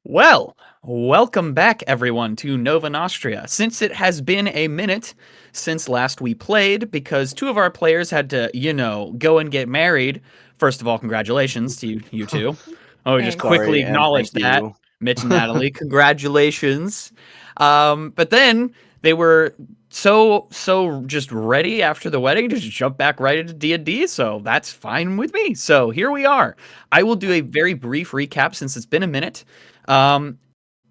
Well, welcome back everyone to Nova Nostria. Since it has been a minute since last we played, because two of our players had to, go and get married. First of all, congratulations to you two. Oh, just Thanks. quickly Sorry, and acknowledge thank that. you. Mitch and Natalie, congratulations. But then they were so just ready after the wedding to just jump back right into D&D, so that's fine with me. So here we are. I will do a very brief recap since it's been a minute. Um,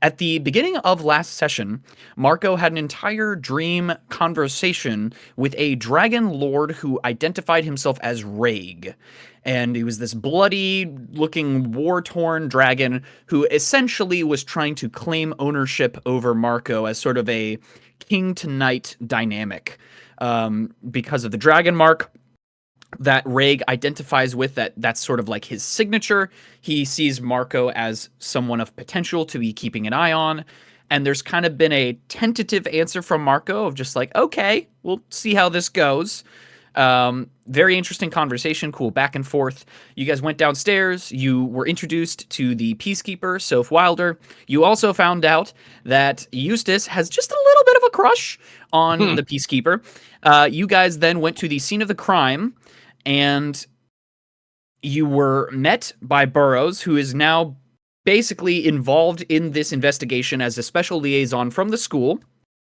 at the beginning of last session, Marko had an entire dream conversation with a dragon lord who identified himself as Rhaeg. And he was this bloody looking war torn dragon who essentially was trying to claim ownership over Marko as sort of a king to knight dynamic. Because of the dragon mark that Rhaeg identifies with, that's sort of like his signature. He sees Marko as someone of potential to be keeping an eye on. And there's kind of been a tentative answer from Marko of just like, okay, we'll see how this goes. Very interesting conversation, cool back and forth. You guys went downstairs. You were introduced to the Peacekeeper, Soph Wilder. You also found out that Eustace has just a little bit of a crush on the Peacekeeper. You guys then went to the scene of the crime, and you were met by Burroughs, who is now basically involved in this investigation as a special liaison from the school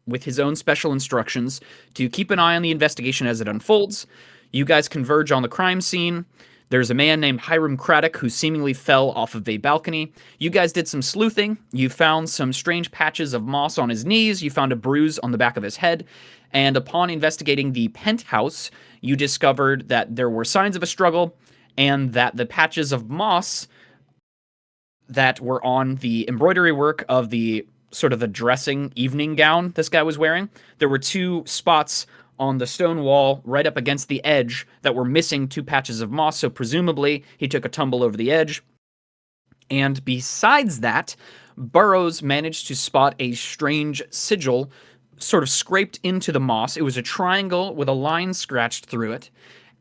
with his own special instructions to keep an eye on the investigation as it unfolds. You guys converge on the crime scene. There's a man named Hiram Craddock who seemingly fell off of a balcony. You guys did some sleuthing. You found some strange patches of moss on his knees. You found a bruise on the back of his head. And upon investigating the penthouse, you discovered that there were signs of a struggle and that the patches of moss that were on the embroidery work of the sort of the dressing evening gown this guy was wearing, there were two spots on the stone wall right up against the edge that were missing two patches of moss, so presumably he took a tumble over the edge. And besides that, Burroughs managed to spot a strange sigil sort of scraped into the moss. It was a triangle with a line scratched through it,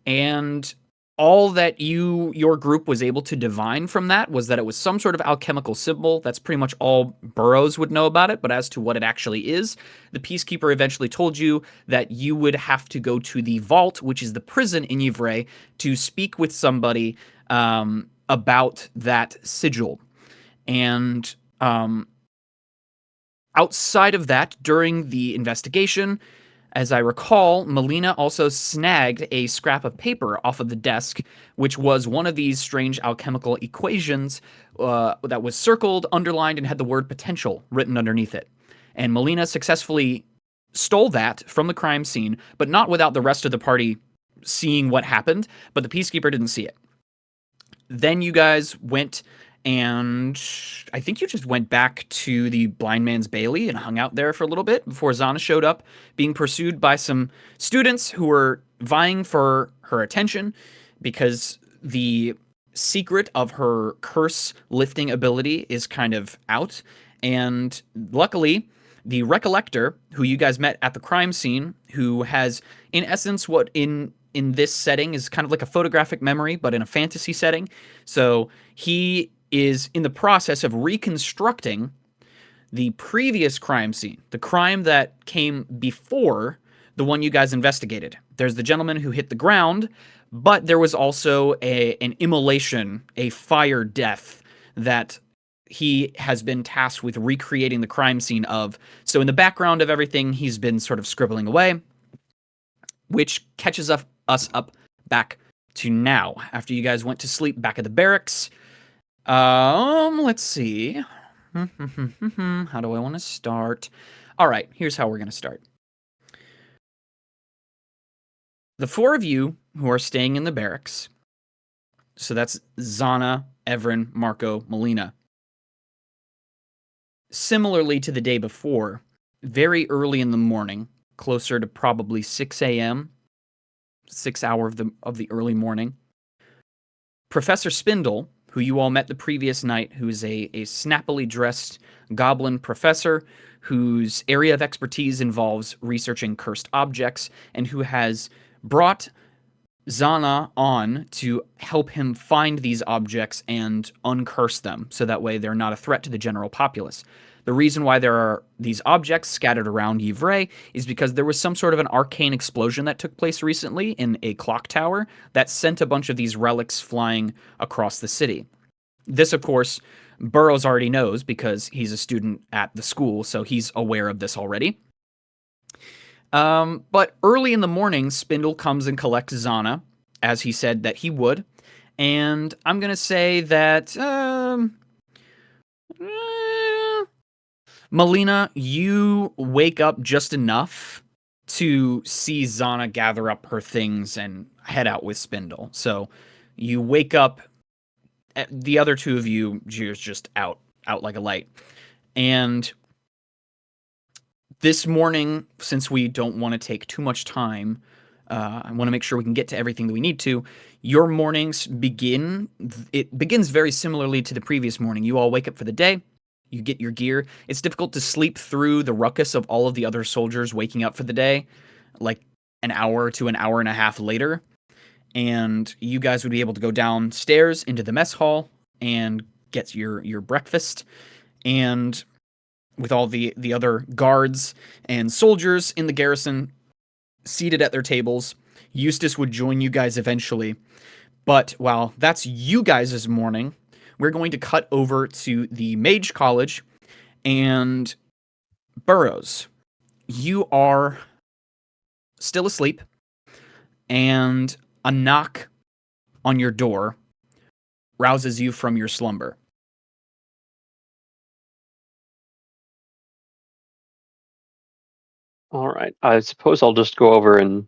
and all that your group was able to divine from that was that it was some sort of alchemical symbol. That's pretty much all Burroughs would know about it, but as to what it actually is, the Peacekeeper eventually told you that you would have to go to the vault, which is the prison in Evren, to speak with somebody about that sigil. And outside of that, during the investigation, as I recall, Melina also snagged a scrap of paper off of the desk, which was one of these strange alchemical equations that was circled, underlined, and had the word potential written underneath it. And Melina successfully stole that from the crime scene, but not without the rest of the party seeing what happened, but the Peacekeeper didn't see it. Then you guys went, and I think you just went back to the Blind Man's Bailey and hung out there for a little bit before Zana showed up, being pursued by some students who were vying for her attention because the secret of her curse lifting ability is kind of out. And luckily, the Recollector, who you guys met at the crime scene, who has, in essence, what in this setting is kind of like a photographic memory, but in a fantasy setting. So he is in the process of reconstructing the previous crime scene, the crime that came before the one you guys investigated. There's the gentleman who hit the ground, but there was also an immolation, a fire death that he has been tasked with recreating the crime scene of. So in the background of everything, he's been sort of scribbling away, which catches us up back to now, after you guys went to sleep back at the barracks. Let's see. How do I want to start? All right, here's how we're going to start. The four of you who are staying in the barracks, so that's Zana, Evren, Marko, Melina. Similarly to the day before, very early in the morning, closer to probably 6 a.m., 6 hour of the early morning, Professor Spindle, who you all met the previous night, who is a snappily dressed goblin professor whose area of expertise involves researching cursed objects and who has brought Zana on to help him find these objects and uncurse them, so that way they're not a threat to the general populace. The reason why there are these objects scattered around Yvray is because there was some sort of an arcane explosion that took place recently in a clock tower that sent a bunch of these relics flying across the city. This, of course, Burroughs already knows because he's a student at the school, so he's aware of this already. But early in the morning, Spindle comes and collects Zana, as he said that he would. And I'm going to say that Melina, you wake up just enough to see Zana gather up her things and head out with Spindle. So you wake up, the other two of you, you're just out like a light. And this morning, since we don't want to take too much time, I want to make sure we can get to everything that we need to. Your mornings begins very similarly to the previous morning. You all wake up for the day. You get your gear. It's difficult to sleep through the ruckus of all of the other soldiers waking up for the day, like an hour to an hour and a half later. And you guys would be able to go downstairs into the mess hall and get your breakfast. And with all the other guards and soldiers in the garrison seated at their tables, Eustace would join you guys eventually. But while that's you guys' morning, we're going to cut over to the Mage College. And Burroughs, you are still asleep, and a knock on your door rouses you from your slumber. All right. I suppose I'll just go over and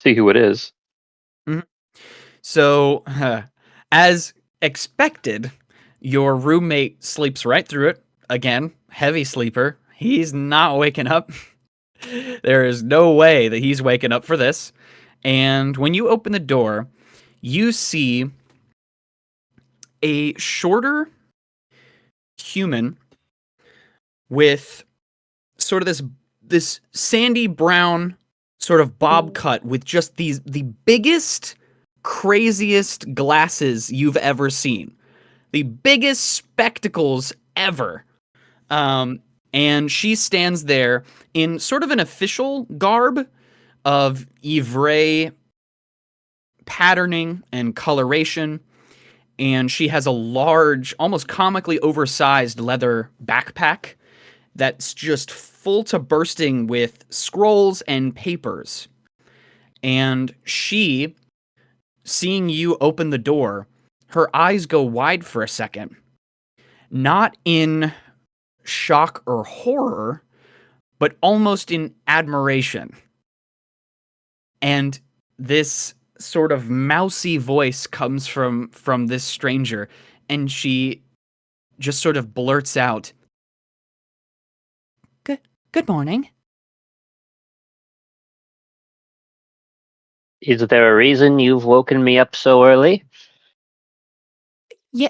see who it is. Mm-hmm. So, as expected, your roommate sleeps right through it. Again, heavy sleeper. He's not waking up. There is no way that he's waking up for this. And when you open the door, you see a shorter human with sort of this sandy brown sort of bob cut with just the biggest, craziest glasses you've ever seen. The biggest spectacles ever. And she stands there in sort of an official garb of Yvray patterning and coloration. And she has a large, almost comically oversized leather backpack that's just full to bursting with scrolls and papers. And she, seeing you open the door, her eyes go wide for a second. Not in shock or horror, but almost in admiration. And this sort of mousy voice comes from this stranger, and she just sort of blurts out, Good morning. Is there a reason you've woken me up so early? Yeah.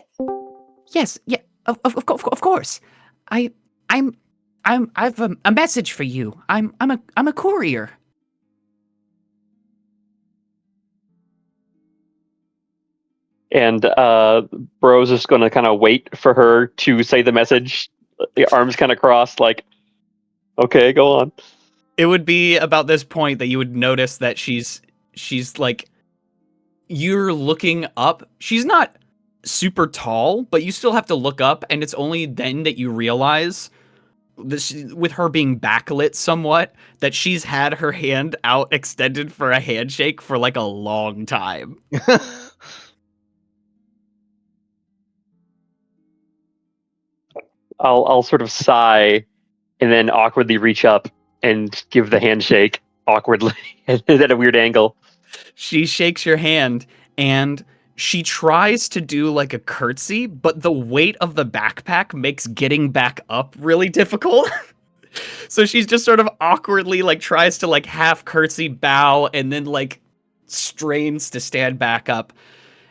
Yes. Yeah. Of course. I've a message for you. I'm a courier. And Bro's just going to kind of wait for her to say the message. The arms kind of crossed, like, okay, go on. It would be about this point that you would notice that she's like, you're looking up. She's not super tall, but you still have to look up, and it's only then that you realize, this, with her being backlit somewhat, that she's had her hand out extended for a handshake for like a long time. I'll sort of sigh and then awkwardly reach up and give the handshake awkwardly at a weird angle. She shakes your hand, and she tries to do like a curtsy, but the weight of the backpack makes getting back up really difficult. So she's just sort of awkwardly like tries to like half curtsy, bow, and then like strains to stand back up.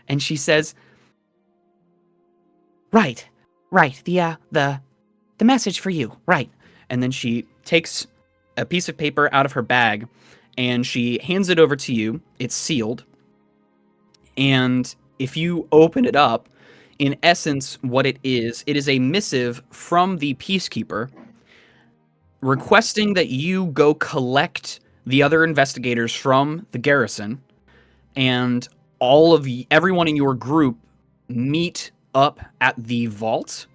And she says, Right. The message for you. Right. And then she takes a piece of paper out of her bag and she hands it over to you. It's sealed. And if you open it up, in essence, what it is a missive from the Peacekeeper requesting that you go collect the other investigators from the garrison, and everyone in your group meet up at the vault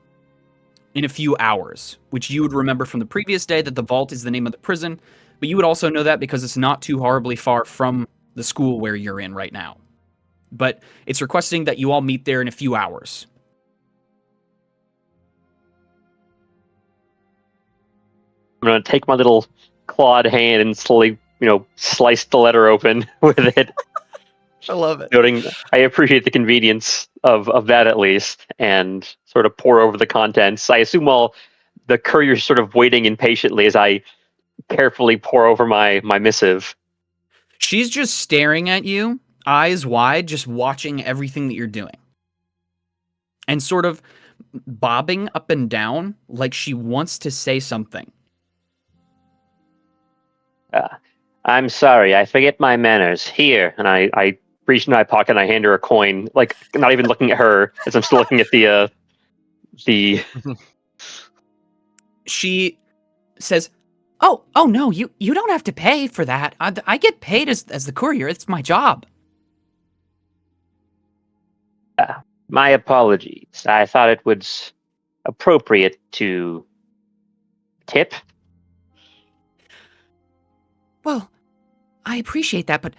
in a few hours, which you would remember from the previous day that the vault is the name of the prison, but you would also know that because it's not too horribly far from the school where you're in right now. But it's requesting that you all meet there in a few hours. I'm going to take my little clawed hand and slowly, slice the letter open with it. I love it. Noting, I appreciate the convenience of that at least, and sort of pour over the contents. I assume while the courier's sort of waiting impatiently as I carefully pour over my missive. She's just staring at you, eyes wide, just watching everything that you're doing. And sort of bobbing up and down like she wants to say something. I'm sorry, I forget my manners. Here, and I reach in my pocket and I hand her a coin, like not even looking at her, as I'm still looking at the. She says, "Oh no, you don't have to pay for that. I get paid as the courier. It's my job." My apologies. I thought it was appropriate to tip. Well, I appreciate that, but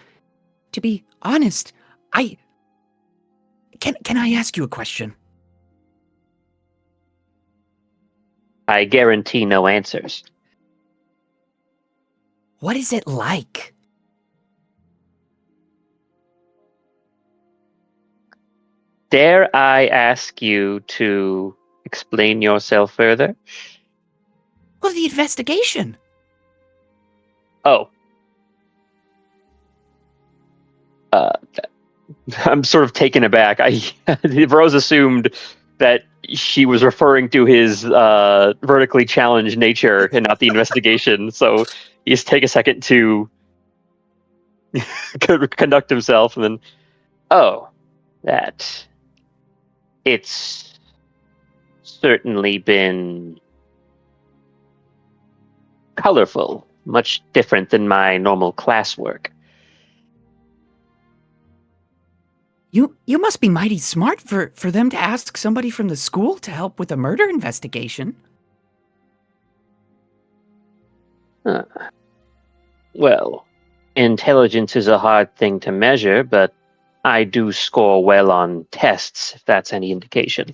to be honest, Can I ask you a question? I guarantee no answers. What is it like? Dare I ask you to explain yourself further? Well, the investigation. Oh. I'm sort of taken aback. Rose assumed that she was referring to his vertically challenged nature and not the investigation. So he just take a second to conduct himself, and then, that it's certainly been colorful, much different than my normal classwork. You must be mighty smart for them to ask somebody from the school to help with a murder investigation. Well, intelligence is a hard thing to measure, but I do score well on tests, if that's any indication.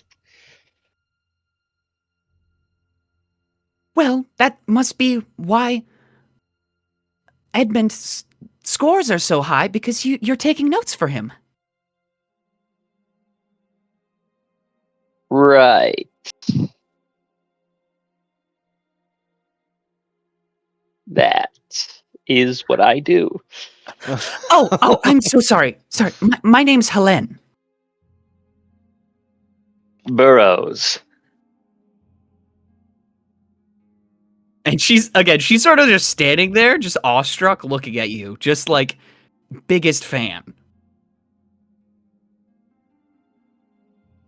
Well, that must be why Edmond's scores are so high, because you're taking notes for him. Right. That is what I do. Oh, I'm so sorry. Sorry, my name's Helen. Burrows. And she's sort of just standing there, just awestruck, looking at you, just like biggest fan.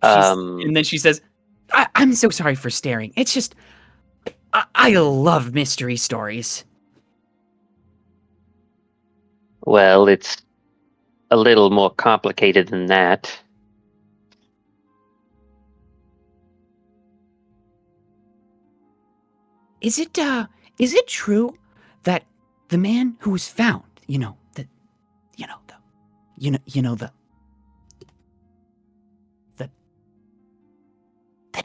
And then she says, I'm so sorry for staring. It's just, I love mystery stories. Well, it's a little more complicated than that. Is it true that the man who was found, the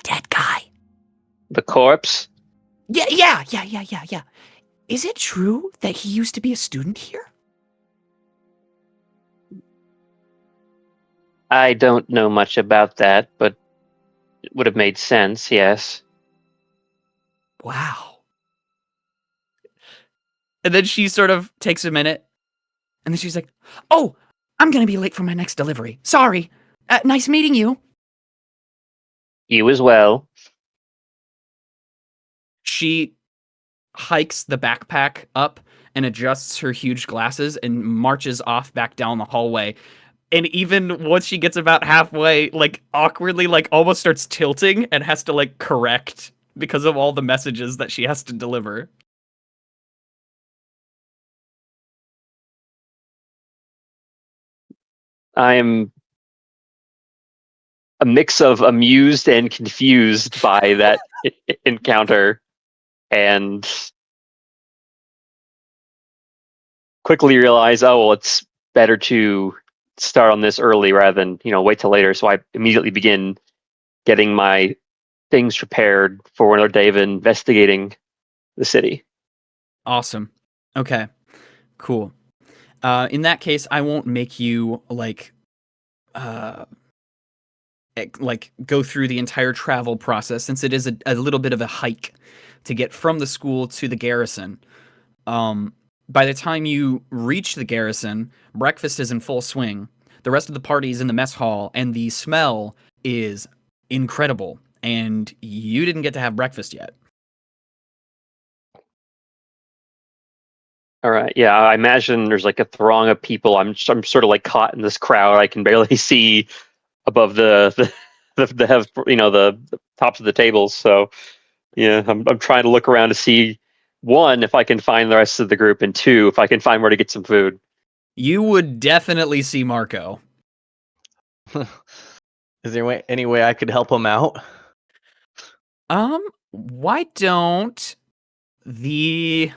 dead guy? The corpse? Yeah. Is it true that he used to be a student here? I don't know much about that, but it would have made sense, yes. Wow. and then she sort of takes a minute, And then she's like, "Oh, I'm gonna be late for my next delivery. Sorry. Nice meeting you." You as well. she hikes the backpack up and adjusts her huge glasses and marches off back down the hallway, And even once she gets about halfway, like awkwardly, like almost starts tilting and has to like correct because of all the messages that she has to deliver. I am a mix of amused and confused by that encounter, and quickly realize, oh well, it's better to start on this early rather than wait till later. So I immediately begin getting my things prepared for another day of investigating the city. Awesome. Okay. Cool. In that case, I won't make you like go through the entire travel process since it is a little bit of a hike to get from the school to the garrison. By the time you reach the garrison, breakfast is in full swing. The rest of the party is in the mess hall, and the smell is incredible. And you didn't get to have breakfast yet. All right, yeah, I imagine there's like a throng of people. I'm sort of like caught in this crowd. I can barely see above the tops of the tables. So yeah, I'm trying to look around to see, one, if I can find the rest of the group, and two, if I can find where to get some food. You would definitely see Marko. Is there any way I could help him out? Why don't the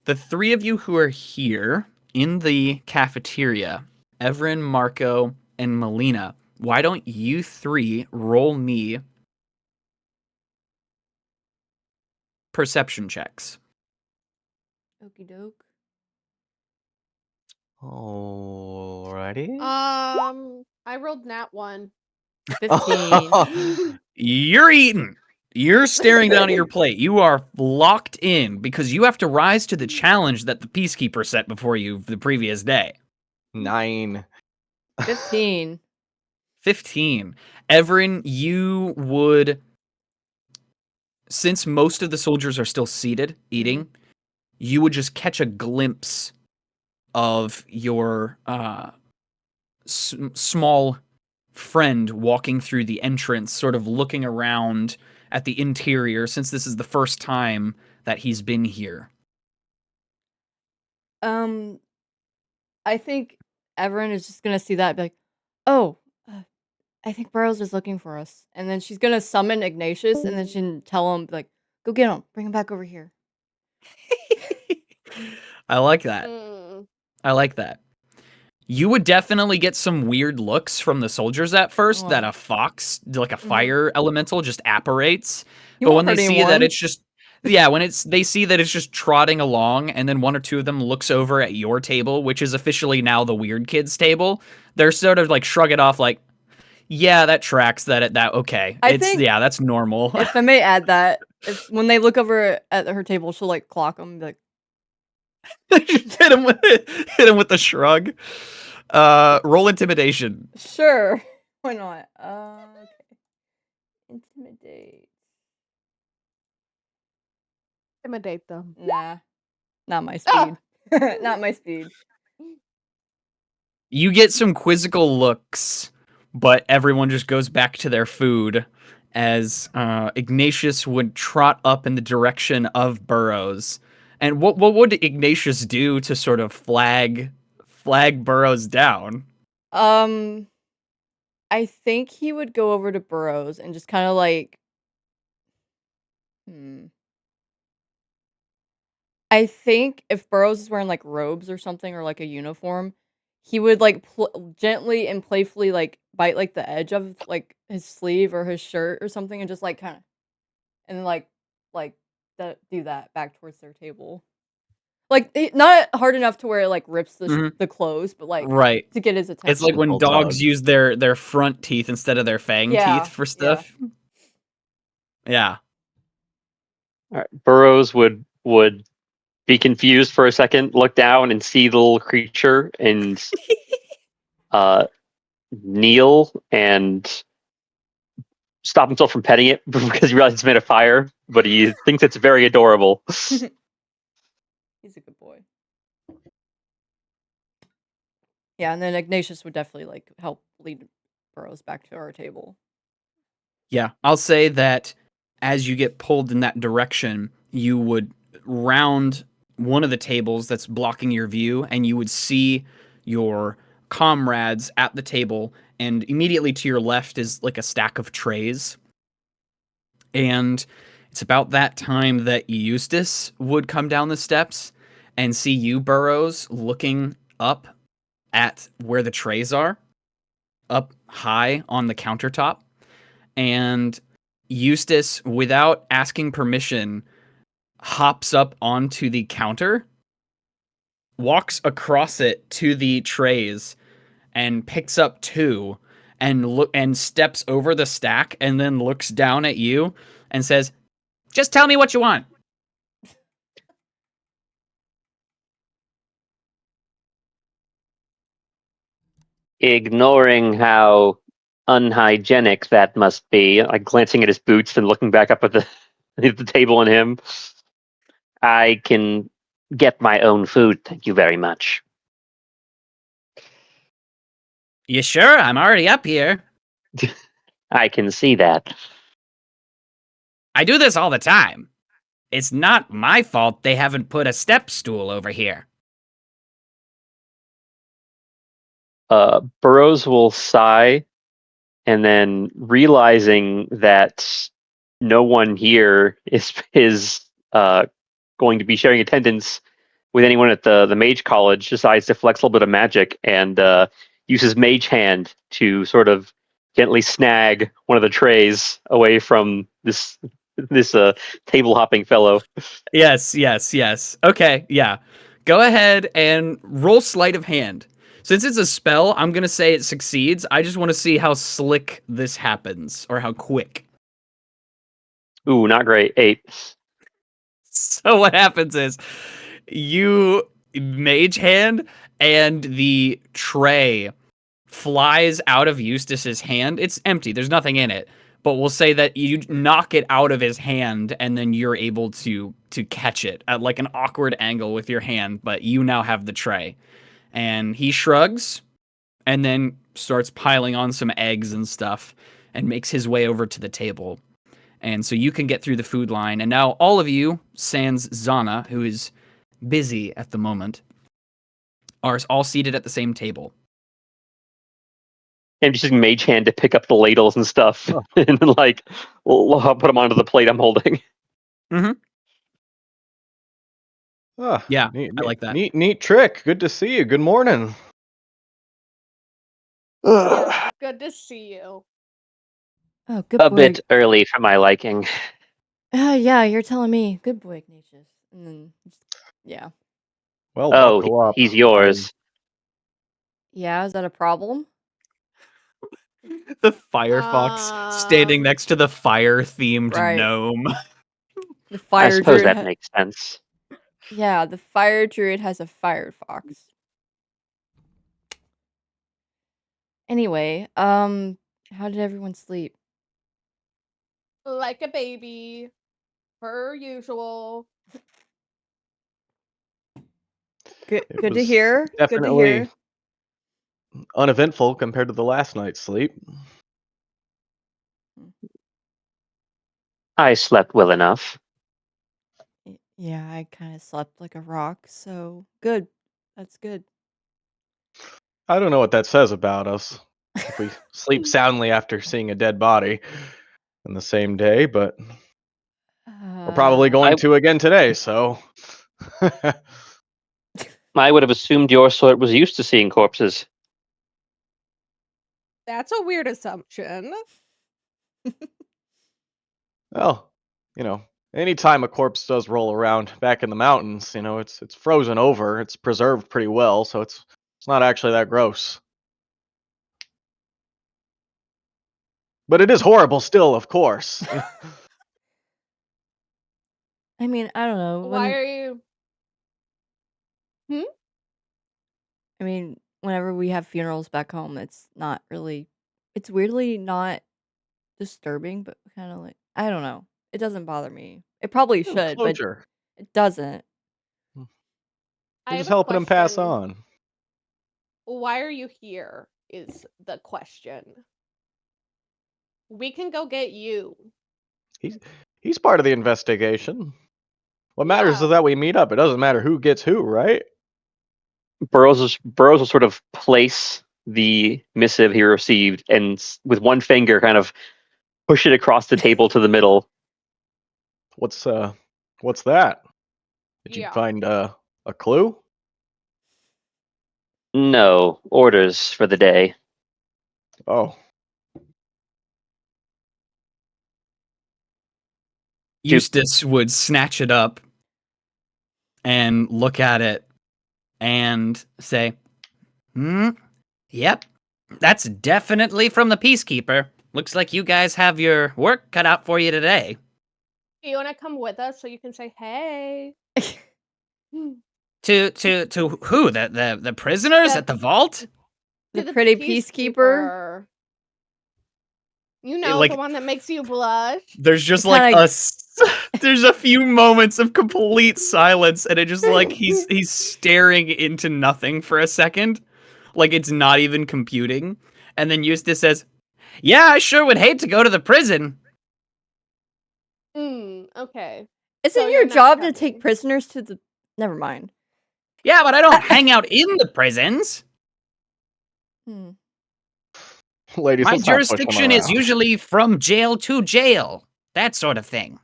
three of you who are here in the cafeteria, Evren, Marko, and Melina, why don't you three roll me perception checks? Okie doke. Alrighty. I rolled nat 1. 15. You're eating. You're staring down at your plate. You are locked in because you have to rise to the challenge that the Peacekeeper set before you the previous day. 9. 15. 15. Evren, you would, since most of the soldiers are still seated eating, you would just catch a glimpse of your small friend walking through the entrance, sort of looking around at the interior, since this is the first time that he's been here. I think Evren is just gonna see that and be like, oh, I think Burrows is looking for us. And then she's gonna summon Ignatius and then she can tell him, like, go get him. Bring him back over here. I like that. I like that. You would definitely get some weird looks from the soldiers at first that a fox, like a fire elemental, just apparates. But when they see that it's just, they see that it's just trotting along, and then one or two of them looks over at your table, which is officially now the weird kids table, they're sort of like shrug it off, like, yeah, that tracks. That okay, that's normal. If I may add that, when they look over at her table, she'll like clock them, be like, hit him with the shrug. Roll intimidation. sure, why not? Okay. Intimidate them. Nah, not my speed. Not my speed. You get some quizzical looks, but everyone just goes back to their food as Ignatius would trot up in the direction of Burrows. And what would Ignatius do to sort of flag Burrows down? I think he would go over to Burrows and just kind of like, I think if Burrows is wearing like robes or something or like a uniform, he would like gently and playfully like bite like the edge of like his sleeve or his shirt or something and just like kind of, and then like do that back towards their table. Like not hard enough to where it like rips the clothes, but like to get his attention. It's like when dogs use their front teeth instead of their fang teeth for stuff. Yeah. All right. Burrows would be confused for a second, look down and see the little creature, and kneel and stop himself from petting it because he realizes it's made of fire, but he thinks it's very adorable. He's a good boy. Yeah, and then Ignatius would definitely like help lead Burrows back to our table. Yeah, I'll say that as you get pulled in that direction, you would round one of the tables that's blocking your view, and you would see your comrades at the table, and immediately to your left is like a stack of trays. And it's about that time that Eustace would come down the steps and see you, Burrows, looking up at where the trays are, up high on the countertop. And Eustace, without asking permission, hops up onto the counter, walks across it to the trays, and picks up two, and steps over the stack, and then looks down at you and says, "Just tell me what you want." Ignoring how unhygienic that must be, like glancing at his boots and looking back up at the at the table and him, I can get my own food. Thank you very much. You sure? I'm already up here. I can see that. I do this all the time. It's not my fault they haven't put a step stool over here. Burrows will sigh, and then realizing that no one here is going to be sharing attendance with anyone at the mage college, decides to flex a little bit of magic and uses mage hand to sort of gently snag one of the trays away from this table hopping fellow. Yes, yes, yes. Okay, yeah. Go ahead and roll sleight of hand. Since it's a spell, I'm going to say it succeeds. I just want to see how slick this happens, or how quick. Ooh, not great. 8. So what happens is you mage hand, and the tray flies out of Eustace's hand. It's empty. There's nothing in it. But we'll say that you knock it out of his hand, and then you're able to catch it at like an awkward angle with your hand, but you now have the tray. And he shrugs and then starts piling on some eggs and stuff and makes his way over to the table. And so you can get through the food line. And now all of you, sans Zana, who is busy at the moment, are all seated at the same table. And just using mage hand to pick up the ladles and stuff, and then like I'll put them onto the plate I'm holding. Ah, Yeah, neat, I like that. Neat trick. Good to see you. Good morning. Yeah, good to see you. Oh, good A boy. bit early for my liking. Yeah, you're telling me. Good boy, Ignatius. And then, yeah. Well, Oh, buckle up. he's yours. Yeah, is that a problem? The Firefox standing next to the fire-themed Right. gnome. The I fire suppose druid. that makes sense. Yeah, the fire druid has a firefox. Anyway, how did everyone sleep? Like a baby, per usual. Good, It good to was hear. Good to definitely hear. uneventful compared to the last night's sleep. I slept well enough. Yeah, I kind of slept like a rock, so good. That's good. I don't know what that says about us. If we sleep soundly after seeing a dead body in the same day, but we're probably going I- to again today, so. I would have assumed your sort was used to seeing corpses. That's a weird assumption. Well, anytime a corpse does roll around back in the mountains, it's frozen over, it's preserved pretty well, so it's not actually that gross. But it is horrible still, of course. I mean, I don't know. Why are you? I mean, whenever we have funerals back home, it's not really. It's weirdly not disturbing, but kind of like I don't know. It doesn't bother me. It probably should, but Closure. it doesn't. I We're have just a helping him pass question. on. Why are you here? Is the question. We can go get you. He's part of the investigation. What matters Yeah. is that we meet up. It doesn't matter who gets who, right? Burroughs will sort of place the missive he received and with one finger kind of push it across the table to the middle. What's that? Did you Yeah. find a clue? No, orders for the day. Oh, Eustace would snatch it up and look at it and say, yep, that's definitely from the Peacekeeper. Looks like you guys have your work cut out for you today. Do you want to come with us so you can say hey? To who? The prisoners The- at the vault? The To pretty peacekeeper. You know, Like- the one that makes you blush. There's just Kinda- like there's a few moments of complete silence, and it just like he's staring into nothing for a second, like it's not even computing. And then Eustace says, "Yeah, I sure would hate to go to the prison." Okay. Isn't So your you're not job to coming. take prisoners to the? Never mind. Yeah, but I don't hang out in the prisons. Hmm. ladies, My let's not push him jurisdiction is around. usually from jail to jail, that sort of thing.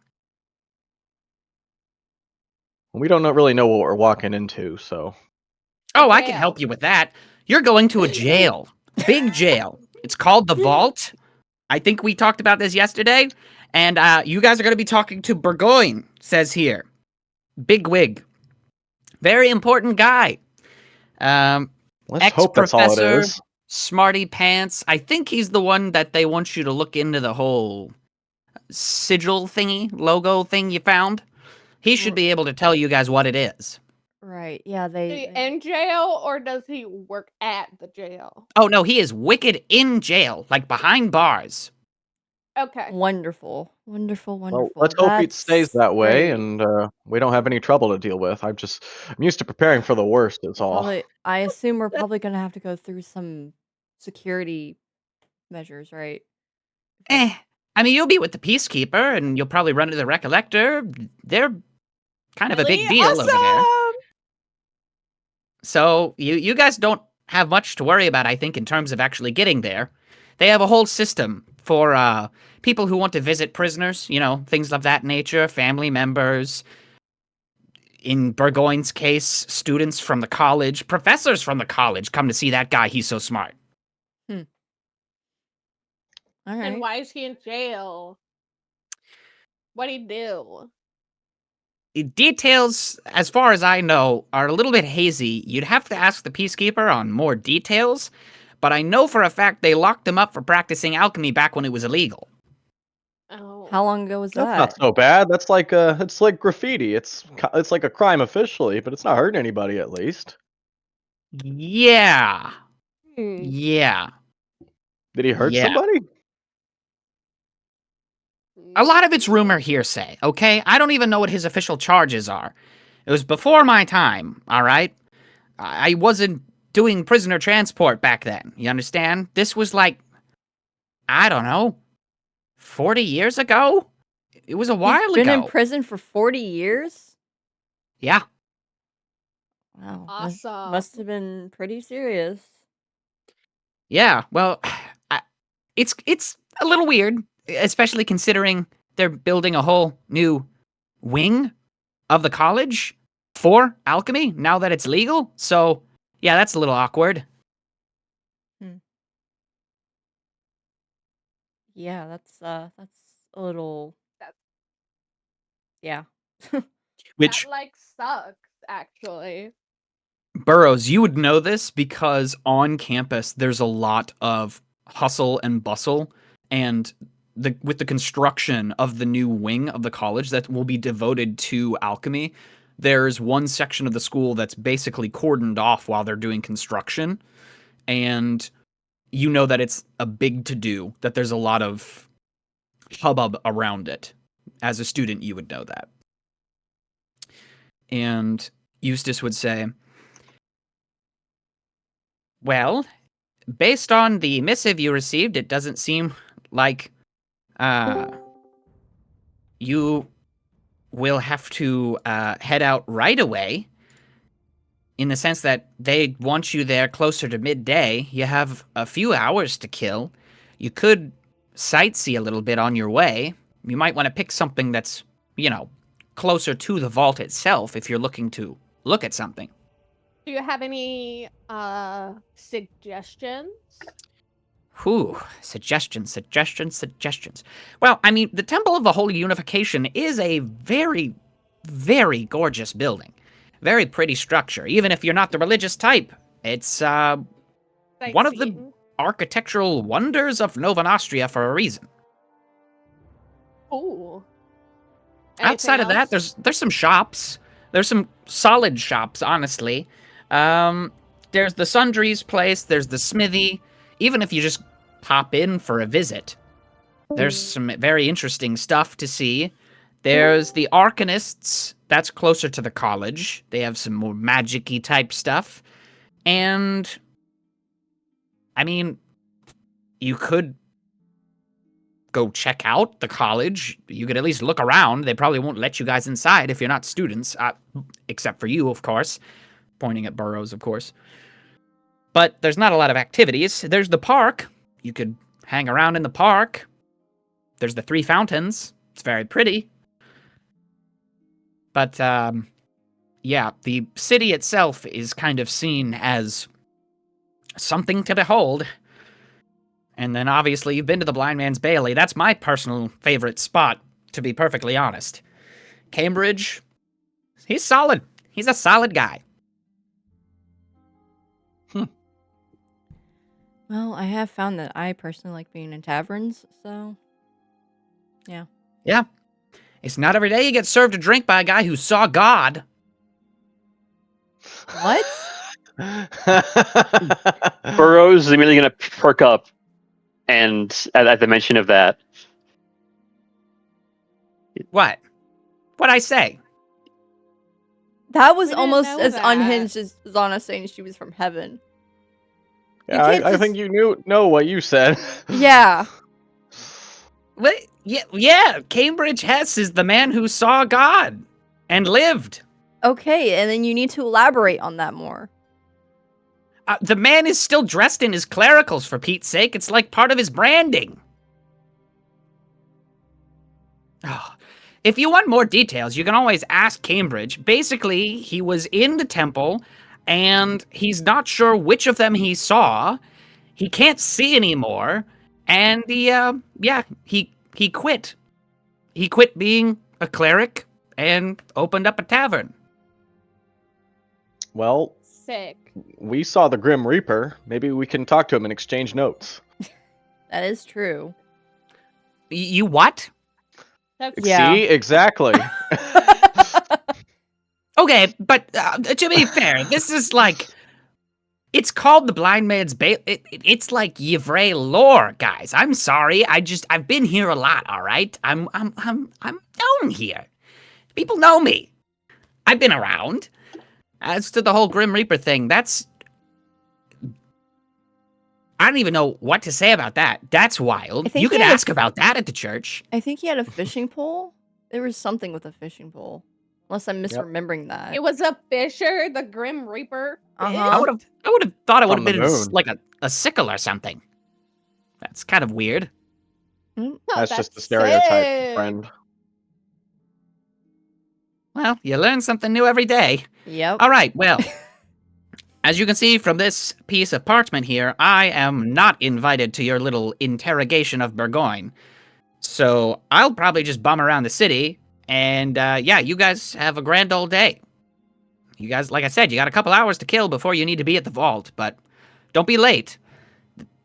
We don't really know what we're walking into, so Oh, I can Jail. help you with that. You're going to a jail. Big jail. It's called the Vault. I think we talked about this yesterday. And you guys are going to be talking to Burgoyne, says here. Big wig. Very important guy. let's hope that's all it Ex-professor, is. smarty pants. I think he's the one that they want you to look into the whole sigil thingy, logo thing you found. He should be able to tell you guys what it is. Right. Yeah. Is he They in jail or does he work at the jail? Oh, no, he is wicked in jail, like behind bars. Okay. wonderful, wonderful, wonderful. Well, let's hope it stays That's that way, great. and we don't have any trouble to deal with. I'm used to preparing for the worst. It's all. Probably, I assume we're probably gonna have to go through some security measures, right? I mean, you'll be with the Peacekeeper, and you'll probably run into the Recollector. They're kind of a big Really deal over there. awesome! So you guys don't have much to worry about, I think, in terms of actually getting there. They have a whole system for people who want to visit prisoners, you know, things of that nature, family members. In Burgoyne's case, students from the college, professors from the college come to see that guy. He's so smart. All right. And why is he in jail? What'd he do? Details, as far as I know, are a little bit hazy. You'd have to ask the Peacekeeper on more details, but I know for a fact they locked him up for practicing alchemy back when it was illegal. Oh. How long ago was That's that? not so bad. That's like it's like graffiti. It's like a crime officially, but it's not hurting anybody at least. Yeah. Hmm. Yeah. Did he hurt Yeah. somebody? A lot of it's rumor hearsay, okay? I don't even know what his official charges are. It was before my time, all right? I wasn't doing prisoner transport back then, you understand? This was like, I don't know, 40 years ago? It was a while He's been in ago. prison for 40 years. Yeah. Wow. Awesome. Must have been pretty serious. Yeah, well, it's a little weird, especially considering they're building a whole new wing of the college for alchemy now that it's legal. So, yeah, that's a little awkward. Yeah, that's a little. That's- Yeah. Which, That like sucks, actually. Burroughs, you would know this because on campus there's a lot of hustle and bustle, and with the construction of the new wing of the college that will be devoted to alchemy, there's one section of the school that's basically cordoned off while they're doing construction, and you know that it's a big to-do, that there's a lot of hubbub around it. As a student, you would know that. And Eustace would say, Well, based on the missive you received, it doesn't seem like you will have to head out right away. In the sense that they want you there closer to midday. You have a few hours to kill. You could sightsee a little bit on your way. You might want to pick something that's, closer to the vault itself if you're looking to look at something. Do you have any suggestions? Whew, suggestions. Well, I mean, the Temple of the Holy Unification is a very, very gorgeous building. Very pretty structure, even if you're not the religious type. It's one of the Sightseeing. architectural wonders of Nova Nostria for a reason. Ooh. Outside of that, Anything there's some shops. There's some solid shops, honestly. There's the Sundry's place. There's the Smithy. Even if you just pop in for a visit, there's some very interesting stuff to see. There's the Arcanists. That's closer to the college. They have some more magic-y type stuff. And, I mean, you could go check out the college. You could at least look around. They probably won't let you guys inside if you're not students, except for you, of course. Pointing at Burrows, of course. But there's not a lot of activities. There's the park. You could hang around in the park. There's the 3 fountains. It's very pretty. But, yeah, the city itself is kind of seen as something to behold. And then obviously you've been to the Blind Man's Bailey. That's my personal favorite spot, to be perfectly honest. Cambridge, he's solid. He's a solid guy. Well, I have found that I personally like being in taverns, so yeah. Yeah. It's not every day you get served a drink by a guy who saw God. What? Burrows is immediately going to perk up, and at the mention of that, What? What'd I say? That was We didn't almost know as that. unhinged as Zana saying she was from heaven. Yeah, can't I just- think you know what you said. Yeah. What? Yeah, Cambridge Hess is the man who saw God and lived. Okay, and then you need to elaborate on that more. The man is still dressed in his clericals, for Pete's sake. It's like part of his branding. Oh, if you want more details, you can always ask Cambridge. Basically, he was in the temple, and he's not sure which of them he saw. He can't see anymore, and he quit. He quit being a cleric and opened up a tavern. Well, Sick. we saw the Grim Reaper. Maybe we can talk to him and exchange notes. That is true. You what? That's Yeah. See, exactly. Okay, but to be fair, this is like, it's called the Blind Man's Bailey. It's like Evren lore, guys. I'm sorry. I've been here a lot. All right, I'm known here. People know me. I've been around. As to the whole Grim Reaper thing, I don't even know what to say about that. That's wild. I think You could he had a ask about that at the church. I think he had a fishing pole. There was something with a fishing pole. Unless I'm misremembering that. It was a fisher, the Grim Reaper. Uh-huh. I would have thought it would From have the been moon. like a sickle or something. That's kind of weird. No, That's just the stereotype, sick. friend. Well, you learn something new every day. Yep. All right, well, as you can see from this piece of parchment here, I am not invited to your little interrogation of Burgoyne. So I'll probably just bum around the city, and yeah, you guys have a grand old day. You guys, like I said, you got a couple hours to kill before you need to be at the vault, but don't be late.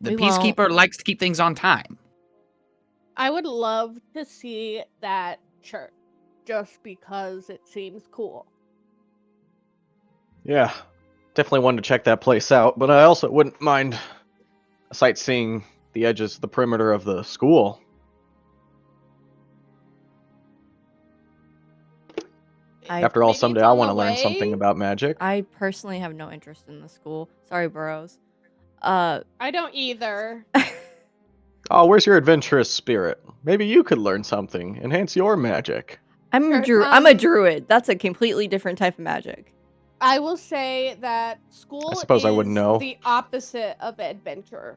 The We won't. Peacekeeper likes to keep things on time. I would love to see that church just because it seems cool. Yeah, definitely wanted to check that place out, but I also wouldn't mind sightseeing the edges, the perimeter of the school. After all, Maybe someday it's I on want the to learn something way. about magic. I personally have no interest in the school. Sorry, Burrows. I don't either. Oh, where's your adventurous spirit? Maybe you could learn something. Enhance your magic. I'm Sure, I'm a druid. That's a completely different type of magic. I will say that school I suppose is I wouldn't know. the opposite of adventure.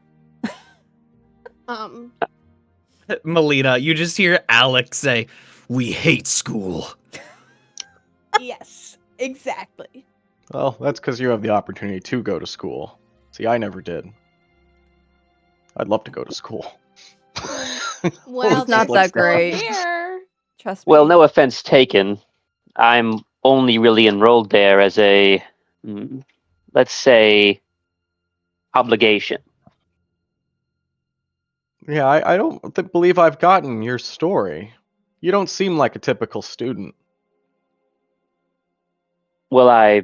Melina, you just hear Alex say, "We hate school." Yes, exactly. Well, that's because you have the opportunity to go to school. See, I never did. I'd love to go to school. Well, It's not there's that a school great. here. Trust me. Well, no offense taken. I'm only really enrolled there as a, let's say, obligation. Yeah, I don't believe I've gotten your story. You don't seem like a typical student. Well, I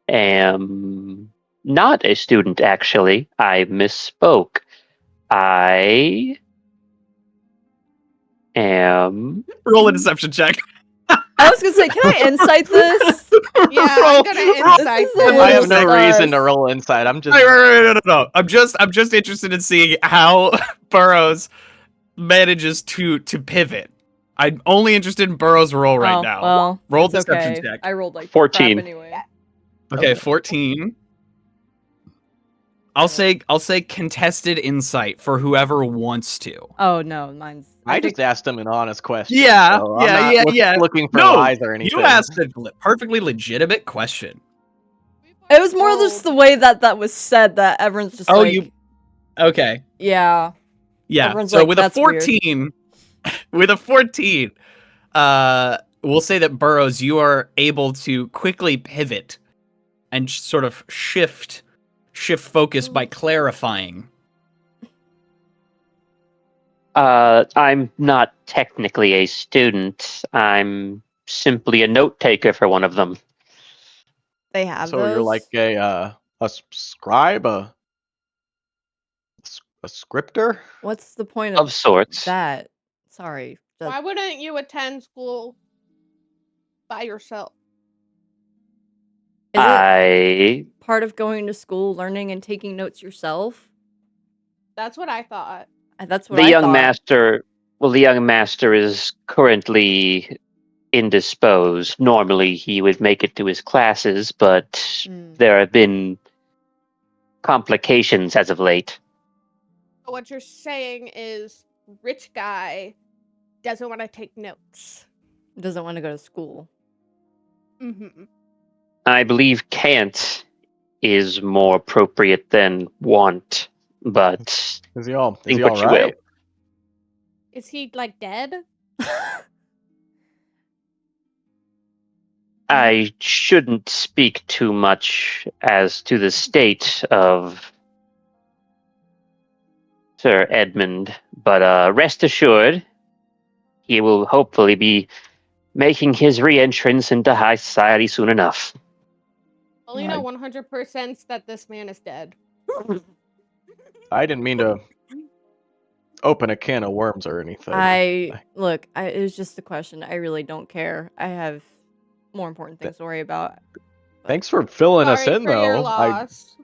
am not a student, actually. I misspoke. I am. Roll a deception check. I was gonna say, can I insight this? Yeah, I'm gonna insight This is a this. I have no little reason to sus. roll inside. I'm just. No. I'm just interested in seeing how Burrows manages to pivot. I'm only interested in Burrows' roll right Oh, now. well, Roll it's deception okay. check. I rolled like 14. crap anyway. Okay, 14. I'll say contested insight for whoever wants to. Oh no, mine's. I think- just asked him an honest question. Yeah, so yeah, I'm not yeah. looking for No, lies or anything. You asked a perfectly legitimate question. It was more just the way that was said that everyone's just like. Okay. Yeah. Yeah. Everyone's So like, with a "That's weird." 14, with a 14, we'll say that Burrows, you are able to quickly pivot and sort of shift focus by clarifying. I'm not technically a student. I'm simply a note taker for one of them. They have So those. you're like a scribe, a scripter. What's the point Of sorts. that? Sorry. Why wouldn't you attend school by yourself? Is it I part of going to school, learning and taking notes yourself? That's what I thought. That's what the I young thought. master. Well, the young master is currently indisposed. Normally, he would make it to his classes, but Hmm. there have been complications as of late. So what you're saying is, rich guy doesn't want to take notes. Doesn't want to go to school. Mm-hmm. I believe can't is more appropriate than want, but Is he all think what you will. right? Is he like dead? I shouldn't speak too much as to the state of Sir Edmond, but rest assured, he will hopefully be making his re-entrance into high society soon enough. Only know 100% that this man is dead. I didn't mean to open a can of worms or anything. Look, it was just a question. I really don't care. I have more important things to worry about. Thanks for filling us Sorry in, for your though. loss.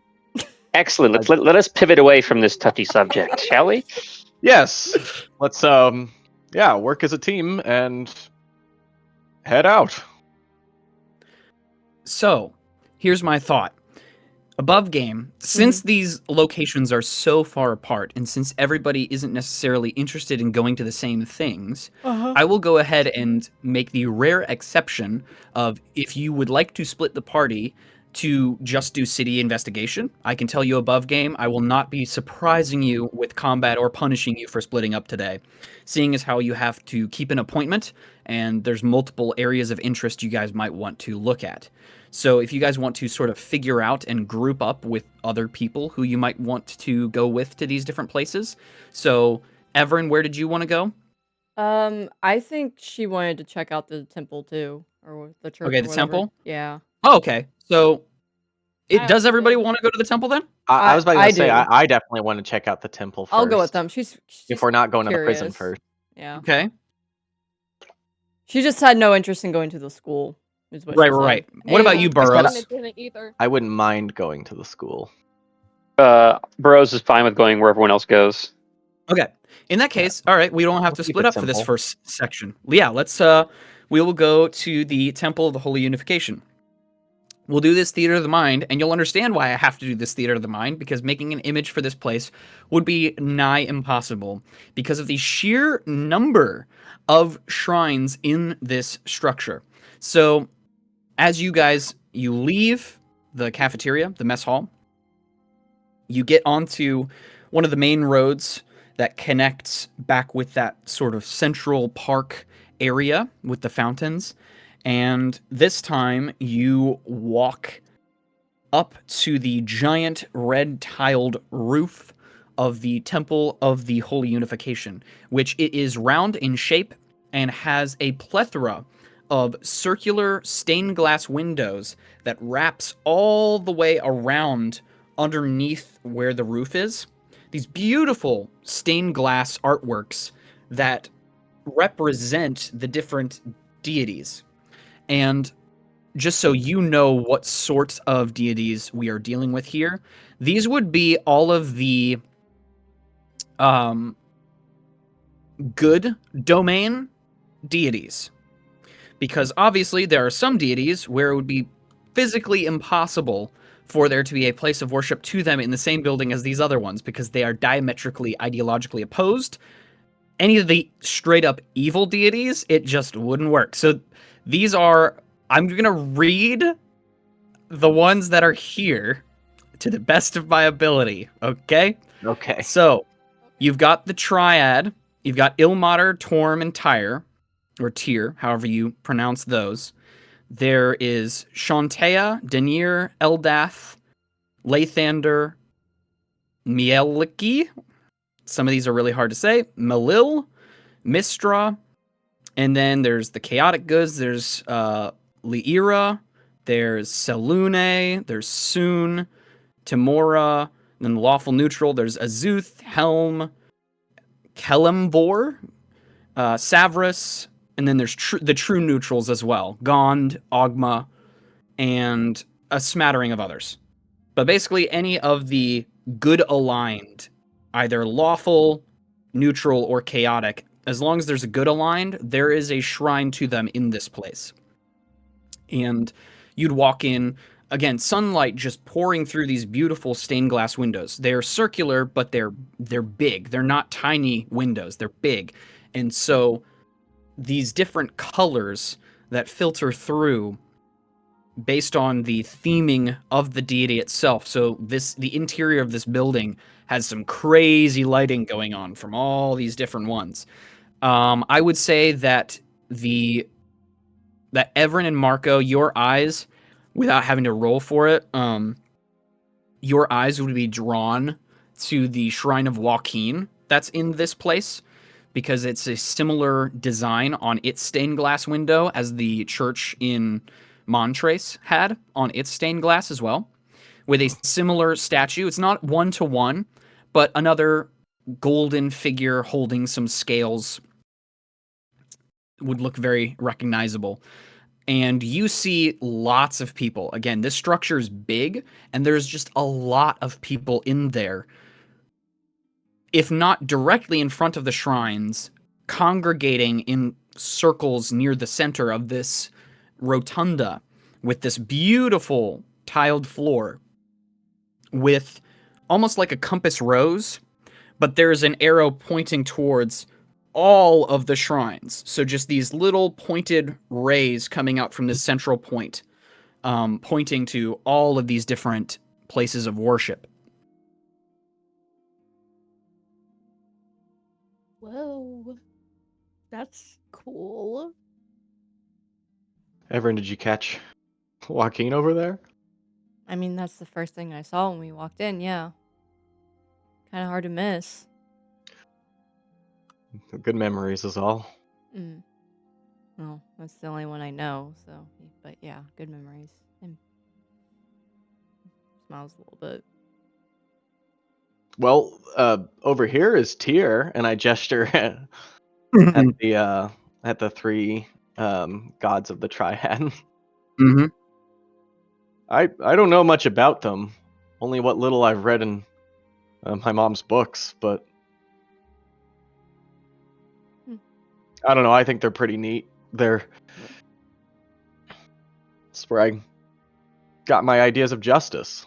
Excellent. Let us pivot away from this touchy subject, shall we? Yes. Let's work as a team and head out. So, here's my thought. Above game, since these locations are so far apart, and since everybody isn't necessarily interested in going to the same things, I will go ahead and make the rare exception of if you would like to split the party to just do city investigation. I can tell you above game, I will not be surprising you with combat or punishing you for splitting up today, seeing as how you have to keep an appointment and there's multiple areas of interest you guys might want to look at. So if you guys want to sort of figure out and group up with other people who you might want to go with to these different places. So Evren, where did you want to go? I think she wanted to check out the temple too, or the church. Okay, or the whatever. temple? Yeah. Oh, okay. So does everybody absolutely. want to go to the temple then? I was about to say, do. I definitely want to check out the temple first. I'll go with them. She's if we're not going to the prison curious. first. Yeah. Okay. She just had no interest in going to the school. is what Right, she said. right. What about Yeah, you, I Burrows? kinda didn't either. I wouldn't mind going to the school. Burrows is fine with going where everyone else goes. Okay. In that case, all right, we don't have We'll to keep split it up for this simple. first section. Yeah, let's we will go to the Temple of the Holy Unification. We'll do this theater of the mind, and you'll understand why I have to do this theater of the mind, because making an image for this place would be nigh impossible because of the sheer number of shrines in this structure. So, as you leave the cafeteria, the mess hall, you get onto one of the main roads that connects back with that sort of central park area with the fountains. And this time you walk up to the giant red tiled roof of the Temple of the Holy Unification, which it is round in shape and has a plethora of circular stained glass windows that wraps all the way around underneath where the roof is. These beautiful stained glass artworks that represent the different deities. And just so you know what sorts of deities we are dealing with here, these would be all of the good domain deities. Because obviously there are some deities where it would be physically impossible for there to be a place of worship to them in the same building as these other ones, because they are diametrically ideologically opposed. Any of the straight up evil deities, it just wouldn't work. So these are, I'm going to read the ones that are here to the best of my ability, okay? Okay. So, you've got the Triad, you've got Ilmater, Torm, and Tyre, or Tyr, however you pronounce those. There is Shantea, Denier, Eldath, Lathander, Mieliki. Some of these are really hard to say. Melil, Mistra, and then there's the Chaotic Goods. There's Liira, there's Selune, there's Soon, Timora, and then the Lawful Neutral. There's Azuth, Helm, Kelembor, Savras, and then there's the True Neutrals as well. Gond, Ogma, and a smattering of others. But basically any of the good aligned, either lawful, neutral, or chaotic, as long as there's a good aligned, there is a shrine to them in this place. And you'd walk in, again, sunlight just pouring through these beautiful stained glass windows. They're circular, but they're big. They're not tiny windows. They're big. And so these different colors that filter through based on the theming of the deity itself. So the interior of this building has some crazy lighting going on from all these different ones. I would say that Evren and Marko, your eyes, without having to roll for it, your eyes would be drawn to the Shrine of Joaquin that's in this place, because it's a similar design on its stained glass window as the church in Montrace had on its stained glass as well, with a similar statue. It's not one-to-one, but another golden figure holding some scales would look very recognizable. And you see lots of people. Again, this structure is big, and there's just a lot of people in there. If not directly in front of the shrines, congregating in circles near the center of this rotunda with this beautiful tiled floor with almost like a compass rose, but there's an arrow pointing towards all of the shrines. So just these little pointed rays coming out from this central point, pointing to all of these different places of worship. Whoa. That's cool. Evren, did you catch Joaquin over there? I mean, that's the first thing I saw when we walked in, yeah. Kind of hard to miss. Good memories is all. Mm. Well, that's the only one I know, so. But yeah, good memories. And smiles a little bit. Well, over here is Tyr, and I gesture at the three gods of the triad. Mm-hmm. I don't know much about them. Only what little I've read in my mom's books, but I don't know. I think they're pretty neat. That's where I got my ideas of justice.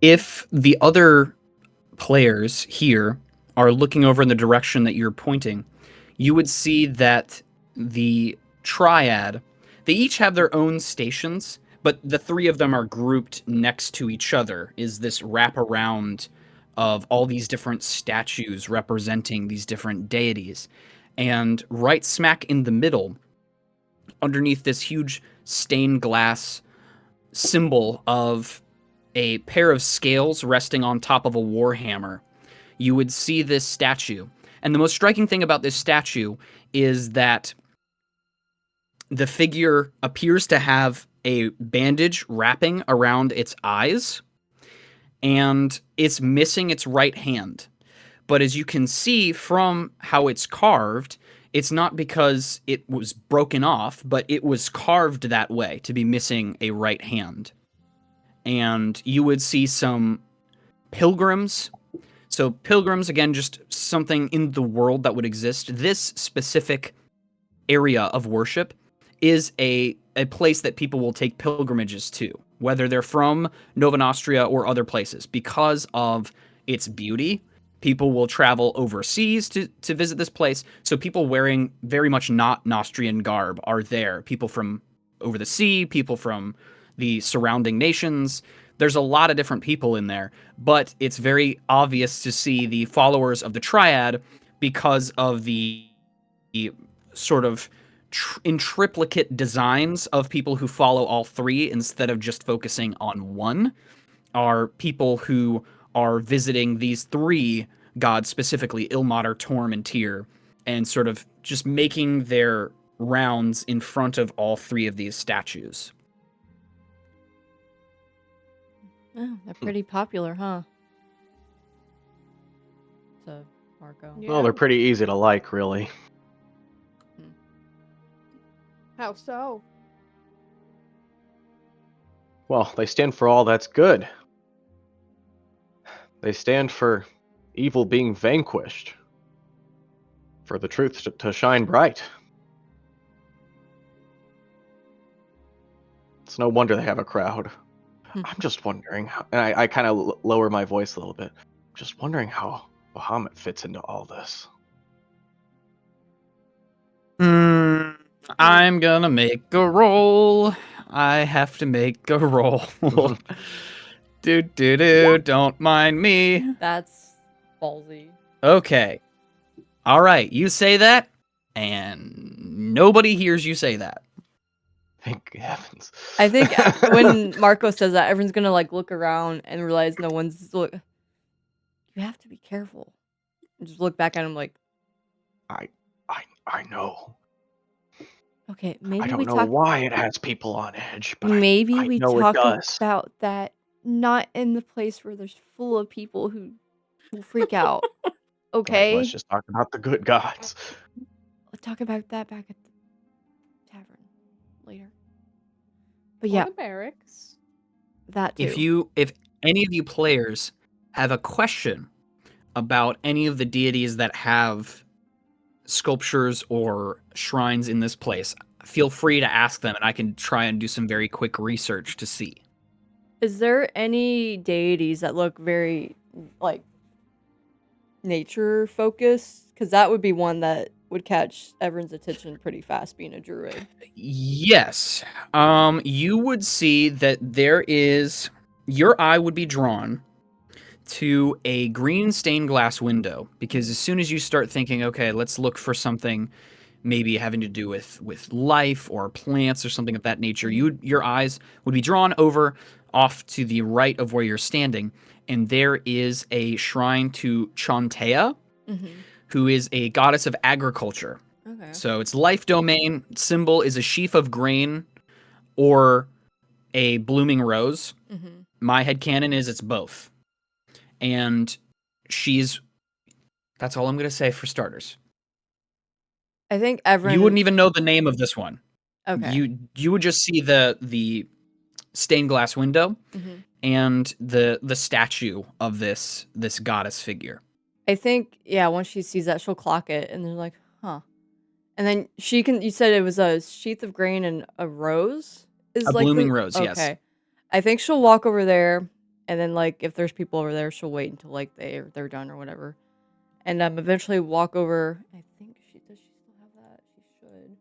If the other players here are looking over in the direction that you're pointing, you would see that the triad, they each have their own stations, but the three of them are grouped next to each other, is this wraparound of all these different statues representing these different deities. And right smack in the middle, underneath this huge stained glass symbol of a pair of scales resting on top of a warhammer, you would see this statue. And the most striking thing about this statue is that the figure appears to have a bandage wrapping around its eyes, and it's missing its right hand. But as you can see from how it's carved, it's not because it was broken off, but it was carved that way to be missing a right hand. And you would see some pilgrims. So pilgrims, again, just something in the world that would exist. This specific area of worship is a place that people will take pilgrimages to, whether they're from Nova Nostria or other places. Because of its beauty, people will travel overseas to visit this place. So people wearing very much not Nostrian garb are there. People from over the sea, people from the surrounding nations. There's a lot of different people in there, but it's very obvious to see the followers of the triad because of the sort of intricate designs of people who follow all three instead of just focusing on one, are people who are visiting these three gods, specifically Ilmater, Torm, and Tyr, and sort of just making their rounds in front of all three of these statues. Oh, they're pretty popular, huh? So, Marko. Yeah. Well, they're pretty easy to like, really. How so? Well, they stand for all that's good. They stand for evil being vanquished. For the truth to shine bright. It's no wonder they have a crowd. I'm just wondering, and I kind of lower my voice a little bit. I'm just wondering how Bahamut fits into all this. I'm gonna make a roll. I have to make a roll. Don't mind me. That's ballsy. Okay. All right, you say that, and nobody hears you say that. Thank heavens. I think when Marko says that, everyone's gonna like look around and realize no one's look. You have to be careful. And just look back at him like, I know. okay, maybe I don't we know talk. why it has people on edge, but Maybe I we know it talk does. about that not in the place where there's full of people who will freak out. Okay, Let's just talk about the good gods. we'll talk about that back at the tavern later. But Or yeah, the barracks. that too. If any of you players have a question about any of the deities that have sculptures or shrines in this place, feel free to ask them, and I can try and do some very quick research to see. Is there any deities that look very like nature focused? Because that would be one that would catch everyone's attention pretty fast, being a druid. Yes. You would see that there is, your eye would be drawn to a green stained glass window, because as soon as you start thinking, okay, let's look for something maybe having to do with life or plants or something of that nature, your eyes would be drawn over off to the right of where you're standing, and there is a shrine to Chantea, who is a goddess of agriculture. Okay. So its life domain symbol is a sheaf of grain or a blooming rose. My headcanon is it's both. And that's all I'm going to say for starters. I think Evren. You wouldn't even know the name of this one. Okay. You would just see the stained glass window Mhm. and the statue of this goddess figure. I think, yeah, once she sees that, she'll clock it, and they're like, huh. And then she can. You said it was a sheath of grain and a rose. Is A like blooming the rose, yes. okay. I think she'll walk over there, and then like if there's people over there, she'll wait until like they're done or whatever, and eventually walk over. I think she does. She still have that? She should.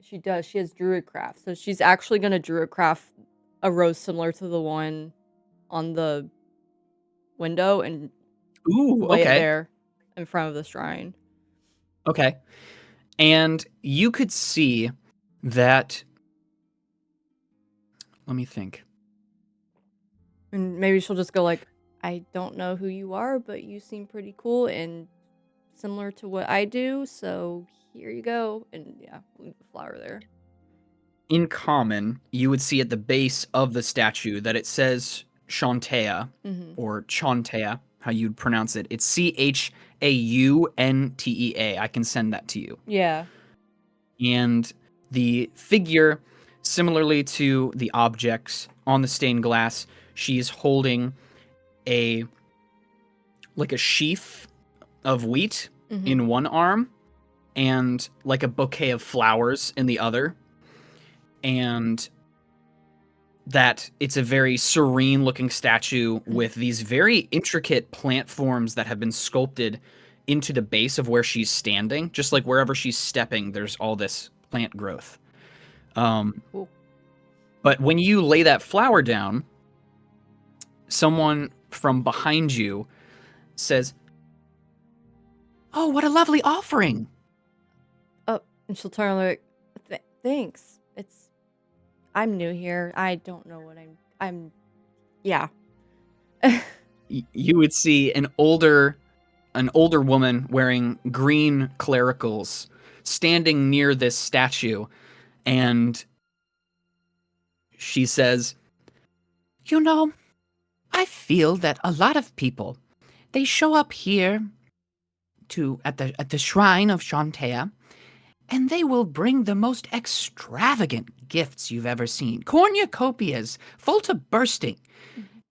She does. She has Druid craft, so she's actually gonna Druid craft a rose similar to the one on the window and Ooh, lay it okay. there in front of the shrine. Okay. And you could see that. Let me think. And maybe she'll just go like, I don't know who you are, but you seem pretty cool and similar to what I do, so here you go. And yeah, leave the flower there. In common, you would see at the base of the statue that it says Chauntea, Mm-hmm. or Chauntea, how you'd pronounce it. It's Chauntea. I can send that to you. Yeah. And the figure, similarly to the objects on the stained glass, she is holding a sheaf of wheat Mm-hmm. in one arm and like a bouquet of flowers in the other. And that it's a very serene looking statue with these very intricate plant forms that have been sculpted into the base of where she's standing. Just like wherever she's stepping, there's all this plant growth. Cool. But when you lay that flower down, someone from behind you says, "Oh, what a lovely offering." Oh, and she'll turn like, thanks. I'm new here. I don't know what I'm yeah. You would see an older woman wearing green clericals standing near this statue, and she says, "You know, I feel that a lot of people, they show up here at the shrine of Chauntea, and they will bring the most extravagant gifts you've ever seen, cornucopias full to bursting.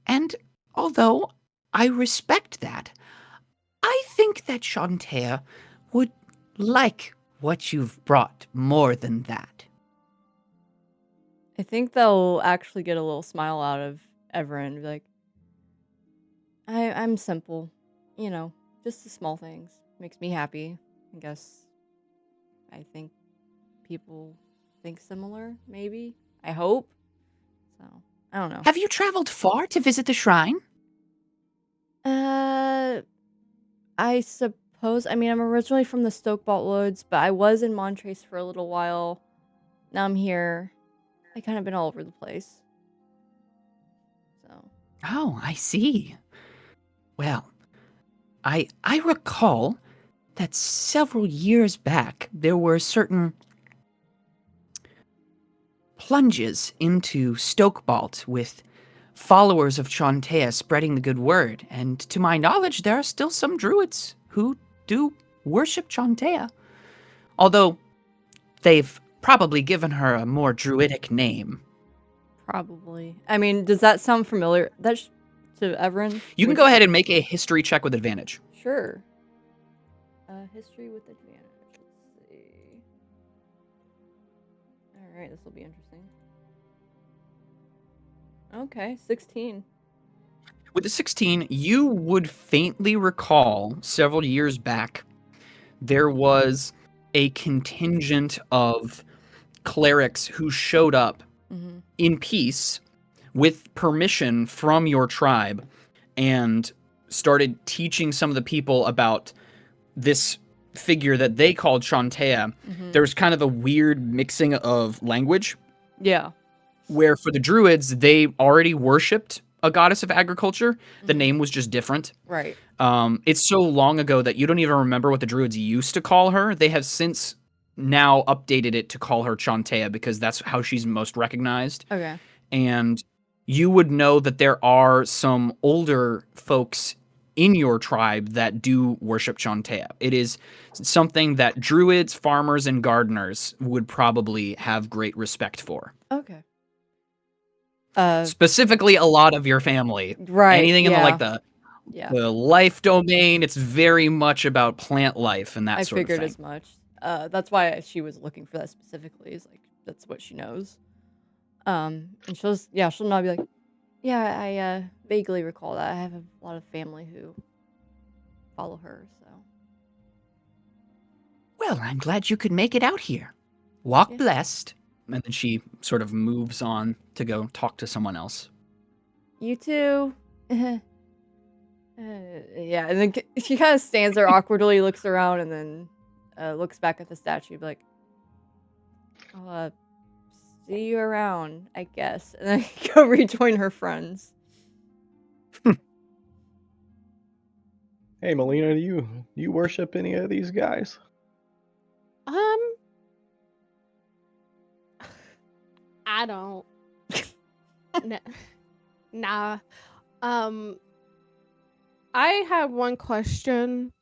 And although I respect that, I think that Chauntea would like what you've brought more than that." I think they'll actually get a little smile out of Evren. Be like, I'm simple. You know, just the small things. Makes me happy. I guess I think people think similar, maybe. I hope. So, I don't know. Have you traveled far to visit the shrine? I suppose. I mean, I'm originally from the Stokebolt Woods, but I was in Montrace for a little while. Now I'm here. I kind of been all over the place. So. Oh, I see. Well, I recall that several years back there were certain plunges into Stokebolt with followers of Chauntea spreading the good word, and to my knowledge there are still some druids who do worship Chauntea, although they've probably given her a more druidic name. Probably. I mean, does that sound familiar? That's to Evren? You can go ahead and make a history check with advantage. Sure. History with advantage. Let's see. Alright, this will be interesting. Okay, 16. With the 16, you would faintly recall several years back, there was a contingent of clerics who showed up Mm-hmm. in peace with permission from your tribe and started teaching some of the people about this figure that they called Chauntea. Mm-hmm. There was kind of a weird mixing of language Yeah. where for the druids, they already worshipped a goddess of agriculture. The Mhm. name was just different. Right. It's so long ago that you don't even remember what the druids used to call her. They have since now updated it to call her Chauntea because that's how she's most recognized. Okay. And you would know that there are some older folks in your tribe that do worship Chantea. It is something that druids, farmers, and gardeners would probably have great respect for. Okay. Specifically, a lot of your family. Right. Anything in yeah. the life domain, it's very much about plant life and that I sort of figured thing. as much. That's why she was looking for that specifically. Is like that's what she knows. And she'll not be like, yeah, I vaguely recall that. I have a lot of family who follow her. So Well, I'm glad you could make it out here. Walk Yeah. blessed. And then she sort of moves on to go talk to someone else. you too. Yeah, and then she kind of stands there awkwardly, looks around, and then looks back at the statue, be like, "I'll see you around, I guess," and then go rejoin her friends. Hey, Melina, do you worship any of these guys? I don't. Nah. I have one question.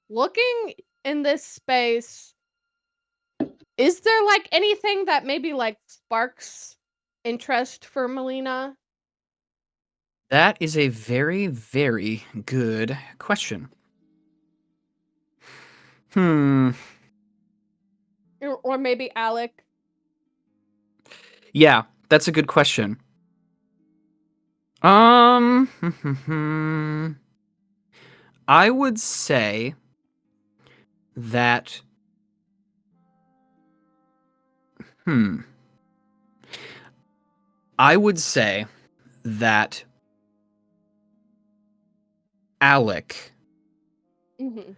Looking in this space, is there like anything that maybe like sparks interest for Melina? That is a very, very good question. Or maybe Alec? Yeah, that's a good question. I would say that I would say that Alec, Mm-hmm.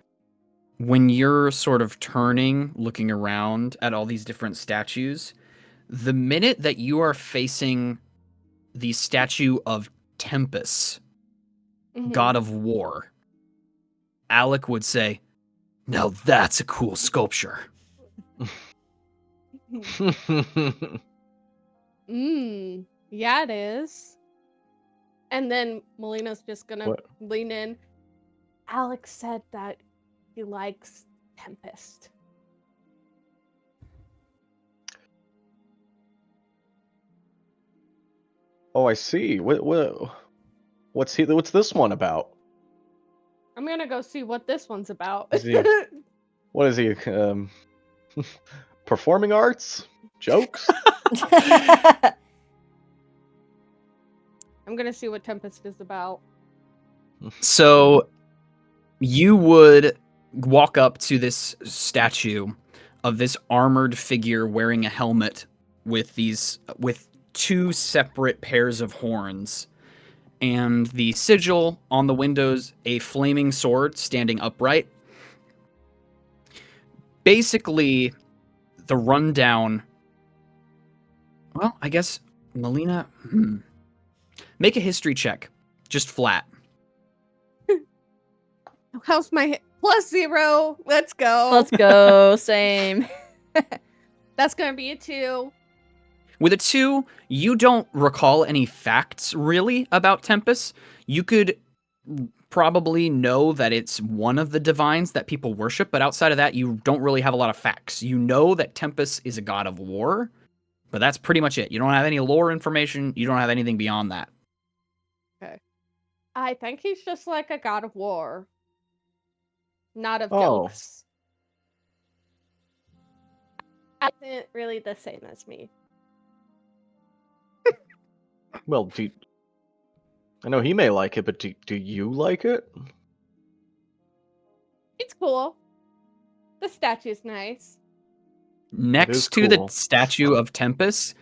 when you're sort of turning, looking around at all these different statues, the minute that you are facing the statue of Tempest, god of war, Alec would say, "Now that's a cool sculpture." Yeah, it is. And then Melina's just gonna What? lean in. Alex said that he likes Tempest. Oh, I see. What's this one about? I'm gonna go see what this one's about. Is he- What is he? Performing arts? Jokes? I'm gonna see what Tempest is about. So you would walk up to this statue of this armored figure wearing a helmet with two separate pairs of horns, and the sigil on the windows, a flaming sword standing upright. Basically, the rundown. Well, I guess Melina. Make a history check, just flat. How's my +0? Let's go. Let's go. Same. That's gonna be a 2. With a 2, you don't recall any facts really about Tempest. You could probably know that it's one of the divines that people worship, but outside of that, you don't really have a lot of facts. You know that Tempest is a god of war, but that's pretty much it. You don't have any lore information. You don't have anything beyond that. Okay. I think he's just like a god of war. Not of Oh. jokes. Isn't really the same as me. Well, I know he may like it, but do you like it? It's cool. The statue's nice. Next to the cool. statue of Tempest,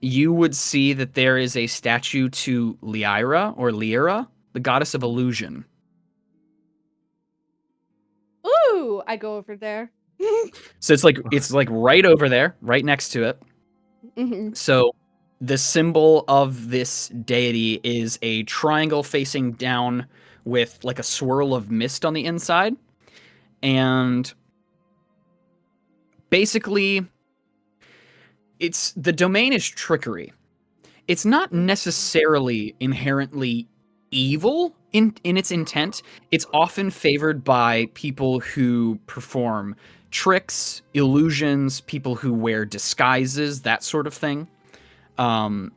you would see that there is a statue to Lyra, the goddess of illusion. Ooh, I go over there. So it's like right over there, right next to it. Mhm. So the symbol of this deity is a triangle facing down with like a swirl of mist on the inside. And basically, the domain is trickery. It's not necessarily inherently evil in its intent. It's often favored by people who perform tricks, illusions, people who wear disguises, that sort of thing. And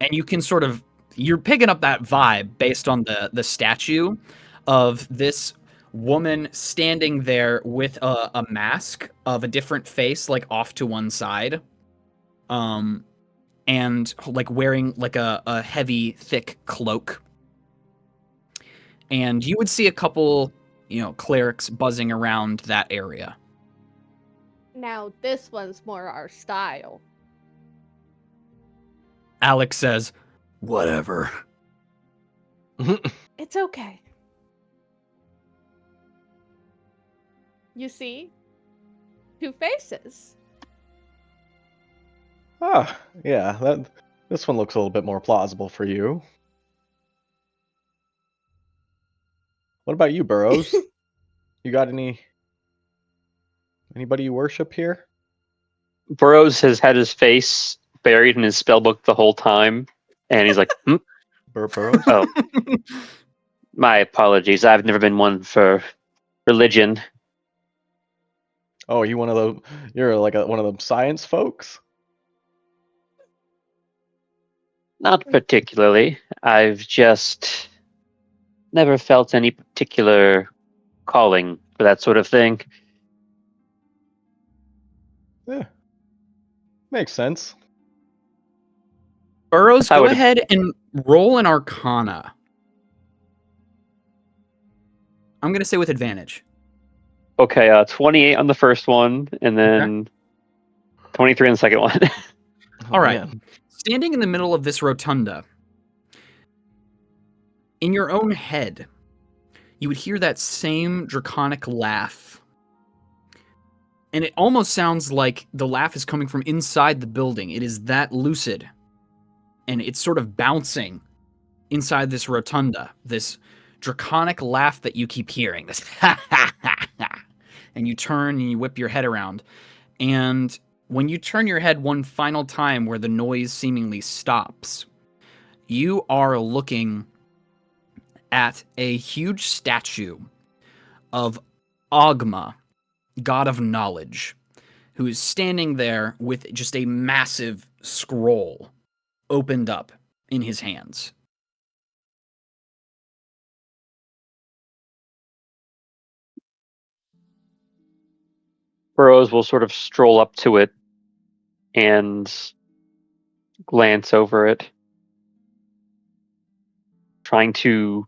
you can sort of, you're picking up that vibe based on the statue of this woman standing there with a mask of a different face, like off to one side, and like wearing like a heavy, thick cloak. And you would see a couple, clerics buzzing around that area. Now, this one's more our style. Alex says, "Whatever." It's okay. You see? 2 faces. Ah, yeah, this one looks a little bit more plausible for you. What about you, Burrows? You got anybody you worship here? Burroughs has had his face buried in his spellbook the whole time, and he's like, Burrows? "Oh, my apologies. I've never been one for religion." Oh, you're like one of them science folks? Not particularly. I've just never felt any particular calling for that sort of thing. Yeah. Makes sense. Burrows, I go would- ahead and roll an Arcana. I'm gonna say with advantage. Okay, 28 on the first one, and then 23 on the second one. Oh, All right. man. Standing in the middle of this rotunda, in your own head, you would hear that same draconic laugh. And it almost sounds like the laugh is coming from inside the building. It is that lucid. And it's sort of bouncing inside this rotunda. This draconic laugh that you keep hearing. This ha ha ha ha. And you turn and you whip your head around. And when you turn your head one final time where the noise seemingly stops, you are looking at a huge statue of Ogma, god of knowledge, who is standing there with just a massive scroll opened up in his hands. Burroughs will sort of stroll up to it and glance over it, trying to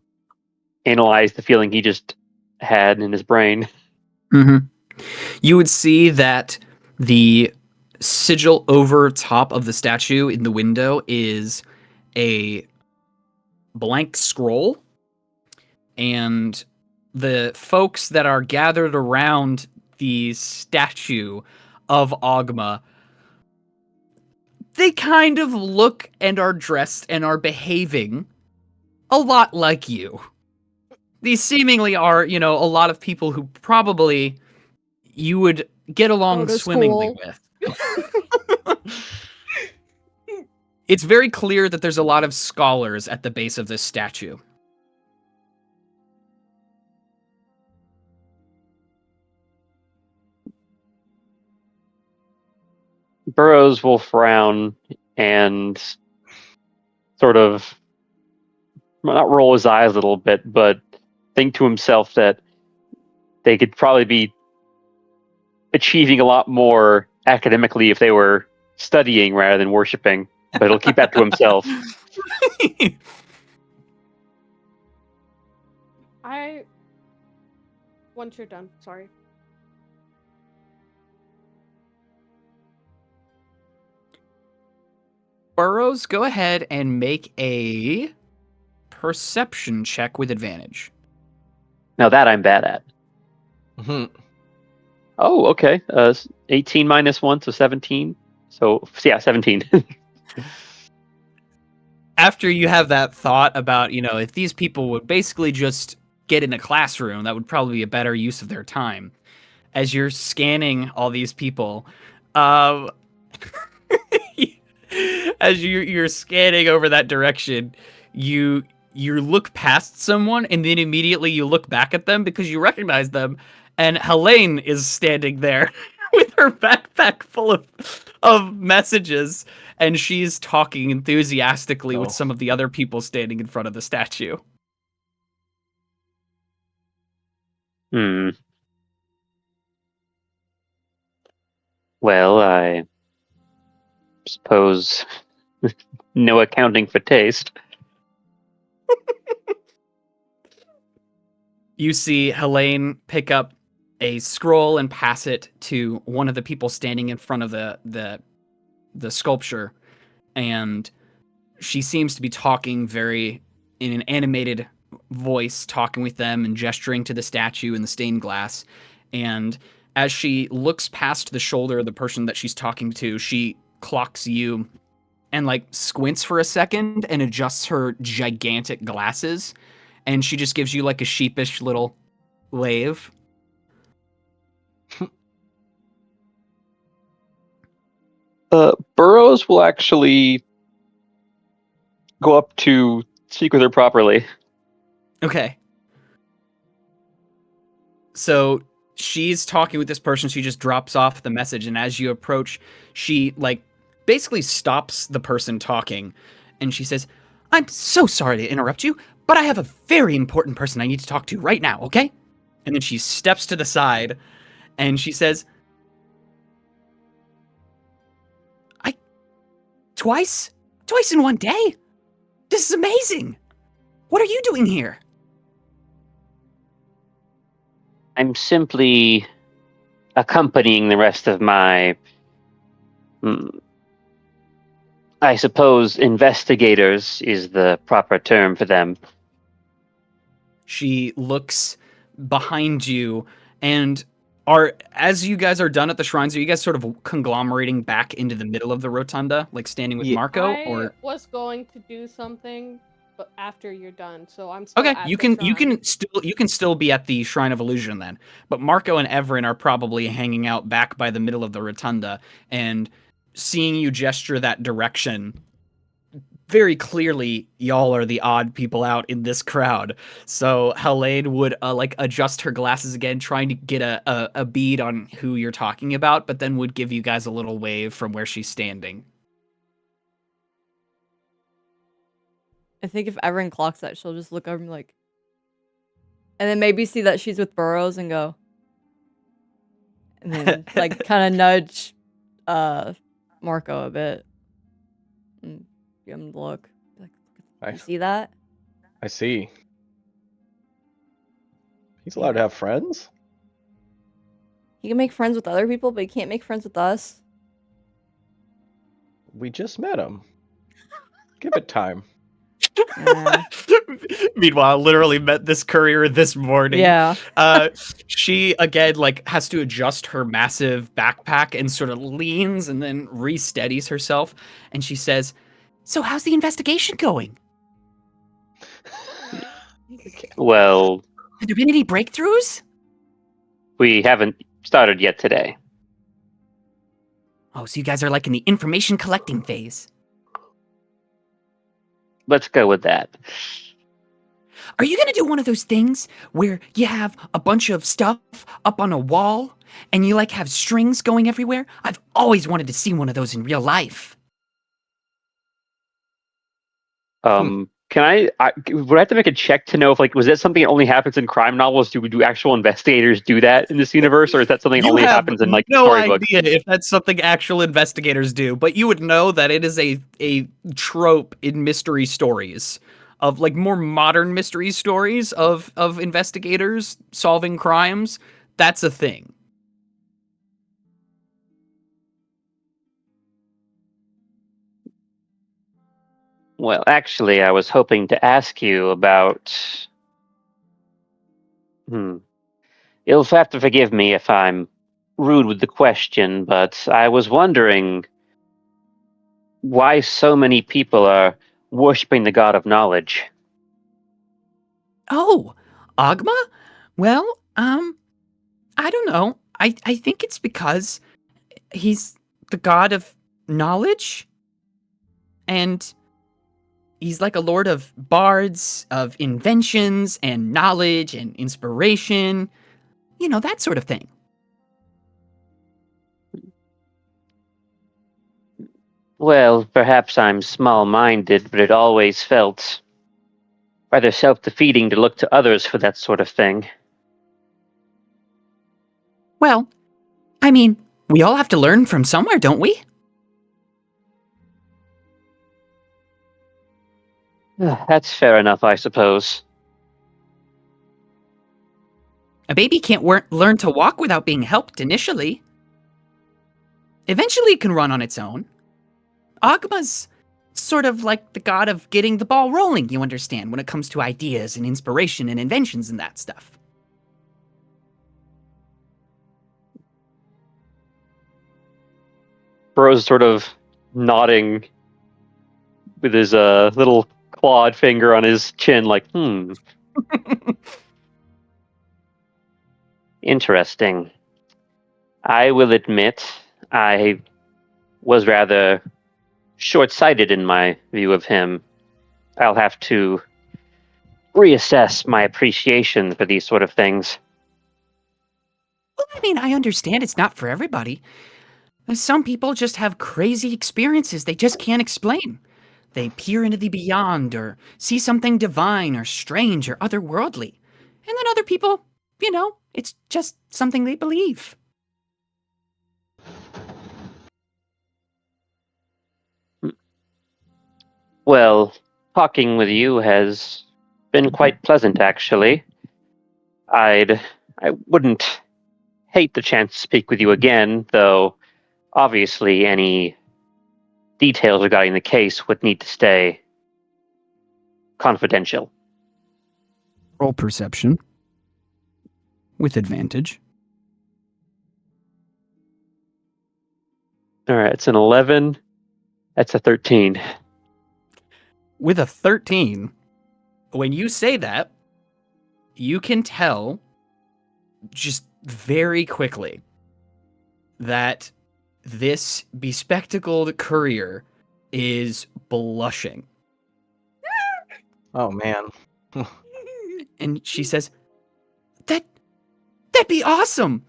analyze the feeling he just had in his brain. Mm-hmm. You would see that the sigil over top of the statue in the window is a blank scroll, and the folks that are gathered around the statue of Ogma, they kind of look and are dressed and are behaving a lot like you. These seemingly are, a lot of people who probably you would get along to swimmingly school. with. It's very clear that there's a lot of scholars at the base of this statue. Burroughs will frown and sort of not roll his eyes a little bit, but think to himself that they could probably be achieving a lot more academically if they were studying rather than worshiping. But he'll keep that to himself. Once you're done, sorry. Burroughs, go ahead and make a perception check with advantage. Now that I'm bad at. Mhm. Oh, okay. 18 minus 1, so 17. So, yeah, 17. After you have that thought about, if these people would basically just get in a classroom, that would probably be a better use of their time. As you're scanning all these people, as you're scanning over that direction, you you look past someone and then immediately you look back at them because you recognize them, and Helene is standing there with her backpack full of messages, and she's talking enthusiastically with Oh. some of the other people standing in front of the statue. Hmm. Well, I suppose no accounting for taste. You see Helene pick up a scroll and pass it to one of the people standing in front of the sculpture, and she seems to be talking very in an animated voice, talking with them and gesturing to the statue and the stained glass. And as she looks past the shoulder of the person that she's talking to, she clocks you and like squints for a second and adjusts her gigantic glasses, and she just gives you like a sheepish little wave. Burrows will actually go up to speak with her properly. Okay. So she's talking with this person. She just drops off the message, and as you approach, she like basically stops the person talking, and she says, "I'm so sorry to interrupt you, but I have a very important person I need to talk to right now, okay?" And then she steps to the side, and she says, "I twice in one day? This is amazing. What are you doing here?" I'm simply accompanying the rest of my, I suppose, investigators is the proper term for them. She looks behind you, and as you guys are done at the shrines, are you guys sort of conglomerating back into the middle of the rotunda, like standing with Yeah. Marko? I Or was going to do something, but after you're done, so I'm still okay, at you the can shrine. still be at the Shrine of Illusion then. But Marko and Evren are probably hanging out back by the middle of the rotunda, and seeing you gesture that direction, very clearly y'all are the odd people out in this crowd. So Helene would like adjust her glasses again, trying to get a bead on who you're talking about, but then would give you guys a little wave from where she's standing. I think if Evren clocks that, she'll just look over and be like, and then maybe see that she's with Burrows and go, and then like kind of nudge Marko a bit and give him the look. Like, you I, see that? I see. He's allowed to have friends? He can make friends with other people, but he can't make friends with us. We just met him. Give it time. Yeah. Meanwhile, literally met this courier this morning. Yeah. She again like has to adjust her massive backpack and sort of leans and then re-steadies herself, and she says, "So how's the investigation going? Well, Have there been any breakthroughs?" we haven't started yet today. Oh, so you guys are like in the information collecting phase. Let's go with that. Are you gonna do one of those things where you have a bunch of stuff up on a wall and you like have strings going everywhere? I've always wanted to see one of those in real life. Can I would I have to make a check to know if like was that something that only happens in crime novels? Do actual investigators do that in this universe, or is that something that You only have happens in like no storybooks? idea if that's something actual investigators do, but you would know that it is a trope in mystery stories of like more modern mystery stories of investigators solving crimes. That's a thing. Well, actually, I was hoping to ask you about. You'll have to forgive me if I'm rude with the question, but I was wondering why so many people are worshipping the god of knowledge. Oh, Agma? Well, I don't know. I think it's because he's the god of knowledge, and He's like a lord of bards, of inventions and knowledge and inspiration. You know, that sort of thing. Well, perhaps I'm small-minded, but it always felt rather self-defeating to look to others for that sort of thing. Well, I mean, we all have to learn from somewhere, don't we? That's fair enough, I suppose. A baby can't learn to walk without being helped initially. Eventually it can run on its own. Agma's sort of like the god of getting the ball rolling, you understand, when it comes to ideas and inspiration and inventions and that stuff. Burrow's sort of nodding with his little clawed finger on his chin, like, interesting. I will admit, I was rather short-sighted in my view of him. I'll have to reassess my appreciation for these sort of things. Well, I mean, I understand it's not for everybody. Some people just have crazy experiences they just can't explain. They peer into the beyond or see something divine or strange or otherworldly. And then other people, you know, it's just something they believe. Well, talking with you has been quite pleasant, actually. I wouldn't hate the chance to speak with you again, though obviously any details regarding the case would need to stay confidential. Roll perception. With advantage. All right, it's an 11. That's a 13. With a 13, when you say that, you can tell just very quickly that this bespectacled courier is blushing. Oh man. And she says, That'd be awesome!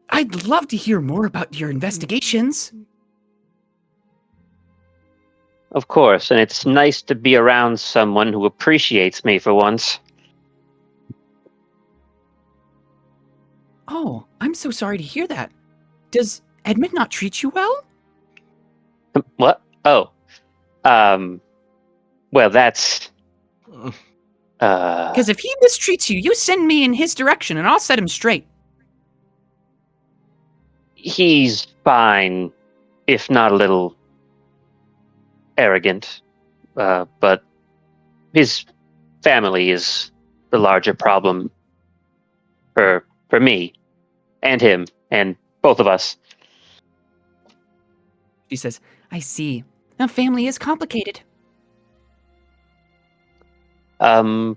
I'd love to hear more about your investigations. Of course, and it's nice to be around someone who appreciates me for once. Oh, I'm so sorry to hear that. Does Edmond not treat you well? What? Oh. Well, that's... Because if he mistreats you, you send me in his direction and I'll set him straight. He's fine, if not a little arrogant. But his family is the larger problem for me and him and both of us. She says, I see. A family is complicated.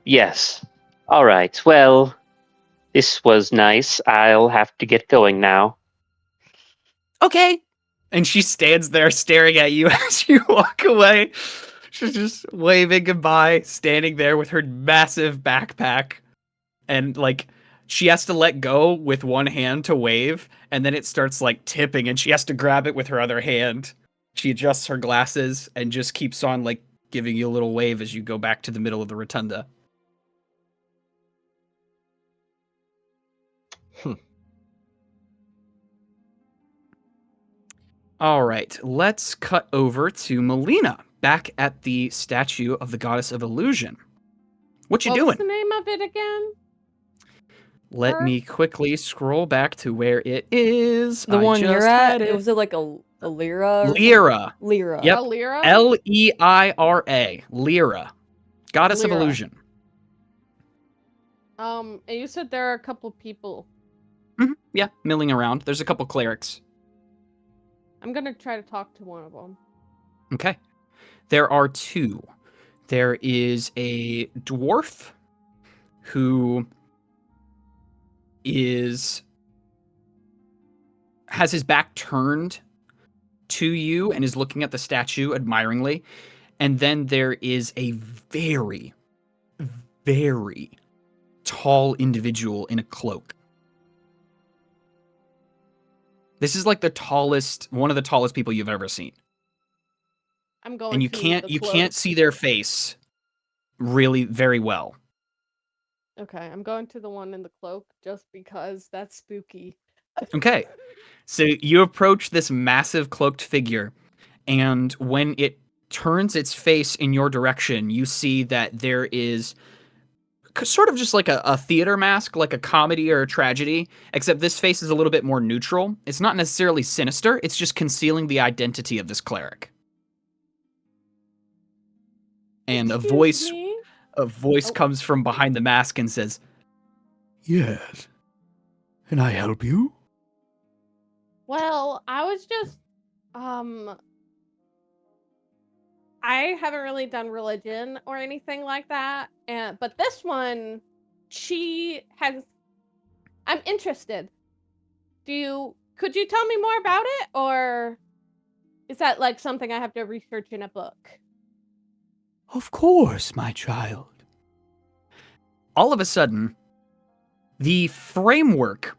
Yes. All right. Well, this was nice. I'll have to get going now. Okay. And she stands there staring at you as you walk away. She's just waving goodbye, standing there with her massive backpack. And like, she has to let go with one hand to wave, and then it starts like tipping, and she has to grab it with her other hand. She adjusts her glasses and just keeps on like giving you a little wave as you go back to the middle of the rotunda. All right, let's cut over to Melina, back at the statue of the goddess of illusion. What you doing? What's the name of it again? Let me quickly scroll back to where it is. The I one just you're had at, it. was it like a Lyra? Or Lyra. something? Lyra. Yep. Alira? Leira. Lyra. Goddess of Lyra. illusion. And you said there are a couple people. Yeah, milling around. There's a couple clerics. I'm gonna try to talk to one of them. Okay. There are two. There is a dwarf who has his back turned to you and is looking at the statue admiringly. And then there is a very, very tall individual in a cloak. This is like one of the tallest people you've ever seen. I'm going And you to can't the you cloak. can't see their face really very well. Okay, I'm going to the one in the cloak just because that's spooky. Okay. So you approach this massive cloaked figure, and when it turns its face in your direction, you see that there is sort of just like a theater mask, like a comedy or a tragedy, except this face is a little bit more neutral. It's not necessarily sinister, it's just concealing the identity of this cleric. And Excuse me? a voice Oh. comes from behind the mask and says, "Yes. Can I help you?" Well, I was just I haven't really done religion or anything like that, and but this one, I'm interested. Could you tell me more about it, or is that like something I have to research in a book? Of course, my child. All of a sudden, the framework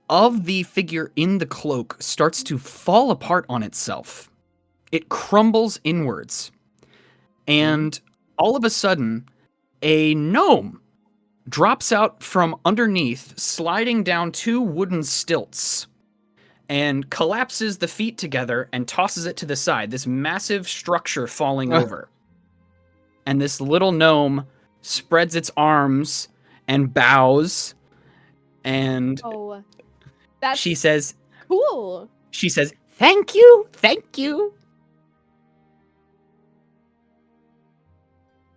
of the figure in the cloak starts to fall apart on itself. It crumbles inwards. And all of a sudden, a gnome drops out from underneath, sliding down 2 wooden stilts, and collapses the feet together and tosses it to the side. This massive structure falling over. And this little gnome spreads its arms and bows, and Oh, that's she says, cool. Thank you, thank you.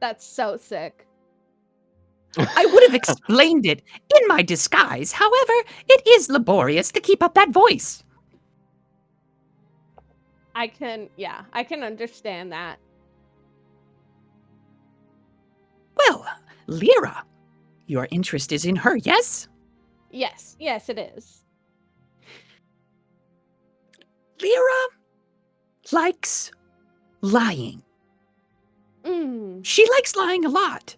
That's so sick. I would have explained it in my disguise. However, it is laborious to keep up that voice. I can understand that. Well, Lyra, your interest is in her, yes? Yes, it is. Lyra likes lying. Mm. She likes lying a lot,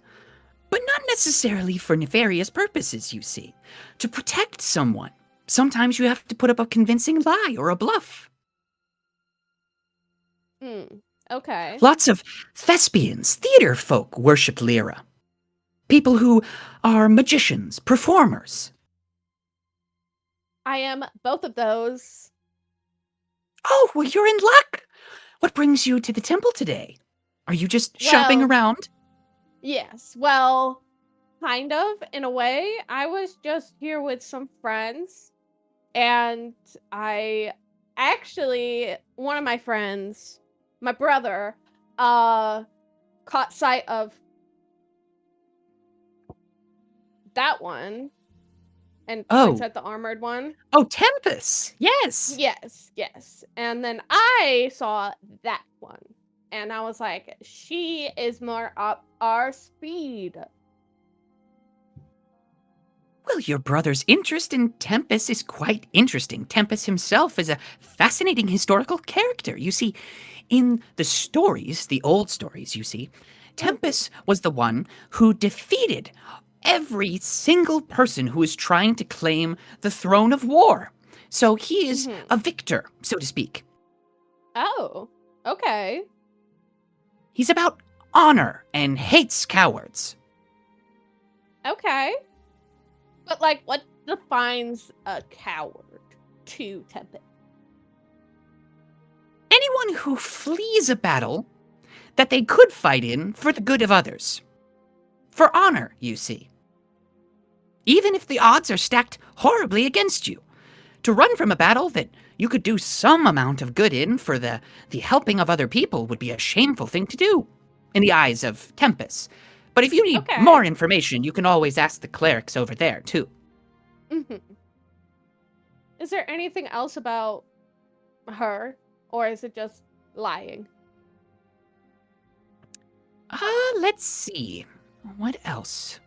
but not necessarily for nefarious purposes, you see. To protect someone, sometimes you have to put up a convincing lie or a bluff. Okay. Lots of thespians, theater folk worship Lyra. People who are magicians, performers. I am both of those. Oh, well, you're in luck. What brings you to the temple today? Are you just shopping Well- around? Yes. Well, kind of in a way. I was just here with some friends, and one of my friends, my brother, caught sight of that one and points Oh. at the armored one. Oh, Tempest. Yes. Yes. And then I saw that one, and I was like, she is more up our speed. Well, your brother's interest in Tempest is quite interesting. Tempest himself is a fascinating historical character. You see, in the stories, the old stories, you see, Tempest was the one who defeated every single person who is trying to claim the throne of war. So he is a victor, so to speak. Oh, okay. He's about honor and hates cowards. Okay. But, like, what defines a coward to Tempest? Anyone who flees a battle that they could fight in for the good of others. For honor, you see. Even if the odds are stacked horribly against you. To run from a battle that you could do some amount of good in for the helping of other people would be a shameful thing to do, in the eyes of Tempest. But if you need Okay. more information, you can always ask the clerics over there, too. Is there anything else about her, or is it just lying? Let's see. What else?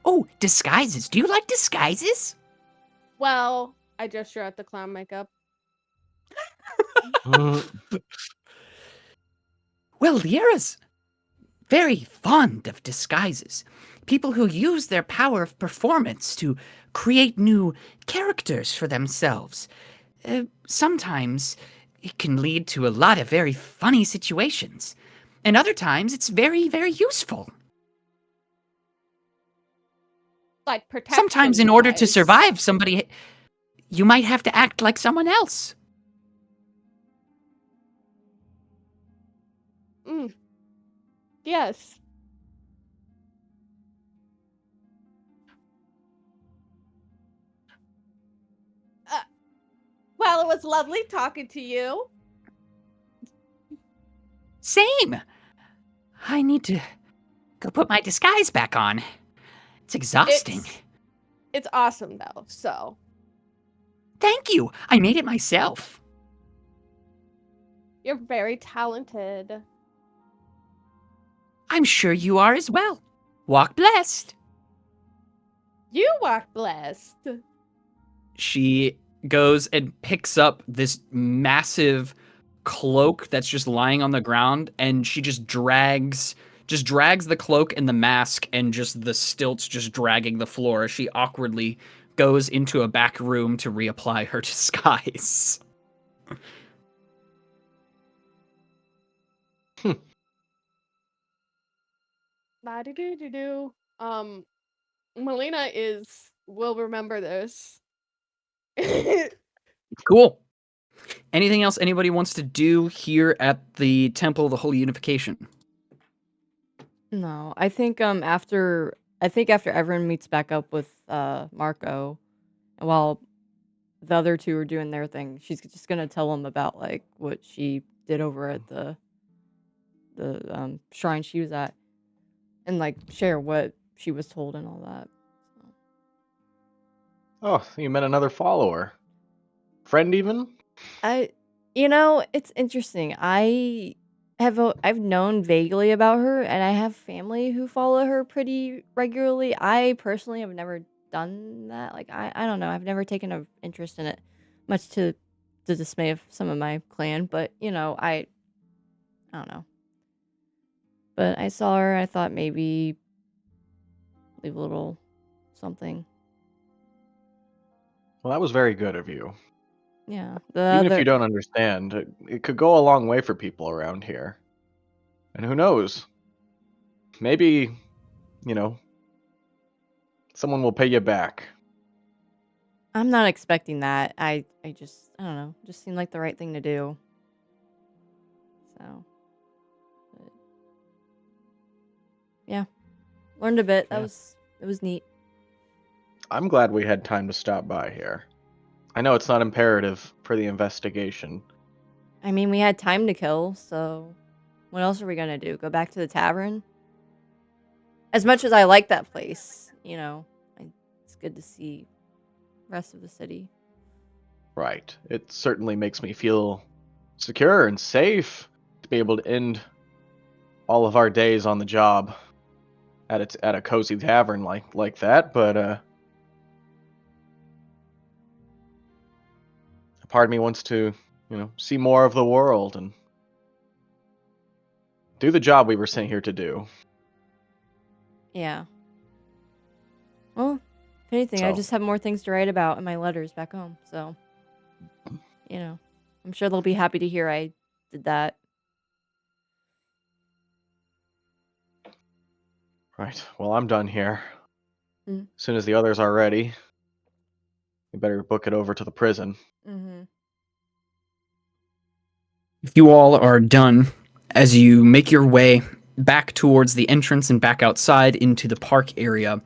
Oh, disguises. Do you like disguises? Well, I just drew out the clown makeup. Well, Liera's very fond of disguises. People who use their power of performance to create new characters for themselves. Sometimes it can lead to a lot of very funny situations, and other times it's very, very useful. Like protection. Sometimes, in order to survive, you might have to act like someone else. Yes. Well, it was lovely talking to you. Same. I need to go put my disguise back on. It's exhausting. It's awesome though, so. Thank you. I made it myself. You're very talented. I'm sure you are as well. Walk blessed. You walk blessed. She goes and picks up this massive cloak that's just lying on the ground, and she just drags the cloak and the mask and just the stilts just dragging the floor as she awkwardly goes into a back room to reapply her disguise. Ba-do-do-do-do. Melina will remember this. Cool. Anything else anybody wants to do here at the Temple of the Holy Unification? No, I think after Evren meets back up with Marko, while the other two are doing their thing, she's just gonna tell them about like what she did over at the shrine she was at, and like share what she was told and all that. Oh, you met another follower. Friend even? It's interesting. I've known vaguely about her, and I have family who follow her pretty regularly. I personally have never done that. Like I don't know. I've never taken an interest in it, much to the dismay of some of my clan. But I don't know. But I saw her. I thought maybe leave a little something. Well, that was very good of you. Yeah. Even if you don't understand, it could go a long way for people around here. And who knows? Maybe, someone will pay you back. I'm not expecting that. I don't know. Just seemed like the right thing to do. So, but, yeah, learned a bit. It was neat. I'm glad we had time to stop by here. I know it's not imperative for the investigation. I mean, we had time to kill, so what else are we gonna do? Go back to the tavern? As much as I like that place, it's good to see the rest of the city. Right. It certainly makes me feel secure and safe to be able to end all of our days on the job at a cozy tavern like that, but a part of me wants to, see more of the world and do the job we were sent here to do. Yeah. Well, if anything, I just have more things to write about in my letters back home, so I'm sure they'll be happy to hear I did that. Right. Well, I'm done here. Mm. As soon as the others are ready, you better book it over to the prison. Mm-hmm. If you all are done, as you make your way back towards the entrance and back outside into the park area,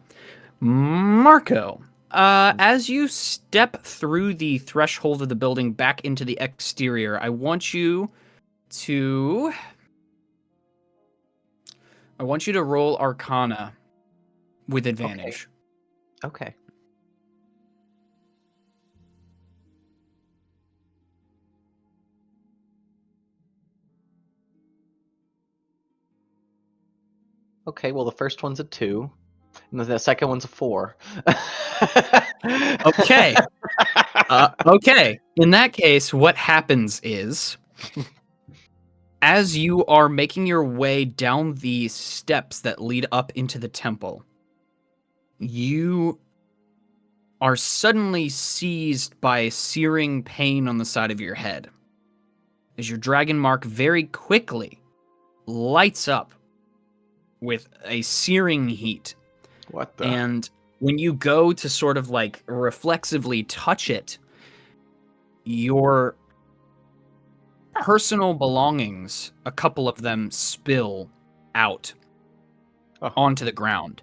Marko, as you step through the threshold of the building back into the exterior, I want you to roll Arcana with advantage. Okay. Okay, well, the first one's a 2, and the second one's a 4. Okay. Okay. In that case, what happens is as you are making your way down the steps that lead up into the temple, you are suddenly seized by a searing pain on the side of your head, as your dragon mark very quickly lights up with a searing heat. What the? And when you go to sort of like reflexively touch it, your personal belongings, a couple of them spill out onto the ground.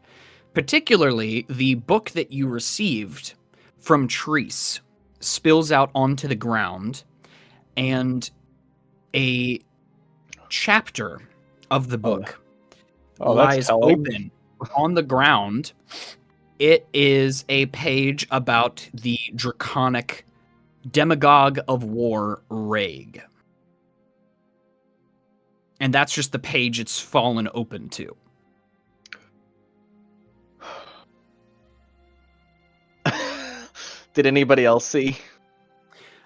Particularly the book that you received from Treese spills out onto the ground, and a chapter of the book That's lies telling. open on the ground. It is a page about the draconic demagogue of war, Rhaeg. And that's just the page it's fallen open to. Did anybody else see?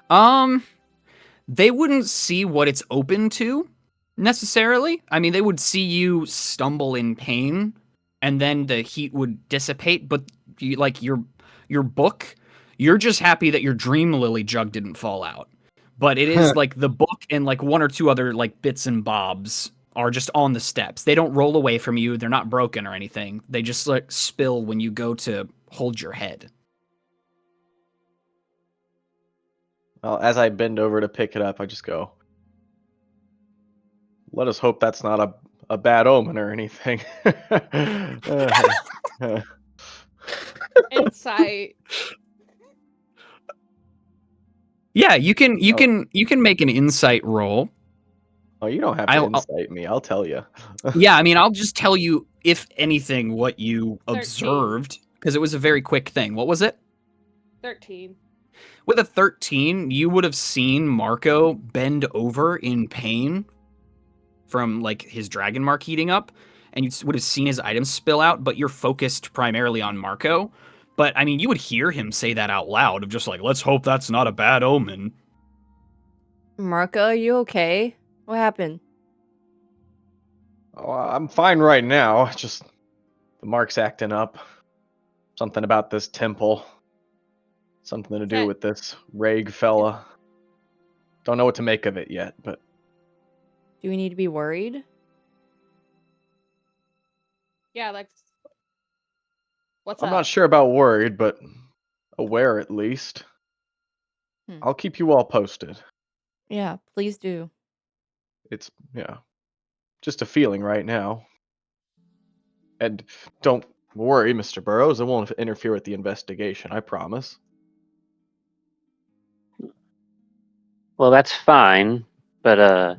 They wouldn't see what it's open to necessarily. I mean, they would see you stumble in pain and then the heat would dissipate, but you, like your book, you're just happy that your dream lily jug didn't fall out. But it is like the book and like one or two other like bits and bobs are just on the steps. They don't roll away from you. They're not broken or anything. They just like spill when you go to hold your head. Well, as I bend over to pick it up, I just go, let us hope that's not a bad omen or anything. Insight. Yeah, you can make an insight roll. Oh, you don't have to insight me. I'll tell you. Yeah, I mean, I'll just tell you, if anything, what you 13. observed, because it was a very quick thing. What was it? 13. With a 13, you would have seen Marko bend over in pain from like his dragon mark heating up, and you would have seen his items spill out, but you're focused primarily on Marko. But I mean, you would hear him say that out loud of just like, let's hope that's not a bad omen. Marko, are you okay? What happened? Oh, I'm fine right now. Just the mark's acting up. Something about this temple. Something to do with this Rhaeg fella. Don't know what to make of it yet, but... Do we need to be worried? Yeah, like... What's I'm up? not sure about worried, but aware at least. I'll keep you all posted. Yeah, please do. It's, just a feeling right now. And don't worry, Mr. Burrows, it won't interfere with the investigation, I promise. Well, that's fine, but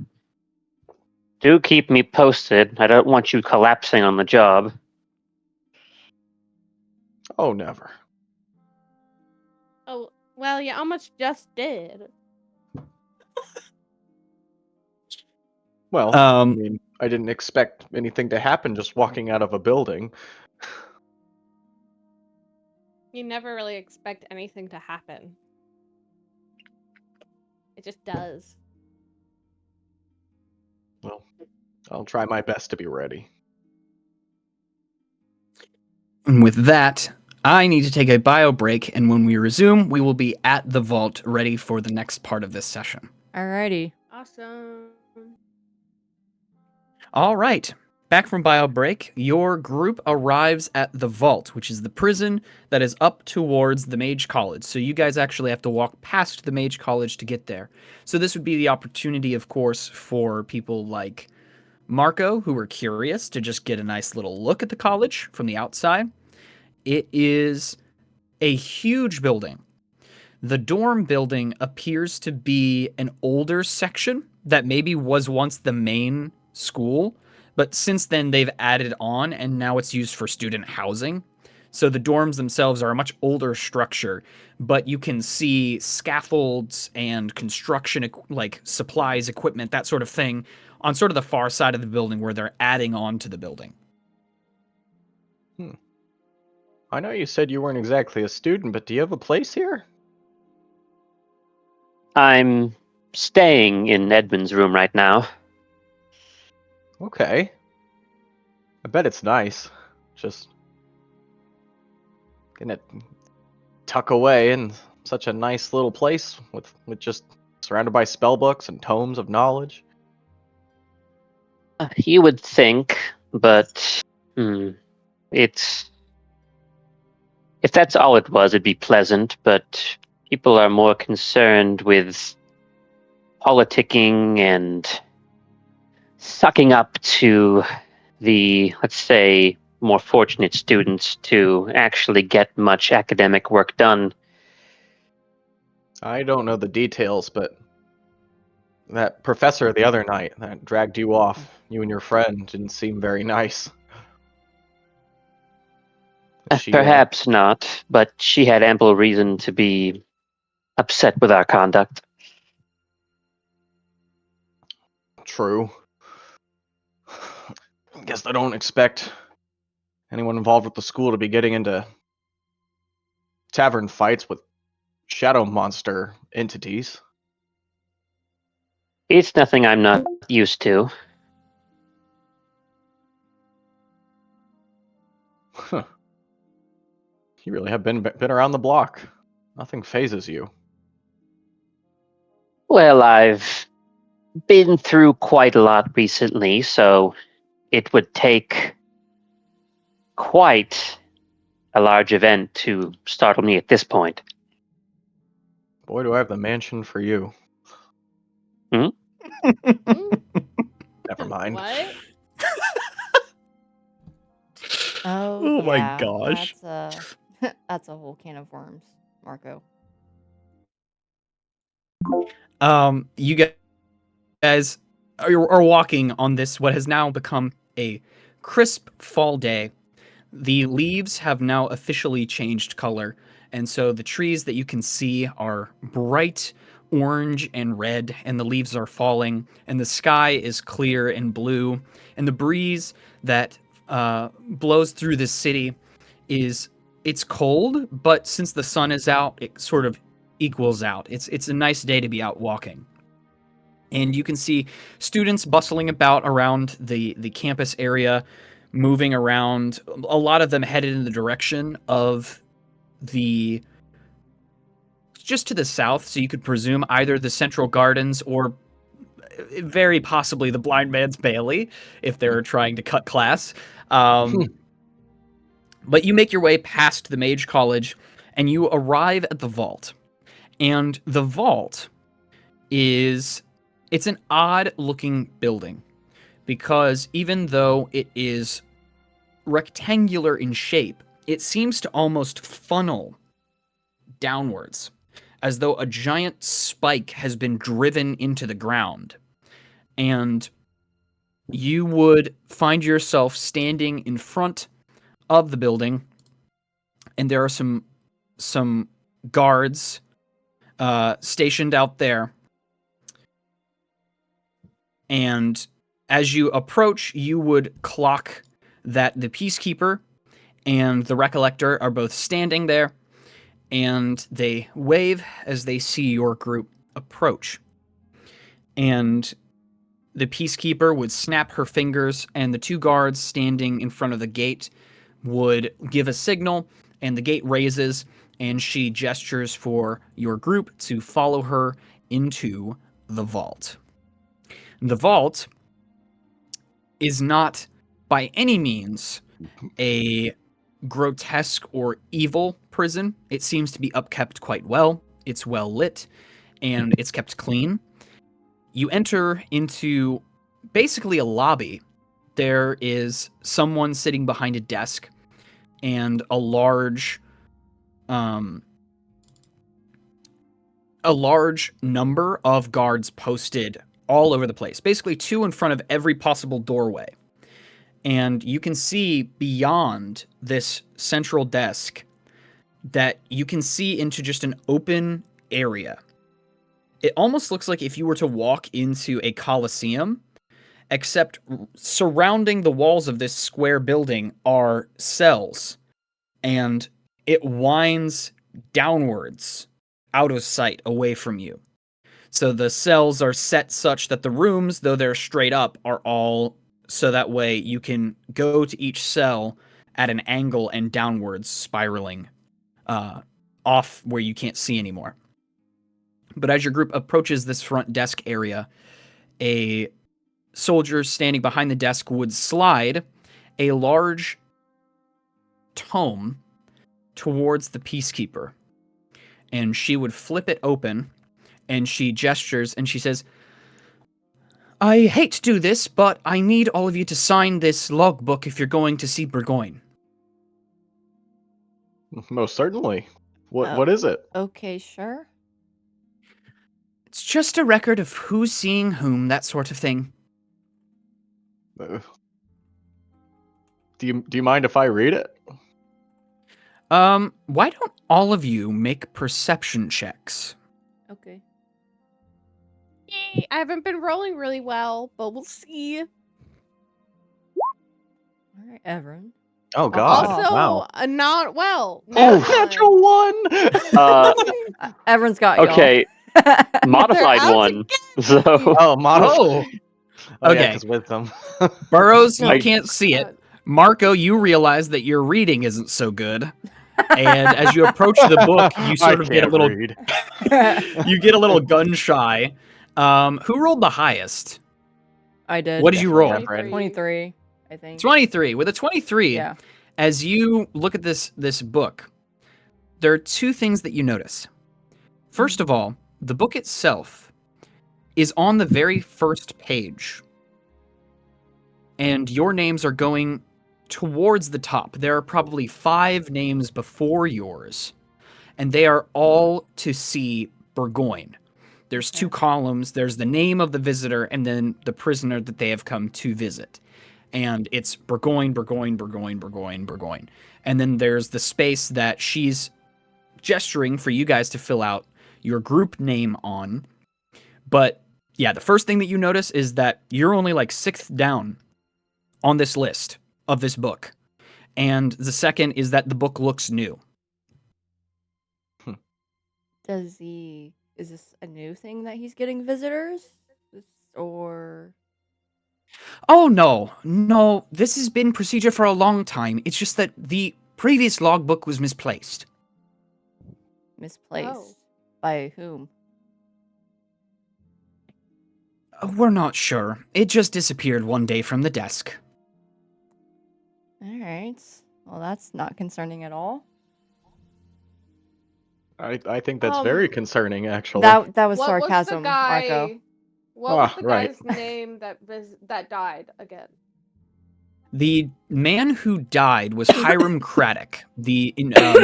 do keep me posted. I don't want you collapsing on the job. Oh, never. Oh, well, you almost just did. Well, I mean, I didn't expect anything to happen just walking out of a building. You never really expect anything to happen. It just does. Well, I'll try my best to be ready. And with that, I need to take a bio break, and when we resume, we will be at the vault ready for the next part of this session. Alrighty. Awesome. All right. Back from bio break, your group arrives at the vault, which is the prison that is up towards the Mage College. So you guys actually have to walk past the Mage College to get there. So this would be the opportunity, of course, for people like Marko, who are curious, to just get a nice little look at the college from the outside. It is a huge building. The dorm building appears to be an older section that maybe was once the main school, but since then they've added on and now it's used for student housing. So the dorms themselves are a much older structure, but you can see scaffolds and construction like supplies, equipment, that sort of thing on sort of the far side of the building where they're adding on to the building. I know you said you weren't exactly a student, but do you have a place here? I'm staying in Edmond's room right now. Okay. I bet it's nice. Just gonna tuck away in such a nice little place with just surrounded by spell books and tomes of knowledge. You would think, but it's if that's all it was, it'd be pleasant. But people are more concerned with politicking and sucking up to the, let's say, more fortunate students to actually get much academic work done. I don't know the details, but that professor the other night that dragged you off, you and your friend, didn't seem very nice. She, Perhaps not, but she had ample reason to be upset with our conduct. true. Guess I don't expect anyone involved with the school to be getting into tavern fights with shadow monster entities. It's nothing I'm not used to. Huh. You really have been around the block. Nothing phases you. Well, I've been through quite a lot recently, so it would take quite a large event to startle me at this point. Boy, do I have the mansion for you. Mm, Never mind. What? Oh, Oh my yeah. gosh. That's a that's a whole can of worms, Marco. You guys are walking on this what has now become a crisp fall day. The leaves have now officially changed color, and so the trees that you can see are bright orange and red, and the leaves are falling, and the sky is clear and blue, and the breeze that blows through this city it's cold, but since the sun is out, it sort of equals out. It's a nice day to be out walking. And you can see students bustling about around the campus area, moving around. A lot of them headed in the direction of the just to the south, so you could presume either the Central Gardens or very possibly the Blind Man's Bailey if they're trying to cut class. But you make your way past the Mage College and you arrive at the vault. And the vault it's an odd looking building because even though it is rectangular in shape, it seems to almost funnel downwards as though a giant spike has been driven into the ground. And you would find yourself standing in front of the building, and there are some guards stationed out there. And as you approach, you would clock that the Peacekeeper and the Recollector are both standing there, and they wave as they see your group approach. And the Peacekeeper would snap her fingers, and the two guards standing in front of the gate would give a signal, and the gate raises, and she gestures for your group to follow her into the vault. The vault is not by any means a grotesque or evil prison. It seems to be upkept quite well. It's well lit, and it's kept clean. You enter into basically a lobby. There is someone sitting behind a desk and a large number of guards posted all over the place, basically two in front of every possible doorway. And you can see beyond this central desk that you can see into just an open area. It almost looks like if you were to walk into a coliseum, except surrounding the walls of this square building are cells, and it winds downwards out of sight, away from you. So the cells are set such that the rooms, though they're straight up, are all so that way you can go to each cell at an angle and downwards, spiraling off where you can't see anymore. But as your group approaches this front desk area, a soldier standing behind the desk would slide a large tome towards the peacekeeper, and she would flip it open, and she gestures and she says, I hate to do this, but I need all of you to sign this logbook if you're going to see Burgoyne. Most certainly. What Oh. what is it? Okay, sure. It's just a record of who's seeing whom, that sort of thing. Uh, do you mind if I read it? Why don't all of you make perception checks? Okay. Yay, I haven't been rolling really well, but we'll see. All right, Evren. Oh God! Also, Wow. not well. Oh, Natural one. Evren's got y'all. Okay, modified out to one. So Oh, modified. Oh, Oh, okay. yeah, 'cause wisdom. Burrows, you I- can't see it. Marko, you realize that your reading isn't so good. And as you approach the book, you sort of get a can't little read. you get a little gun shy. Who rolled the highest? I did. What did you roll? 23, I think. 23. With a 23, Yeah. as you look at this book, there are two things that you notice. First of all, the book itself is on the very first page. And your names are going towards the top. There are probably 5 names before yours. And they are all to see Burgoyne. There's 2 columns. There's the name of the visitor and then the prisoner that they have come to visit. And it's Burgoyne, Burgoyne, Burgoyne, Burgoyne, Burgoyne. And then there's the space that she's gesturing for you guys to fill out your group name on. But yeah, the first thing that you notice is that you're only like 6th down on this list of this book. And the second is that the book looks new. Is this a new thing that he's getting visitors? Or Oh, no, this has been procedure for a long time. It's just that the previous logbook was misplaced. misplaced? Oh. By whom? We're not sure. It just disappeared one day from the desk. Alright. Well, that's not concerning at all. I think that's very concerning, actually. That was What sarcasm, was the guy? Marko. What was Ah, the right. guy's name that died again? The man who died was Hiram Craddock, the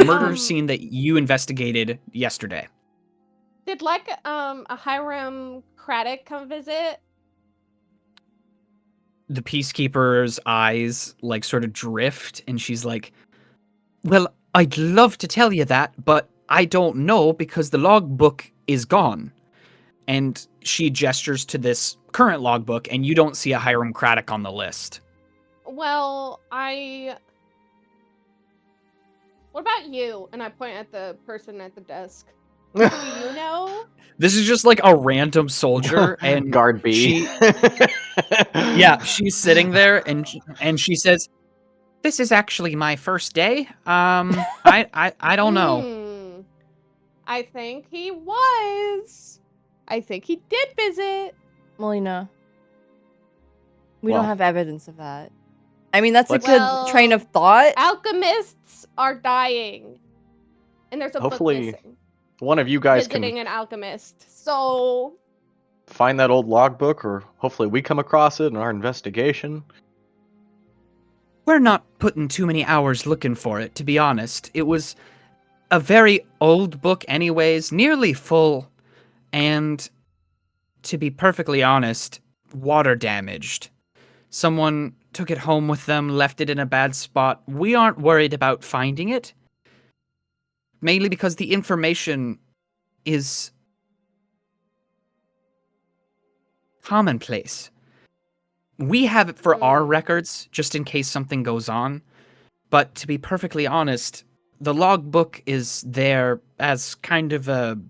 murder scene that you investigated yesterday. Did a Hiram Craddock come visit? The peacekeeper's eyes like sort of drift, and she's like, well, I'd love to tell you that, but I don't know because the logbook is gone. And she gestures to this current logbook, and you don't see a Hiram Craddock on the list. Well, what about you? And I point at the person at the desk. Do you know? This is just like a random soldier, and Guard B. yeah, she's sitting there, and she says, "This is actually my first day. I don't know." I think he was. I think he did visit. Melina. We Well- don't have evidence of that. I mean, that's a Let's- good Well, train of thought. Alchemists are dying, and there's a Hopefully book missing. One of you guys Visiting can an alchemist. So find that old logbook, or hopefully we come across it in our investigation. We're not putting too many hours looking for it, to be honest. It was a very old book anyways, nearly full, and to be perfectly honest, water damaged. Someone took it home with them, left it in a bad spot. We aren't worried about finding it, mainly because the information is commonplace. We have it for our records, just in case something goes on. But to be perfectly honest, the logbook is there as kind of an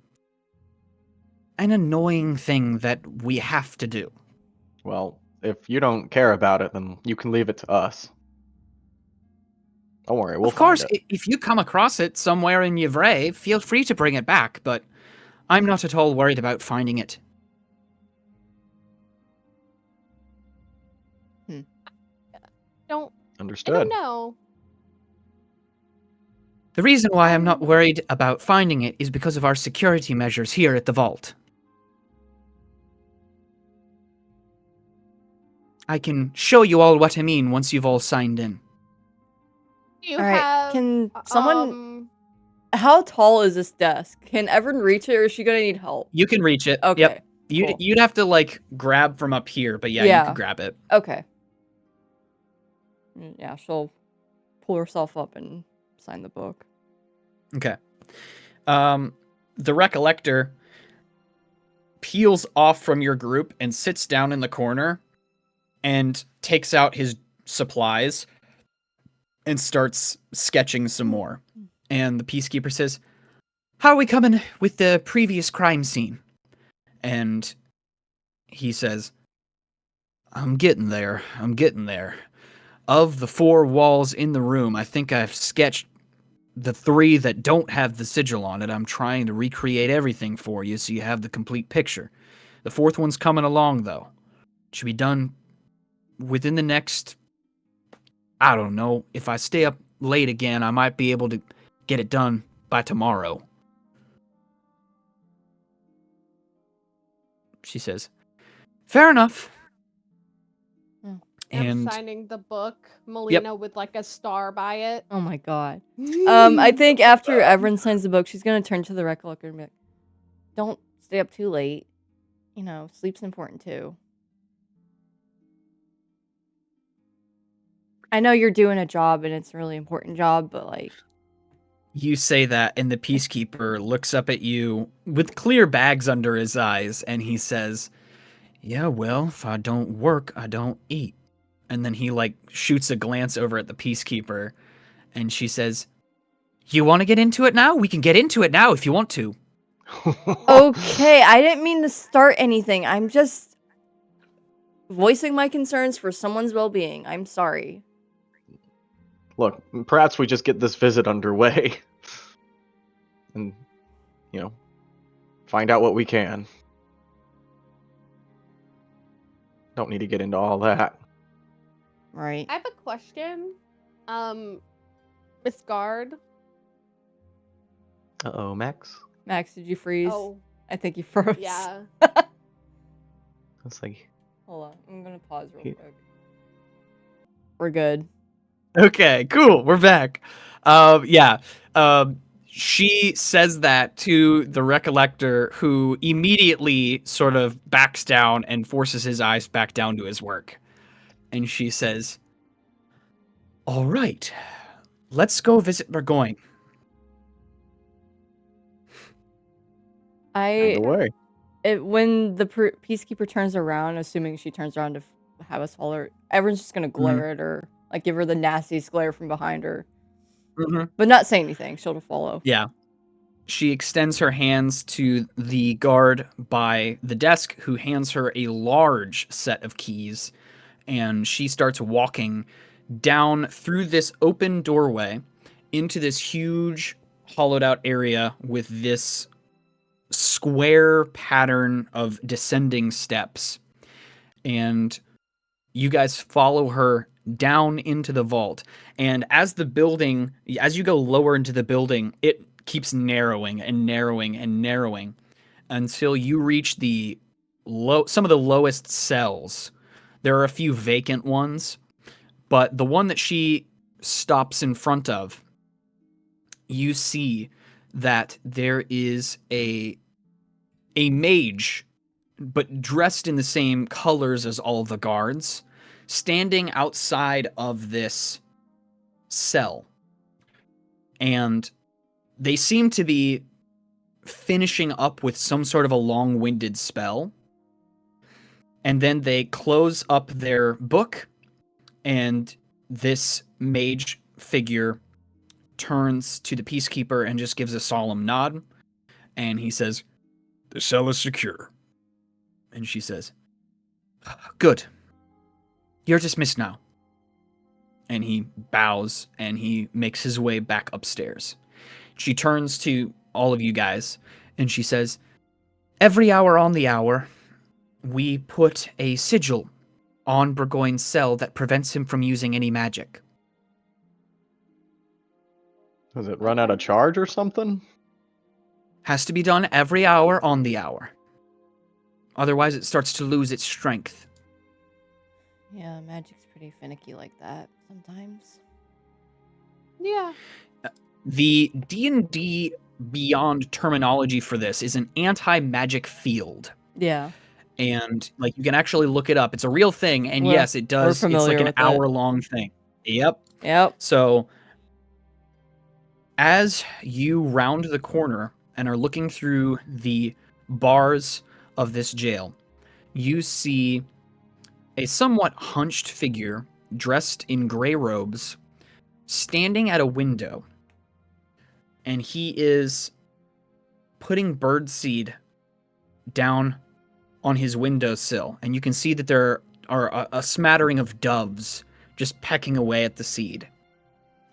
annoying thing that we have to do. Well, if you don't care about it, then you can leave it to us. Don't worry, we'll Of course, find it. if you come across it somewhere in Yvray, feel free to bring it back, but I'm not at all worried about finding it. I Understood. don't know. The reason why I'm not worried about finding it is because of our security measures here at the vault. I can show you all what I mean once you've all signed in. You All right, have can someone? How tall is this desk? Can Evren reach it, or is she gonna need help? You can reach it. Okay. Yep. Cool. You'd have to like grab from up here, but yeah, you Yeah. could grab it. Okay. Yeah, she'll pull herself up and sign the book. Okay. The Recollector peels off from your group and sits down in the corner and takes out his supplies and starts sketching some more. And the Peacekeeper says, "How are we coming with the previous crime scene?" And he says, I'm getting there. Of the 4 walls in the room, I think I've sketched the 3 that don't have the sigil on it. I'm trying to recreate everything for you so you have the complete picture. The 4th one's coming along, though. It should be done within the next... I don't know. If I stay up late again, I might be able to get it done by tomorrow. She says, fair enough. I'm And signing the book, Melina with like a star by it. Oh my god. I think after Evren signs the book, she's gonna turn to the Recollector and be like, don't stay up too late. You know, sleep's important too. I know you're doing a job and it's a really important job, but like... You say that, and the Peacekeeper looks up at you with clear bags under his eyes, and he says, yeah, well, if I don't work, I don't eat. And then he, like, shoots a glance over at the Peacekeeper, and she says, you want to get into it now? We can get into it now if you want to. Okay, I didn't mean to start anything. I'm just voicing my concerns for someone's well-being. I'm sorry. Look, perhaps we just get this visit underway. And, you know, find out what we can. Don't need to get into all that. Right. I have a question. Miss Guard. Uh-oh, Max? Max, did you freeze? Oh, I think you froze. yeah. That's like... Hold on, I'm gonna pause real He- quick. We're good. Okay, cool. We're back. Yeah. She says that to the Recollector, who immediately sort of backs down and forces his eyes back down to his work. And she says, all right, let's go visit Burgoyne. Underway. When the Peacekeeper turns around, assuming she turns around to have us follow her, everyone's just gonna glare at her. Like, give her the nastiest glare from behind her. But not say anything. She'll follow. Yeah. She extends her hands to the guard by the desk, who hands her a large set of keys, and she starts walking down through this open doorway into this huge hollowed out area with this square pattern of descending steps. And you guys follow her down into the vault. And as you go lower into the building, it keeps narrowing and narrowing and narrowing until you reach some of the lowest cells. There are a few vacant ones, but the one that she stops in front of, you see that there is a mage, but dressed in the same colors as all the guards, standing outside of this cell. And they seem to be finishing up with some sort of a long-winded spell. And then they close up their book, and this mage figure turns to the Peacekeeper and just gives a solemn nod. And he says, the cell is secure. And she says, good. You're dismissed now. And he bows and he makes his way back upstairs. She turns to all of you guys and she says, every hour on the hour, we put a sigil on Burgoyne's cell that prevents him from using any magic. Does it run out of charge or something? Has to be done every hour on the hour. Otherwise, it starts to lose its strength. Yeah, magic's pretty finicky like that sometimes. Yeah. The D&D Beyond terminology for this is an anti-magic field. Yeah. And like you can actually look it up. It's a real thing. And We're- yes, it does. It's familiar like an with it. hour-long thing. Yep. Yep. So as you round the corner and are looking through the bars of this jail, you see a somewhat hunched figure dressed in gray robes standing at a window. And he is putting birdseed down on his windowsill. And you can see that there are a smattering of doves just pecking away at the seed.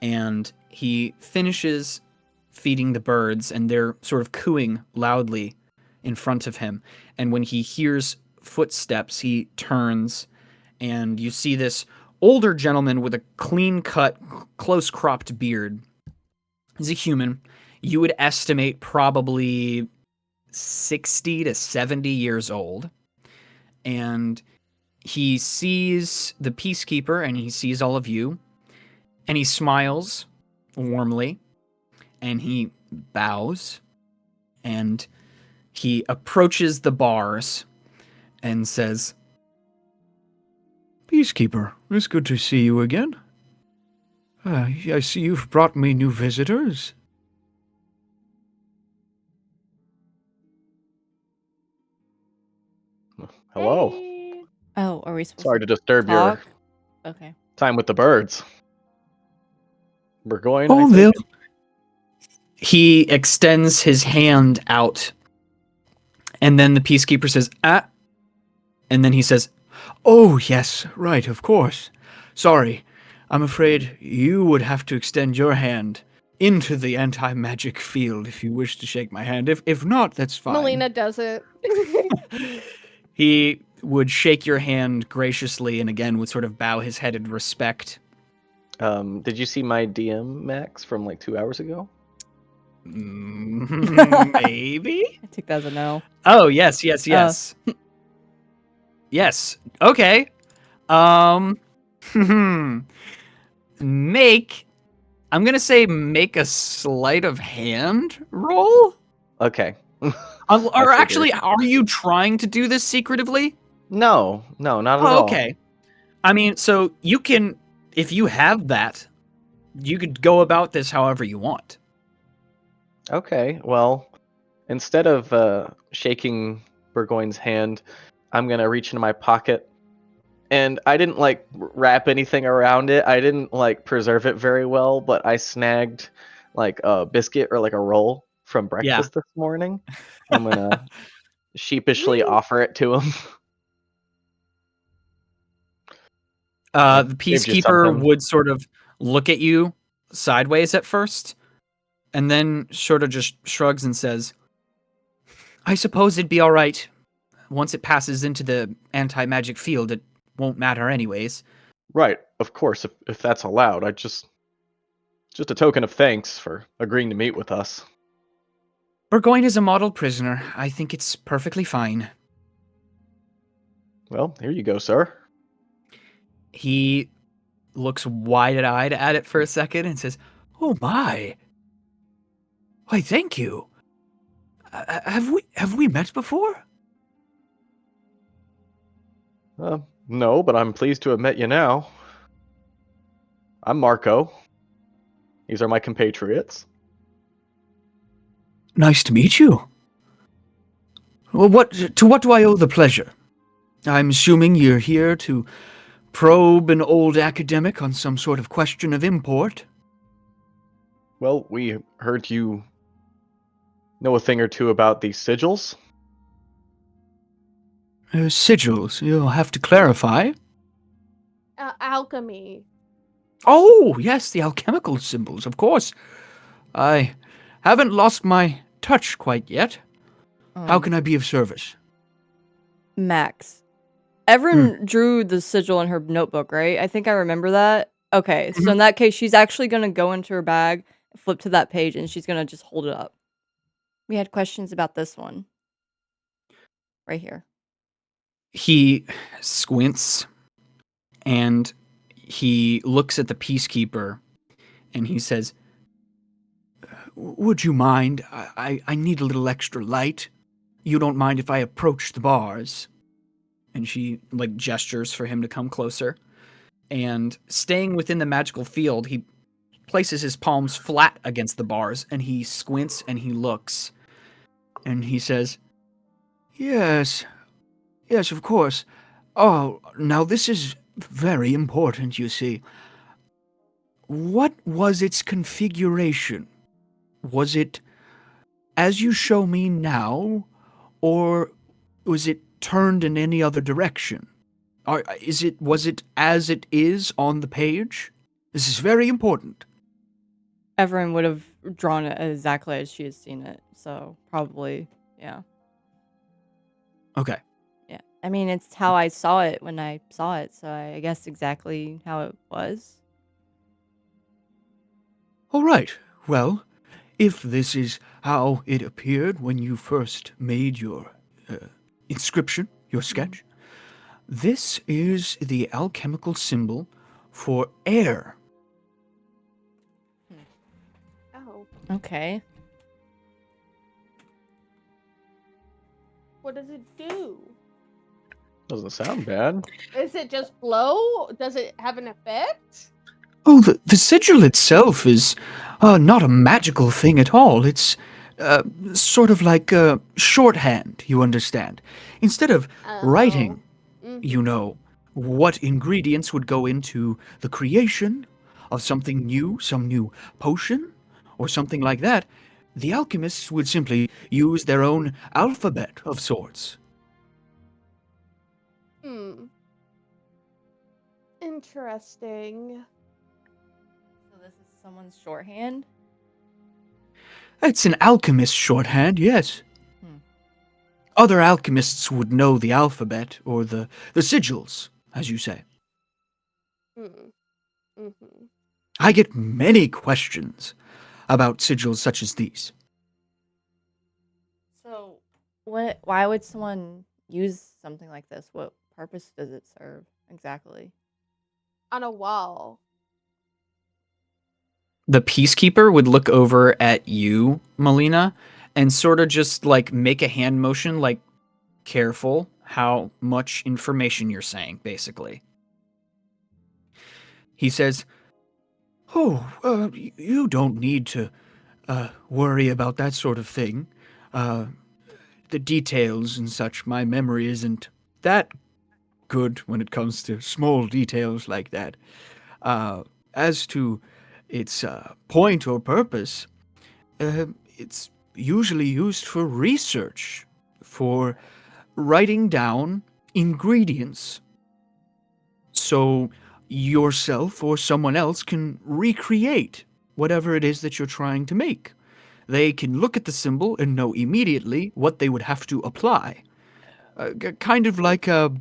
And he finishes feeding the birds, and they're sort of cooing loudly in front of him. And when he hears footsteps, he turns, and you see this older gentleman with a clean-cut, close-cropped beard. He's a human. You would estimate probably 60 to 70 years old. And he sees the peacekeeper, and he sees all of you. And he smiles warmly, and he bows, and he approaches the bars and says, Peacekeeper, it's good to see you again. I see you've brought me new visitors. Hello. Hey. Oh, are we supposed Sorry to disturb to your talk? Okay. time with the birds. Burgoyne, Oh, I they'll... think. he extends his hand out, and then the peacekeeper says, ah, and then he says, Oh, yes, right, of course. Sorry, I'm afraid you would have to extend your hand into the anti-magic field if you wish to shake my hand. If not, that's fine. Melina does it. he would shake your hand graciously and again would sort of bow his head in respect. Did you see my DM, Max, from like 2 hours ago? Maybe? I took that as a no. Oh, yes. Yes. Okay. I'm going to say make a sleight of hand roll? Okay. Or actually, are you trying to do this secretively? No, not at Oh, all. okay. I mean, so you can, if you have that, you could go about this however you want. Okay, well, instead of shaking Burgoyne's hand, I'm gonna reach into my pocket, and I didn't like wrap anything around it. I didn't like preserve it very well, but I snagged like a biscuit or like a roll from breakfast this morning. I'm gonna sheepishly offer it to him. The Saved you peacekeeper something. would sort of look at you sideways at first, and then sort of just shrugs and says, I suppose it'd be all right. Once it passes into the anti-magic field, it won't matter anyways. Right, of course, if that's allowed. I just a token of thanks for agreeing to meet with us. Burgoyne is a model prisoner. I think it's perfectly fine. Well, here you go, sir. He looks wide-eyed at it for a second and says, Oh my! Why, thank you. Have we met before? No, but I'm pleased to have met you now. I'm Marko. These are my compatriots. Nice to meet you. Well, what do I owe the pleasure? I'm assuming you're here to probe an old academic on some sort of question of import. Well, we heard you know a thing or two about these sigils. Sigils, you'll have to clarify. Alchemy. Oh, yes, the alchemical symbols, of course. I haven't lost my touch quite yet. How can I be of service? Max. Evren drew the sigil in her notebook, right? I think I remember that. Okay, so in that case, she's actually going to go into her bag, flip to that page, and she's going to just hold it up. We had questions about this one. Right here. He squints and he looks at the peacekeeper and he says, Would you mind? I need a little extra light. You don't mind if I approach the bars? and she like gestures for him to come closer. And staying within the magical field, he places his palms flat against the bars and he squints and he looks. And he says, Yes, of course. Oh, now this is very important, you see. What was its configuration? Was it as you show me now, or was it turned in any other direction? Was it as it is on the page? This is very important. Evren would have drawn it exactly as she has seen it. So probably, yeah. Okay. Yeah. I mean, it's how I saw it when I saw it. So I guess exactly how it was. All right. Well, if this is how it appeared when you first made your inscription, your sketch, this is the alchemical symbol for air. Oh. Okay. What does it do? Doesn't sound bad. Is it just glow? Does it have an effect? Oh, the sigil itself is not a magical thing at all. It's sort of like shorthand, you understand. Instead of writing, you know, what ingredients would go into the creation of something new, some new potion, or something like that, the alchemists would simply use their own alphabet of sorts. Interesting. So this is someone's shorthand? It's an alchemist shorthand, yes. Other alchemists would know the alphabet, or the sigils, as you say. I get many questions about sigils such as these. So why would someone use something like this? What purpose does it serve exactly? On a wall. the peacekeeper would look over at you, Melina, and sort of just like make a hand motion, like careful how much information you're saying, basically. He says, Oh, you don't need to worry about that sort of thing. The details and such, my memory isn't that good when it comes to small details like that. As to its point or purpose, it's usually used for research, for writing down ingredients, so yourself or someone else can recreate whatever it is that you're trying to make. They can look at the symbol and know immediately what they would have to apply. Kind of like a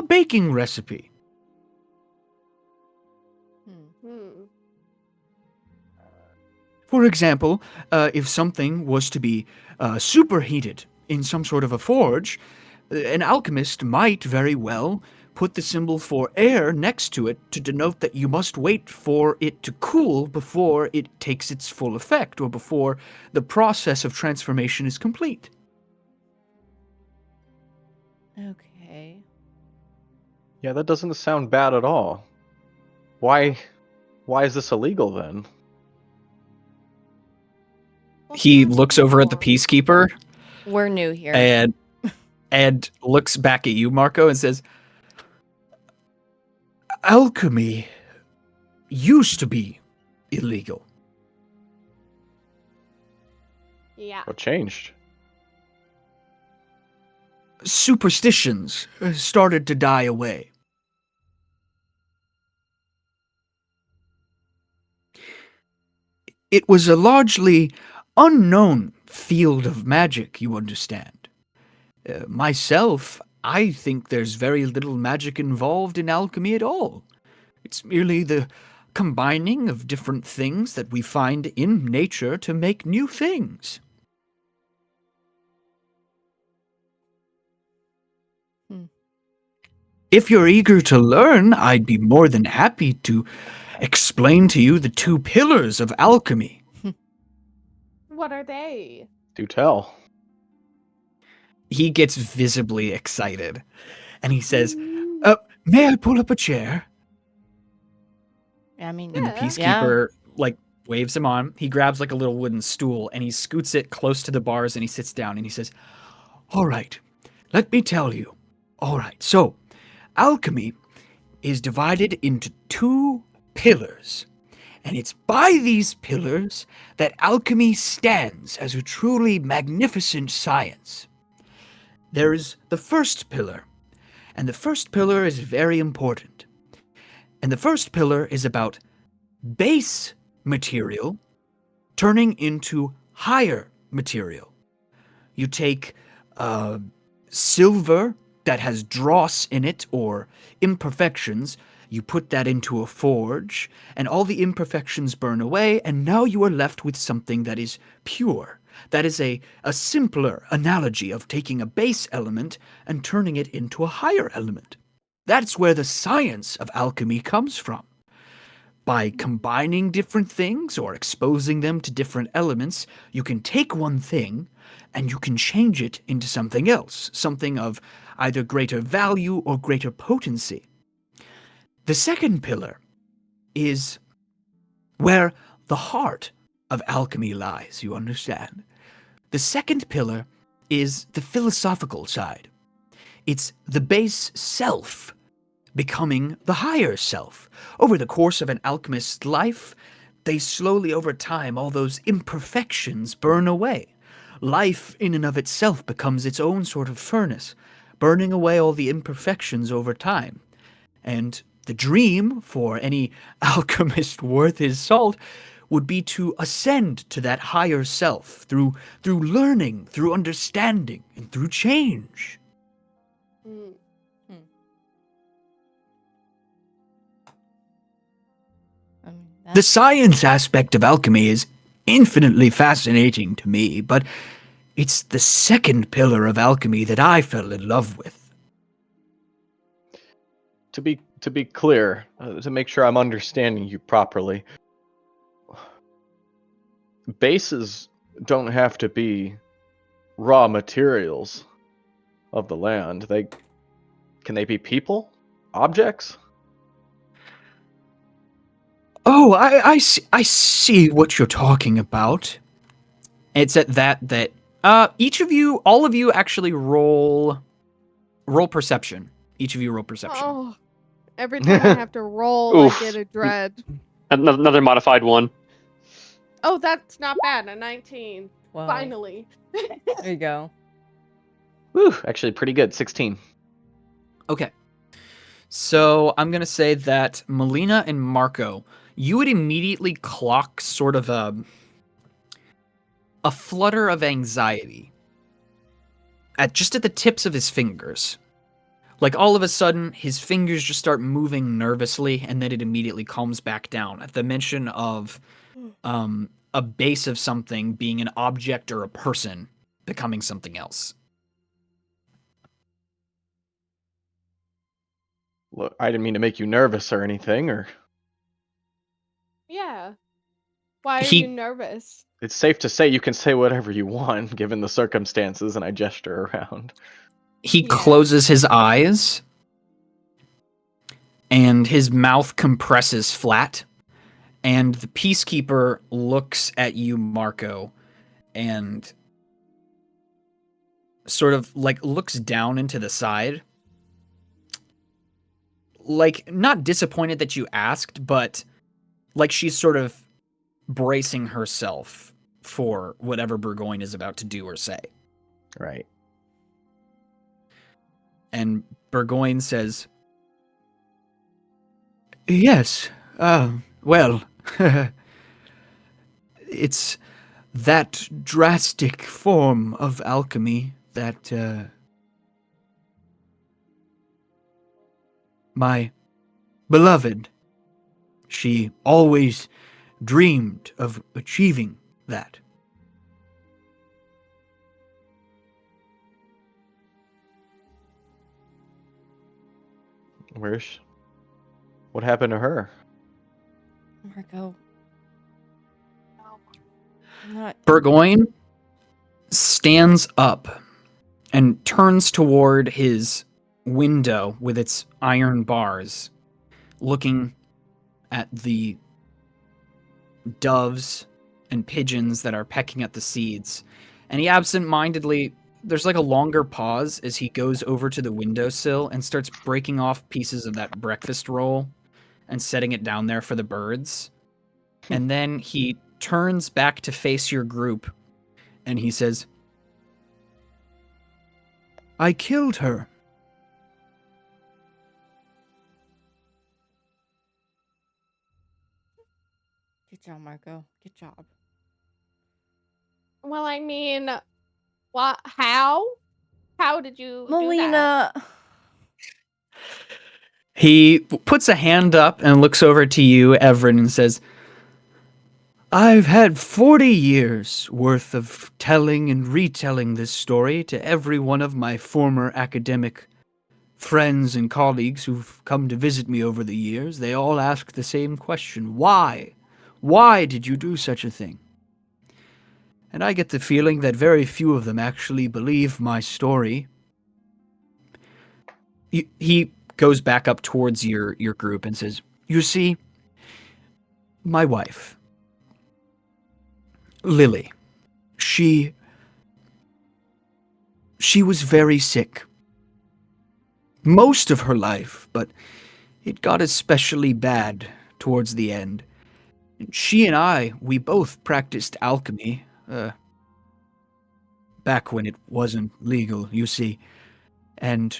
baking recipe. For example, if something was to be superheated in some sort of a forge, an alchemist might very well put the symbol for air next to it to denote that you must wait for it to cool before it takes its full effect, or before the process of transformation is complete. Okay. Yeah, that doesn't sound bad at all. Why is this illegal then? he looks over at the peacekeeper We're new here. and looks back at you, Marko, and says, Alchemy used to be illegal. Yeah. What changed? Superstitions started to die away. it was a largely unknown field of magic, you understand. Myself, I think there's very little magic involved in alchemy at all. It's merely the combining of different things that we find in nature to make new things. If you're eager to learn, I'd be more than happy to explain to you the 2 pillars of alchemy. What are they? Do tell. He gets visibly excited, and he says, May I pull up a chair? I mean, and the Yeah. peacekeeper like waves him on. He grabs like a little wooden stool and he scoots it close to the bars and he sits down and he says, All right, let me tell you. All right, so alchemy is divided into 2 pillars. And it's by these pillars that alchemy stands as a truly magnificent science. There is the first pillar, and the first pillar is very important. And the first pillar is about base material turning into higher material. You take silver that has dross in it or imperfections, you put that into a forge, and all the imperfections burn away, and now you are left with something that is pure. That is a simpler analogy of taking a base element and turning it into a higher element. That's where the science of alchemy comes from. By combining different things or exposing them to different elements, you can take one thing and you can change it into something else, something of either greater value or greater potency. The second pillar is where the heart of alchemy lies, you understand? The second pillar is the philosophical side. It's the base self becoming the higher self. Over the course of an alchemist's life, they slowly over time, all those imperfections burn away. Life in and of itself becomes its own sort of furnace, burning away all the imperfections over time. And the dream for any alchemist worth his salt would be to ascend to that higher self through learning, through understanding, and through change. Mm. I mean, The science aspect of alchemy is infinitely fascinating to me, but it's the second pillar of alchemy that I fell in love with. To be clear, to make sure I'm understanding you properly, bases don't have to be raw materials of the land. Can they be people, objects? Oh, I see what you're talking about. it's at that each of you, all of you actually roll perception. Each of you roll perception. Oh, every time I have to roll, I Oof. get a dread. Another modified 1. Oh, that's not bad. A 19. 12. Finally. There you go. Whew, actually pretty good. 16. Okay. So I'm gonna say that Melina and Marko, you would immediately clock sort of a flutter of anxiety at the tips of his fingers. Like all of a sudden, his fingers just start moving nervously, and then it immediately calms back down at the mention of a base of something being an object or a person becoming something else. Look, I didn't mean to make you nervous or anything, or Yeah. Why are He- you nervous? it's safe to say you can say whatever you want given the circumstances, and I gesture around. He Yeah. closes his eyes, and his mouth compresses flat, and the peacekeeper looks at you, Marko, and sort of like looks down into the side, like not disappointed that you asked, but like she's sort of bracing herself for whatever Burgoyne is about to do or say. Right. And Burgoyne says, Yes, well, it's that drastic form of alchemy that my beloved, she always dreamed of achieving that. What happened to her? Marko. I'm not. Burgoyne stands up and turns toward his window with its iron bars, looking at the doves and pigeons that are pecking at the seeds. And he absent-mindedly, there's like a longer pause as he goes over to the windowsill and starts breaking off pieces of that breakfast roll and setting it down there for the birds. And then he turns back to face your group and he says, I killed her. Good job, Marko. Good job. Well, I mean, what? How? How did you do that? Melina. he puts a hand up and looks over to you, Evren, and says, I've had 40 years worth of telling and retelling this story to every one of my former academic friends and colleagues who've come to visit me over the years. They all ask the same question. Why? Why did you do such a thing? And I get the feeling that very few of them actually believe my story. he goes back up towards your group and says, You see, my wife, Lily, she was very sick. Most of her life, but it got especially bad towards the end. She and I, we both practiced alchemy, back when it wasn't legal, you see. And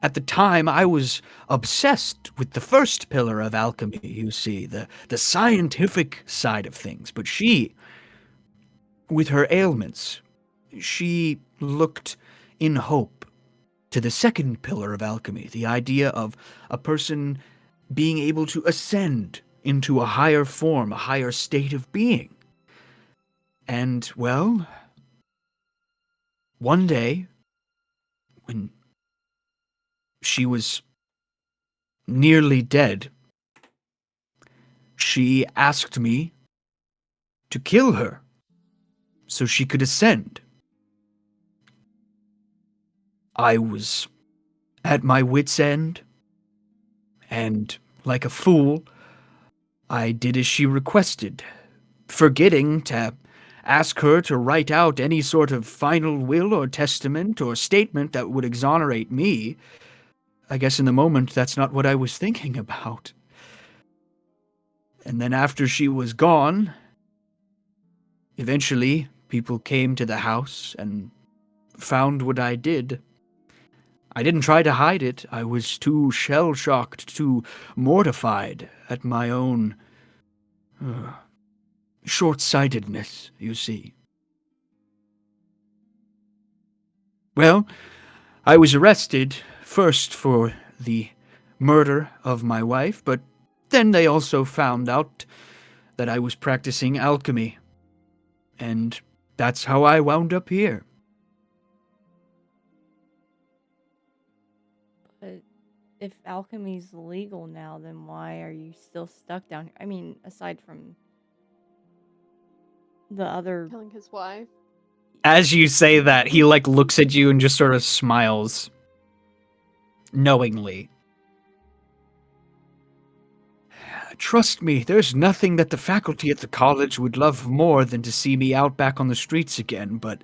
at the time, I was obsessed with the first pillar of alchemy, you see, the scientific side of things. But she, with her ailments, she looked in hope to the second pillar of alchemy, the idea of a person being able to ascend into a higher form, a higher state of being. And, well, one day, when she was nearly dead, she asked me to kill her so she could ascend. I was at my wit's end, and like a fool, I did as she requested, forgetting to ask her to write out any sort of final will or testament or statement that would exonerate me. I guess in the moment that's not what I was thinking about. And then after she was gone, eventually people came to the house and found what I did. I didn't try to hide it. I was too shell-shocked, too mortified at my own short-sightedness, you see. Well, I was arrested first for the murder of my wife, but then they also found out that I was practicing alchemy. And that's how I wound up here. But if alchemy's legal now, then why are you still stuck down here? I mean, aside from the other. Killing his wife. as you say that, he like looks at you and just sort of smiles knowingly. Trust me, there's nothing that the faculty at the college would love more than to see me out back on the streets again, but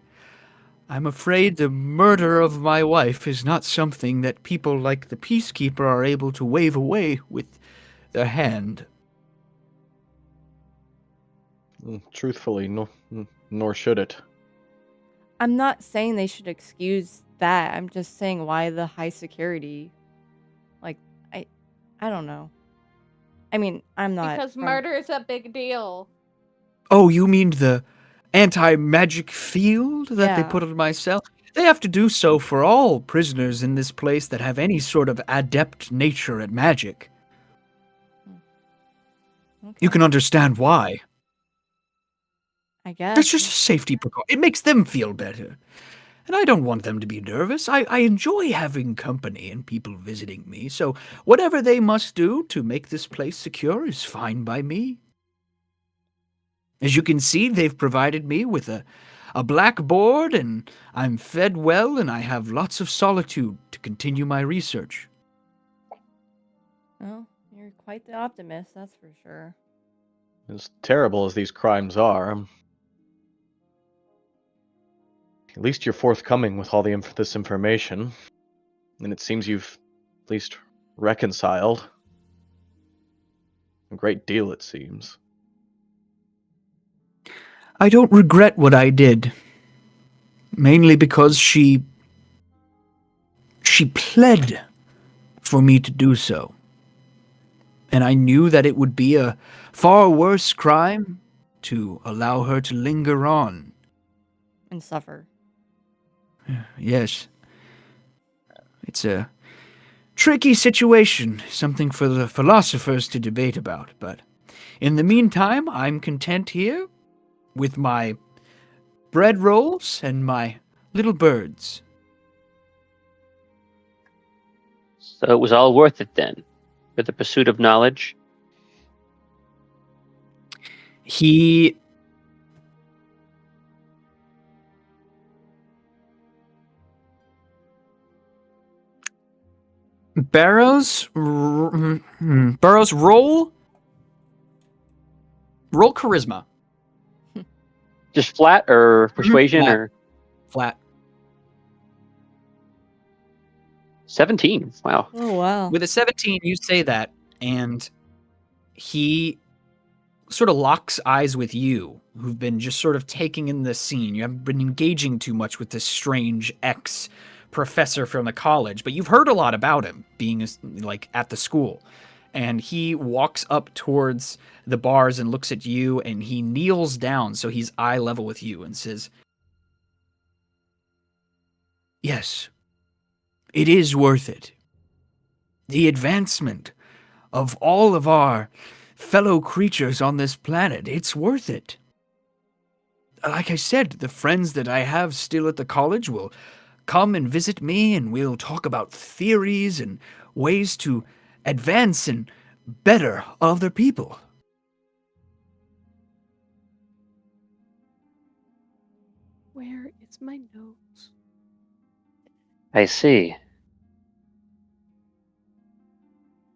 I'm afraid the murder of my wife is not something that people like the Peacekeeper are able to wave away with their hand. Truthfully, nor should it. I'm not saying they should excuse that. I'm just saying why the high security. Like, I don't know. I mean, I'm not. Because from- murder is a big deal. Oh, you mean the anti-magic field that they Yeah. put on my cell? They have to do so for all prisoners in this place that have any sort of adept nature at magic. Okay. You can understand why. I It's guess. just a safety precaution. It makes them feel better. And I don't want them to be nervous. I enjoy having company and people visiting me, so whatever they must do to make this place secure is fine by me. As you can see, they've provided me with a blackboard, and I'm fed well, and I have lots of solitude to continue my research. Well, you're quite the optimist, that's for sure. As terrible as these crimes are, at least you're forthcoming with all this information, and it seems you've at least reconciled. A great deal, it seems. I don't regret what I did, mainly because she pled for me to do so. And I knew that it would be a far worse crime to allow her to linger on. And suffer. Yes. It's a tricky situation, something for the philosophers to debate about, but in the meantime, I'm content here with my bread rolls and my little birds. So it was all worth it then, for the pursuit of knowledge. He Burrows roll charisma. Just flat or persuasion Flat. or Flat. 17. Wow. Oh, wow. With a 17, you say that, and he sort of locks eyes with you, who've been just sort of taking in the scene. You haven't been engaging too much with this strange ex-professor from the college, but you've heard a lot about him being like at the school. And he walks up towards the bars and looks at you, and he kneels down so he's eye level with you and says, Yes, it is worth it. The advancement of all of our fellow creatures on this planet, it's worth it. Like I said, the friends that I have still at the college will come and visit me, and we'll talk about theories and ways to advance and better other people. Where is my notes? I see.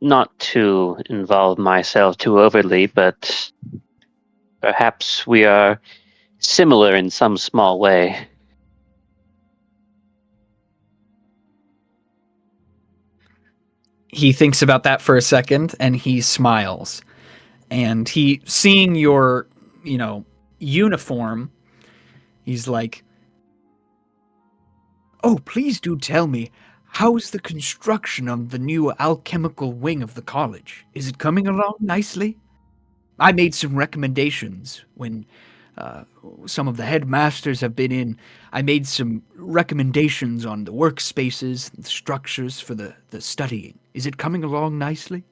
Not to involve myself too overly, but perhaps we are similar in some small way. he thinks about that for a second, and he smiles. And he, seeing your, uniform, he's like, Oh, please do tell me, how's the construction of the new alchemical wing of the college? Is it coming along nicely? I made some recommendations when some of the headmasters have been in. I made some recommendations on the workspaces and the structures for the studying. Is it coming along nicely?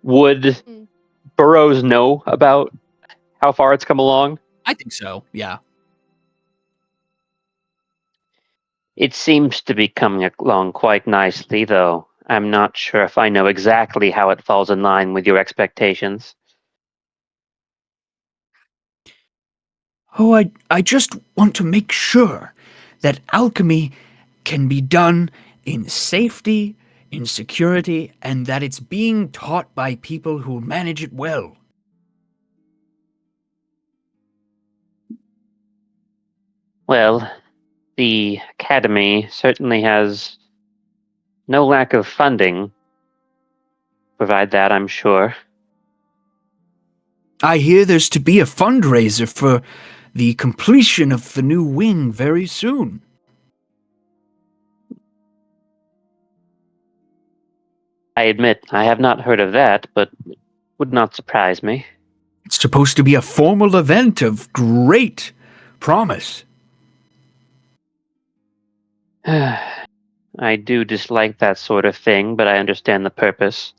Would Mm. Burroughs know about how far it's come along? I think so, yeah. It seems to be coming along quite nicely, though I'm not sure if I know exactly how it falls in line with your expectations. Oh, I just want to make sure that alchemy can be done in safety, in security, and that it's being taught by people who manage it well. Well, the Academy certainly has no lack of funding. Provide that, I'm sure. I hear there's to be a fundraiser for the completion of the new wing very soon. I admit I have not heard of that, but it would not surprise me. It's supposed to be a formal event of great promise. I do dislike that sort of thing, but I understand the purpose.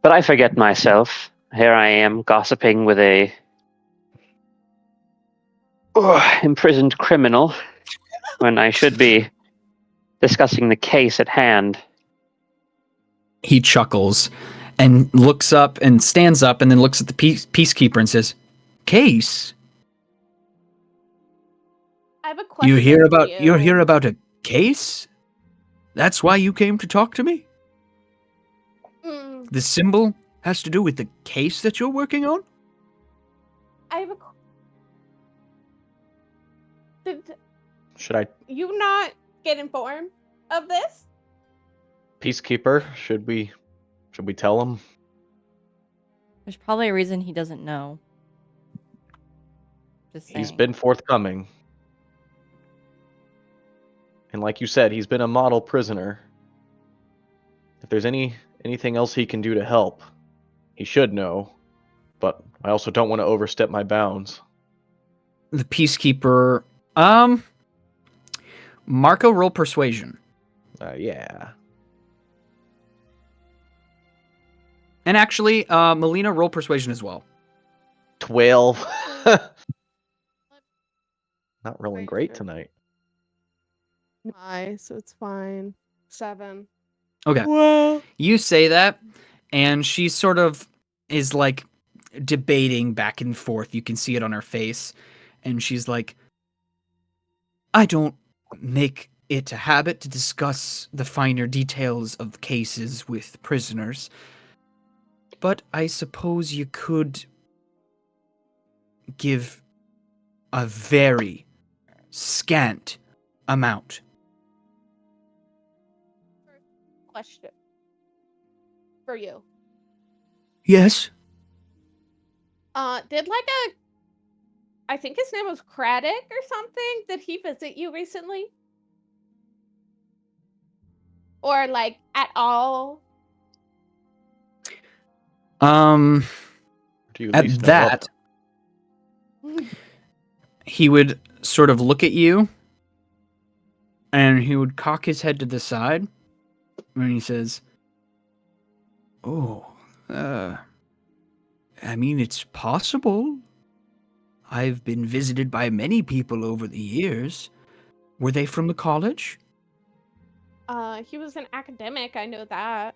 But I forget myself. Here I am gossiping with a imprisoned criminal when I should be discussing the case at hand. He chuckles and looks up and stands up and then looks at the peacekeeper and says, "Case? I have a question. You're here about a case? That's why you came to talk to me? Mm, The symbol has to do with the case that you're working on? I have a. Did Should I, you not get informed of this? Peacekeeper? Should we tell him? There's probably a reason he doesn't know. Just saying. He's been forthcoming. And like you said, he's been a model prisoner. If there's anything else he can do to help, he should know. But I also don't want to overstep my bounds. The peacekeeper, Marko, roll persuasion. Yeah. And actually, Melina, roll persuasion as well. 12. Not rolling great tonight. So it's fine. 7. Okay. Well, You say that, and she sort of is like debating back and forth. You can see it on her face. And she's like, I don't make it a habit to discuss the finer details of cases with prisoners. But I suppose you could give a very scant amount. Question for you. Yes? Did I think his name was Craddock or something. Did he visit you recently? Or at all? Do you At least know that, of he would sort of look at you, and he would cock his head to the side, and he says, Oh, I mean, it's possible. I've been visited by many people over the years. Were they from the college? He was an academic, I know that.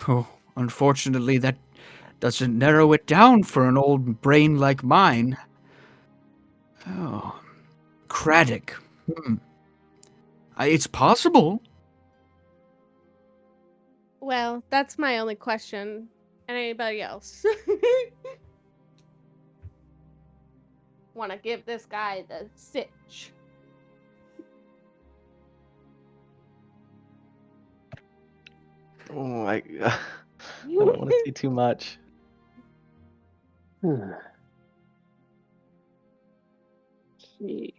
Oh, unfortunately, that doesn't narrow it down for an old brain like mine. Oh, Craddock. It's possible. Well, that's my only question. And anybody else? Want to give this guy the sitch. Oh, I don't want to say too much. Okay.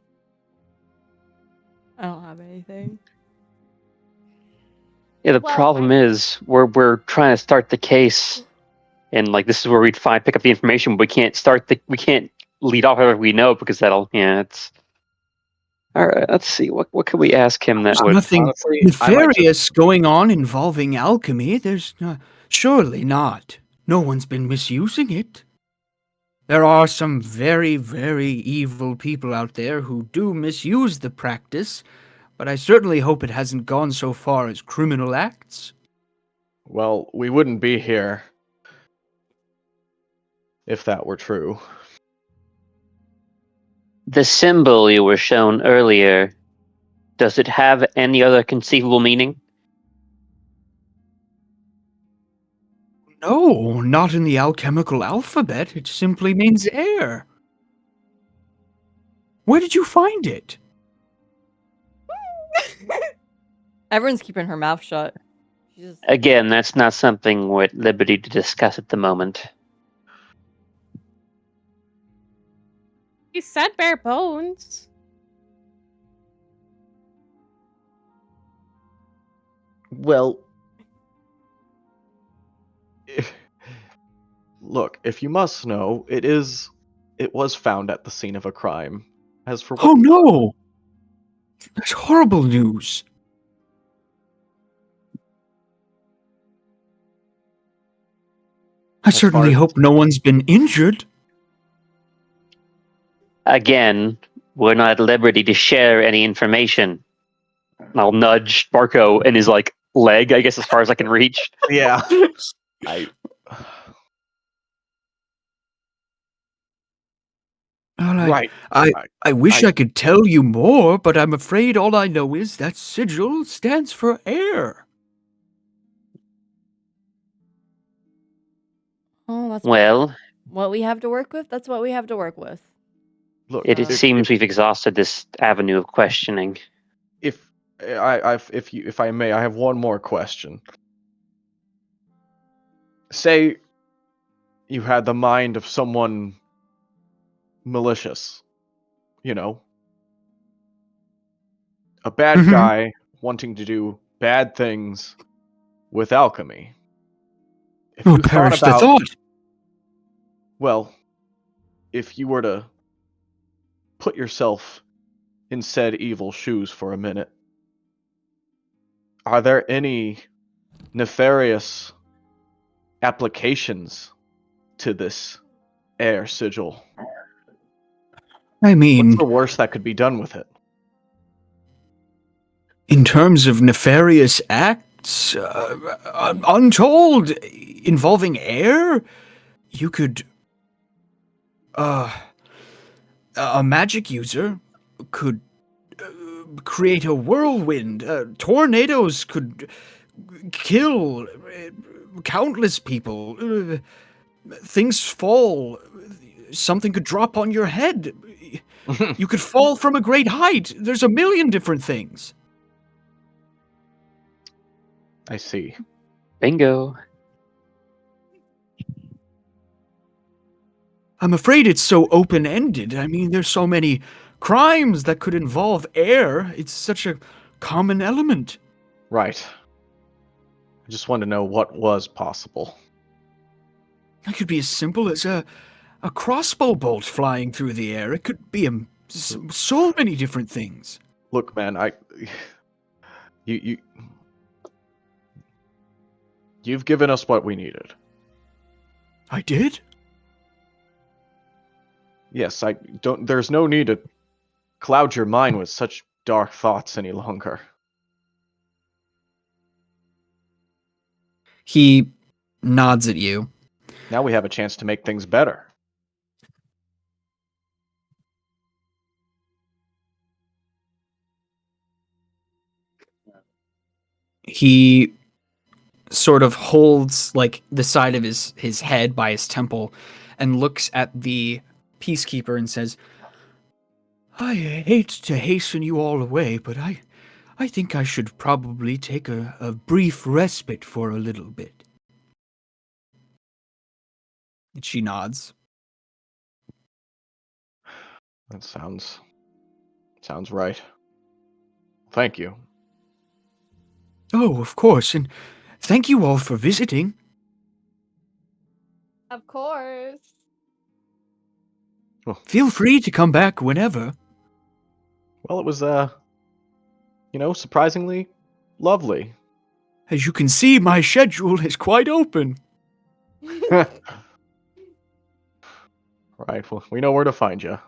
I don't have anything. Yeah, the Well, problem is we're trying to start the case, and this is where we'd pick up the information. We can't we can't lead off whatever we know because it's. All right, let's see. What could we ask him that There's would? nothing Honestly, I might just- nefarious going on involving alchemy. There's surely not. No one's been misusing it. There are some very, very evil people out there who do misuse the practice, but I certainly hope it hasn't gone so far as criminal acts. Well, we wouldn't be here if that were true. The symbol you were shown earlier, does it have any other conceivable meaning? No, not in the alchemical alphabet. It simply means air. Where did you find it? Everyone's keeping her mouth shut. She's just, Again, that's not something we're at liberty to discuss at the moment. He said bare bones. Well, Look, if you must know, it was found at the scene of a crime. As for Oh what no! That's horrible news. I As far certainly as- hope no one's been injured. Again, we're not at liberty to share any information. And I'll nudge Marko in his like leg, I guess, as far as I can reach. Yeah. I All right. I wish I- I could tell you more, but I'm afraid all I know is that sigil stands for air. Oh, that's Well, what we have to work with. That's what we have to work with. Look, it So- seems we've exhausted this avenue of questioning. if I may, I have one more question. Say you had the mind of someone malicious, you know, a bad Mhm. guy wanting to do bad things with alchemy. If Oh, you thought perish the about, thought. well, if you were to put yourself in said evil shoes for a minute, are there any nefarious applications to this air sigil? I What's mean, the worst that could be done with it? in terms of nefarious acts, untold, involving air, you could, a magic user could create a whirlwind. Tornadoes could kill countless people. Things fall. Something could drop on your head. You could fall from a great height. There's a million different things. I see. Bingo. I'm afraid it's so open-ended. I mean, there's so many crimes that could involve air. It's such a common element. Right. I just wanted to know what was possible. It could be as simple as a crossbow bolt flying through the air. It could be so many different things. Look, man, you've given us what we needed. I did? Yes, I don't. There's no need to cloud your mind with such dark thoughts any longer. He nods at you. Now we have a chance to make things better. He sort of holds like the side of his head by his temple and looks at the peacekeeper and says, I hate to hasten you all away, but I think I should probably take a brief respite for a little bit. and she nods. That sounds right. Thank you. Oh, of course, and thank you all for visiting. Of course. Feel free to come back whenever. Well, it was surprisingly lovely. As you can see, my schedule is quite open. Right. Well, we know where to find you.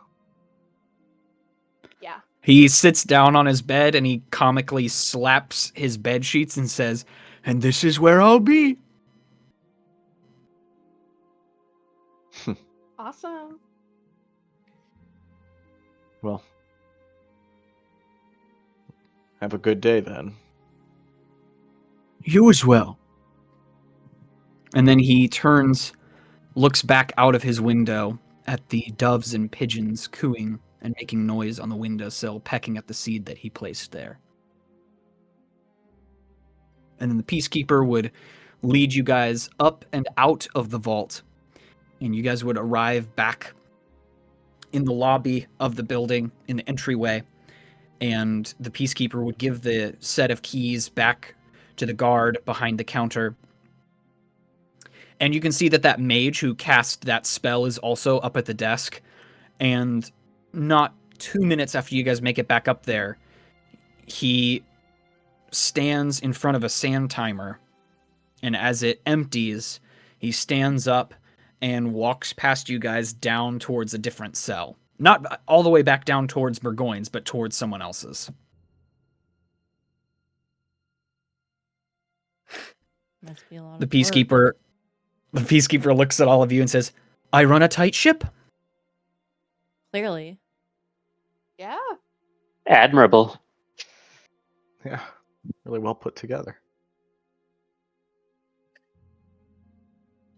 Yeah. He sits down on his bed and he comically slaps his bed sheets and says, And this is where I'll be. Awesome. Well, have a good day then. You as well. and then he turns, looks back out of his window at the doves and pigeons cooing and making noise on the windowsill, pecking at the seed that he placed there. And then the peacekeeper would lead you guys up and out of the vault, and you guys would arrive back in the lobby of the building, in the entryway, and the peacekeeper would give the set of keys back to the guard behind the counter, And you can see that mage who cast that spell is also up at the desk. And not 2 minutes after you guys make it back up there, he stands in front of a sand timer. And as it empties, he stands up and walks past you guys down towards a different cell. Not all the way back down towards Burgoyne's, but towards someone else's. Must be a lot The of peacekeeper looks at all of you and says, "I run a tight ship." Clearly. Yeah. Admirable. Yeah, really well put together.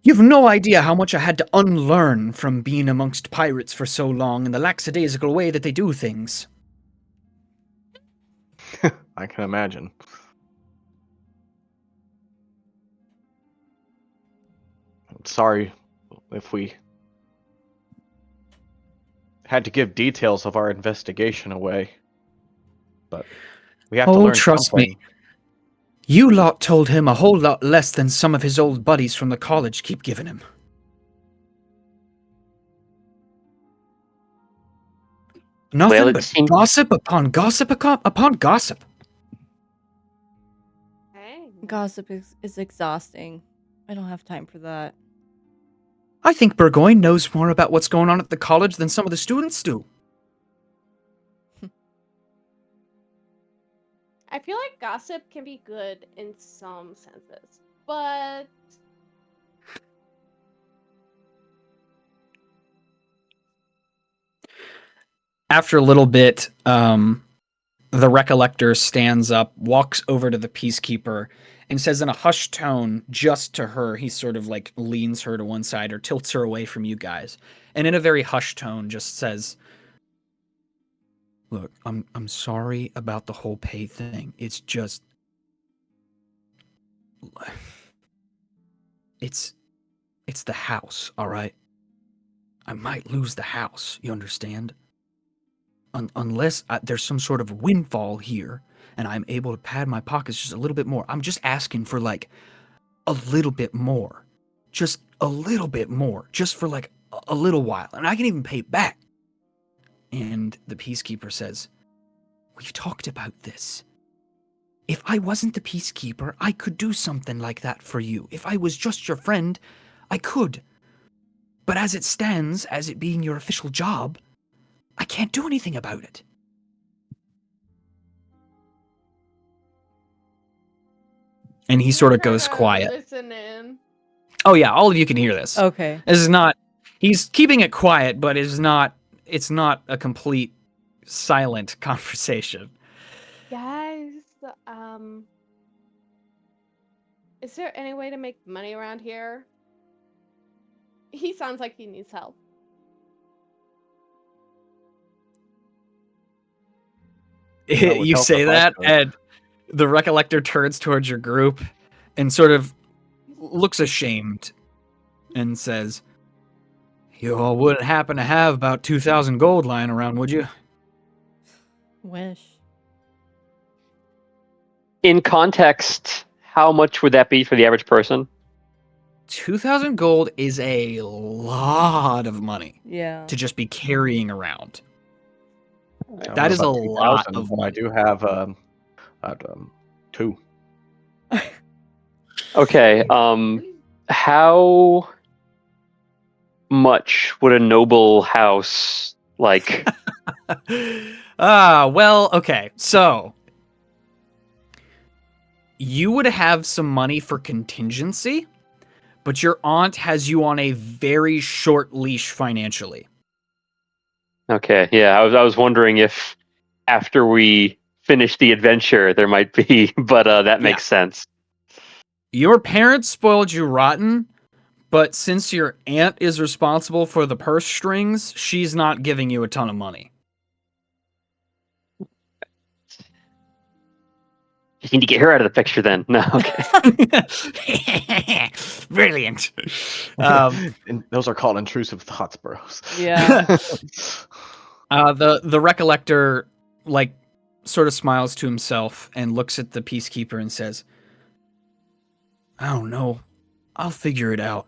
You've no idea how much I had to unlearn from being amongst pirates for so long and the lackadaisical way that they do things. I can imagine. I'm sorry if we had to give details of our investigation away, but we have to Oh, learn trust something. me. You lot told him a whole lot less than some of his old buddies from the college keep giving him. Nothing Well, it but seems- gossip upon gossip upon gossip. Dang. Gossip is exhausting. I don't have time for that. I think Burgoyne knows more about what's going on at the college than some of the students do. I feel like gossip can be good in some senses, but After a little bit, the Recollector stands up, walks over to the Peacekeeper, and says in a hushed tone, just to her, he sort of like leans her to one side or tilts her away from you guys. And in a very hushed tone, just says, "Look, I'm sorry about the whole pay thing. It's just... It's the house, all right? I might lose the house, you understand? Unless there's some sort of windfall here and I'm able to pad my pockets just a little bit more. I'm just asking for like a little bit more. Just a little bit more. Just for like a little while. And I can even pay it back." And the Peacekeeper says, "We've talked about this. If I wasn't the Peacekeeper, I could do something like that for you. If I was just your friend, I could. But as it stands, as it being your official job, I can't do anything about it." And he sort of goes quiet. Listening. Oh yeah, all of you can hear this. Okay. This is not... He's keeping it quiet, but it's not a complete silent conversation. Guys, is there any way to make money around here? He sounds like he needs help. That would You help say if I that, could. and the Recollector turns towards your group and sort of looks ashamed and says, "You all wouldn't happen to have about 2,000 gold lying around, would you?" Wish. In context, how much would that be for the average person? 2,000 gold is a lot of money Yeah. to just be carrying around. I'm That is a about lot 2,000, of but I money. do have two. Okay, how much would a noble house like? Well, okay. So you would have some money for contingency, but your aunt has you on a very short leash financially. Okay, yeah, I was wondering if after we finish the adventure there might be, but that makes sense. Your parents spoiled you rotten, but since your aunt is responsible for the purse strings, she's not giving you a ton of money. You need to get her out of the picture then. No, okay. Brilliant. And those are called intrusive thoughts, bros. Yeah. The Recollector, like, sort of smiles to himself and looks at the Peacekeeper and says, "I don't know. I'll figure it out.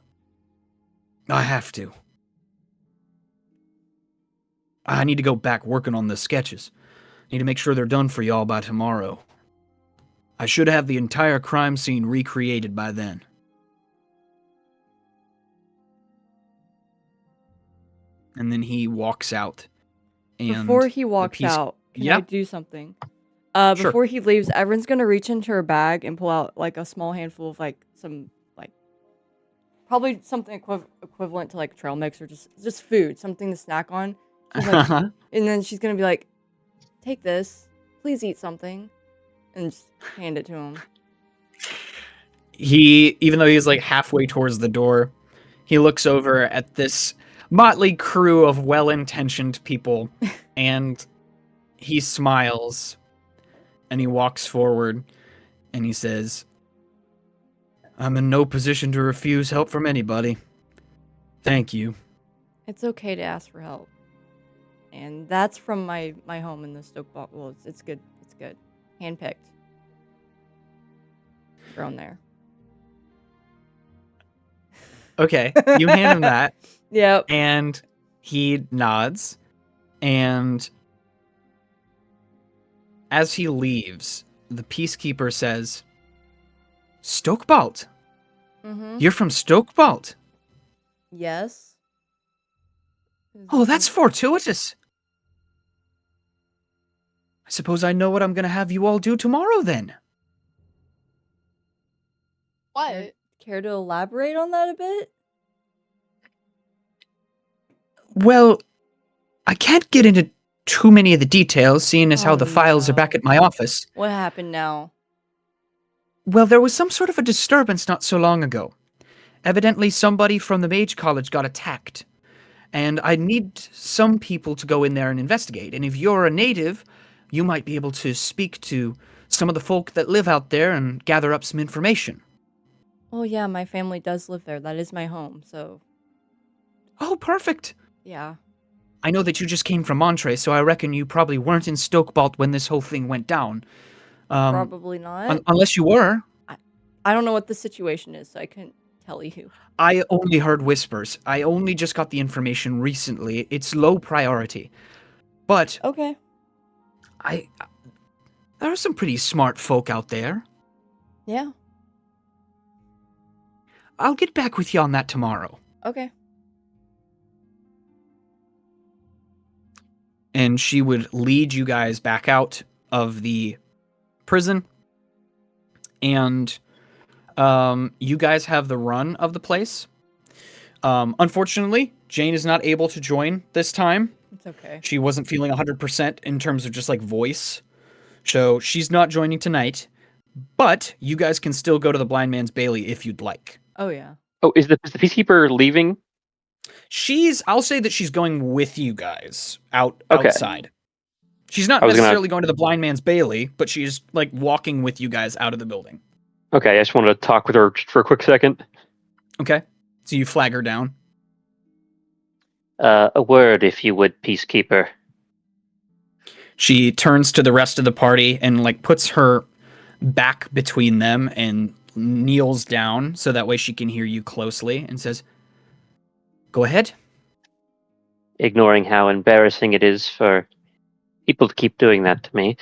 I have to. I need to go back working on the sketches. Need to make sure they're done for y'all by tomorrow. I should have the entire crime scene recreated by then. And then he walks out. And Before he walks piece- out, can Yeah. I do something? Sure. Before he leaves, Evren's gonna reach into her bag and pull out like a small handful of like some like probably something equivalent to like trail mix or just food, something to snack on. She's like, and then she's gonna be like, "Take this, please eat something," and just hand it to him. He, even though he's like halfway towards the door, he looks over at this motley crew of well-intentioned people and he smiles and he walks forward and he says, I'm in no position to refuse help from anybody. Thank you. It's okay to ask for help, and that's from my home in the Stokeball. Well, it's good. It's good. Handpicked. Grown there. Okay, you hand him that. Yep. And he nods, and as he leaves, the Peacekeeper says, Stokebalt? Mm-hmm. You're from Stokebalt? Yes. Oh, that's fortuitous. I suppose I know what I'm going to have you all do tomorrow, then. What? Care to elaborate on that a bit? Well, I can't get into too many of the details, seeing as how Oh, the files are back no. at my office. What happened now? Well, there was some sort of a disturbance not so long ago. Evidently, somebody from the Mage College got attacked. And I need some people to go in there and investigate. And if you're a native, you might be able to speak to some of the folk that live out there and gather up some information. Oh yeah, my family does live there. That is my home, so Oh, perfect. yeah. I know that you just came from Montre, so I reckon you probably weren't in Stokebalt when this whole thing went down. Probably not. Unless you were. I don't know what the situation is, so I couldn't tell you. I only heard whispers. I only just got the information recently. It's low priority. But Okay. there are some pretty smart folk out there. Yeah. I'll get back with you on that tomorrow. Okay. And she would lead you guys back out of the prison. And you guys have the run of the place. Unfortunately, Jane is not able to join this time. It's okay. She wasn't feeling 100% in terms of just like voice. So she's not joining tonight. But you guys can still go to the Blind Man's Bailey if you'd like. Oh yeah. Oh, is the Peacekeeper leaving? I'll say that she's going with you guys Okay. outside. She's not I was gonna- necessarily going to the Blind Man's Bailey, but she's like walking with you guys out of the building. Okay, I just wanted to talk with her just for a quick second. Okay. So you flag her down. A word, if you would, Peacekeeper. She turns to the rest of the party and like puts her back between them and kneels down so that way she can hear you closely and says, Go ahead. Ignoring how embarrassing it is for people to keep doing that to me.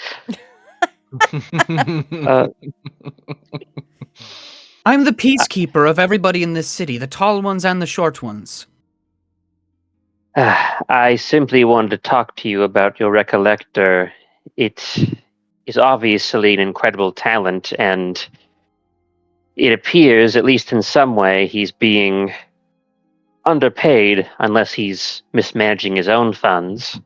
I'm the peacekeeper of everybody in this city, the tall ones and the short ones. I simply wanted to talk to you about your Recollector. It is obviously an incredible talent, and it appears, at least in some way, he's being underpaid unless he's mismanaging his own funds.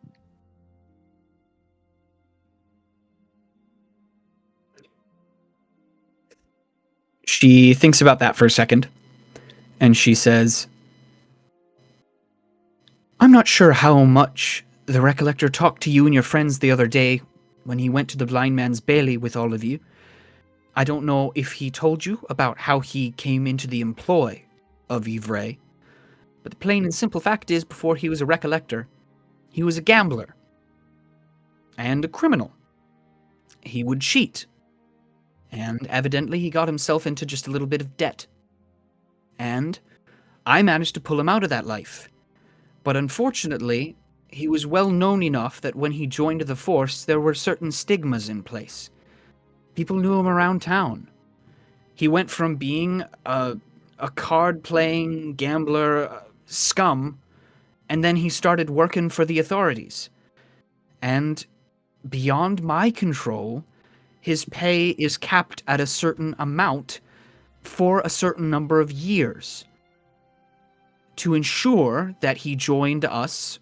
She thinks about that for a second, and she says, I'm not sure how much the Recollector talked to you and your friends the other day when he went to the Blind Man's Bailey with all of you. I don't know if he told you about how he came into the employ of Evren, but the plain and simple fact is, before he was a Recollector, he was a gambler and a criminal. He would cheat, and evidently he got himself into just a little bit of debt. And I managed to pull him out of that life. But unfortunately, he was well known enough that when he joined the force, there were certain stigmas in place. People knew him around town. He went from being a card-playing gambler scum, and then he started working for the authorities. And beyond my control, his pay is capped at a certain amount for a certain number of years to ensure that he joined us